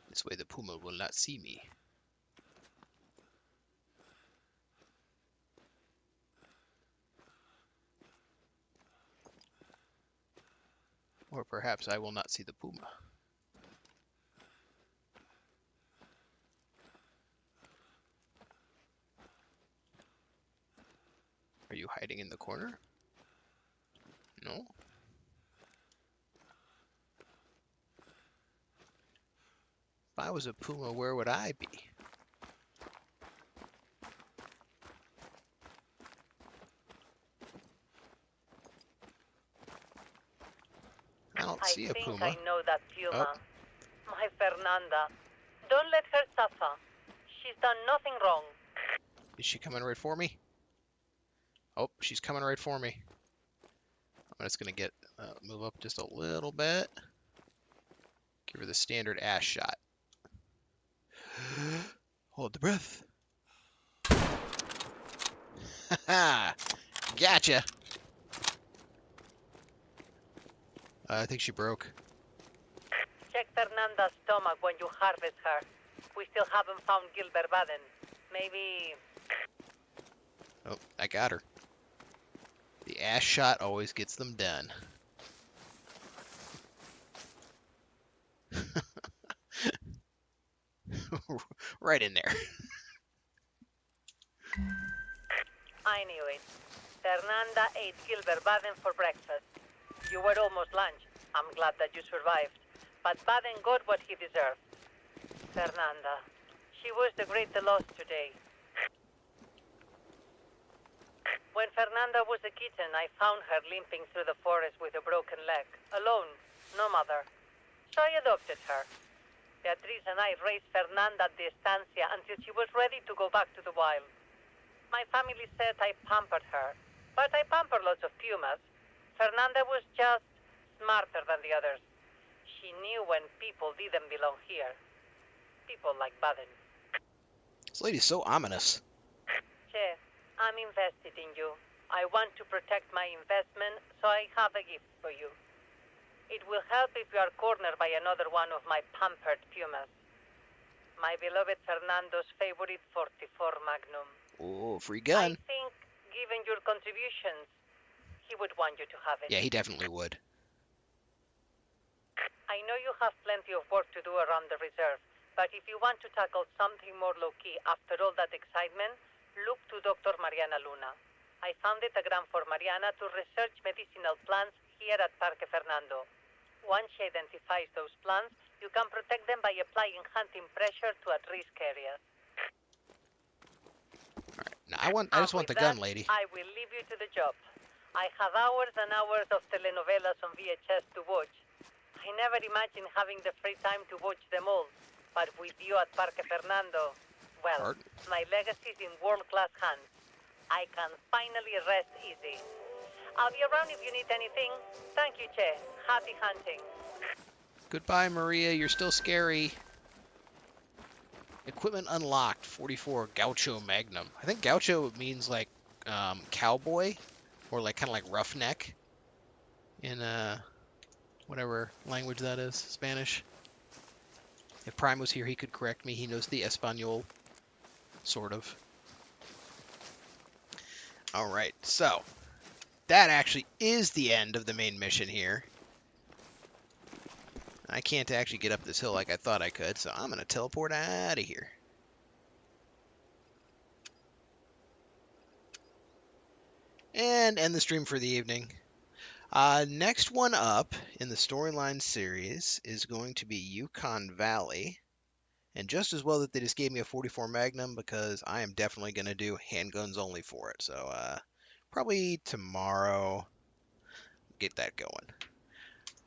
This way the puma will not see me. Or perhaps I will not see the puma. Are you hiding in the corner? No? If I was a puma, where would I be? I don't see a puma. I know that puma. Oh. My Fernanda. Don't let her suffer. She's done nothing wrong. Is she coming right for me? Oh, she's coming right for me. I'm just gonna get move up just a little bit. Give her the standard ass shot. Hold the breath. Haha! Gotcha! I think she broke. Check Fernanda's stomach when you harvest her. We still haven't found Gilbert Baden. Maybe... Oh, I got her. The ass shot always gets them done. Right in there. I knew it. Fernanda ate Gilbert Baden for breakfast. You were almost lunch. I'm glad that you survived. But Baden got what he deserved. Fernanda. She was the great loss today. When Fernanda was a kitten, I found her limping through the forest with a broken leg. Alone. No mother. So I adopted her. Beatriz and I raised Fernanda at the estancia until she was ready to go back to the wild. My family said I pampered her. But I pamper lots of pumas. Fernanda was just smarter than the others. She knew when people didn't belong here. People like Baden. This lady's so ominous. Che, I'm invested in you. I want to protect my investment, so I have a gift for you. It will help if you are cornered by another one of my pampered pumas. My beloved Fernando's favorite 44 Magnum. Oh, free gun. I think, given your contributions, he would want you to have it. Yeah, he definitely would. I know you have plenty of work to do around the reserve, but if you want to tackle something more low-key after all that excitement, look to Dr. Mariana Luna. I founded a grant for Mariana to research medicinal plants here at Parque Fernando. Once she identifies those plants, you can protect them by applying hunting pressure to at-risk areas. Alright, now I just want the gun, lady. I will leave you to the job. I have hours and hours of telenovelas on VHS to watch. I never imagined having the free time to watch them all. But with you at Parque Fernando, well, my legacy is in world-class hands. I can finally rest easy. I'll be around if you need anything. Thank you, Che. Happy hunting. Goodbye, Maria. You're still scary. Equipment unlocked. 44 Gaucho Magnum. I think Gaucho means like cowboy, or like kind of like roughneck in whatever language that is, Spanish. If Prime was here, he could correct me. He knows the Espanol, sort of. All right, so that actually is the end of the main mission here. I can't actually get up this hill like I thought I could, so I'm going to teleport out of here. And end the stream for the evening. Next one up in the storyline series is going to be Yukon Valley. And just as well that they just gave me a 44 Magnum, because I am definitely going to do handguns only for it. So probably tomorrow, get that going.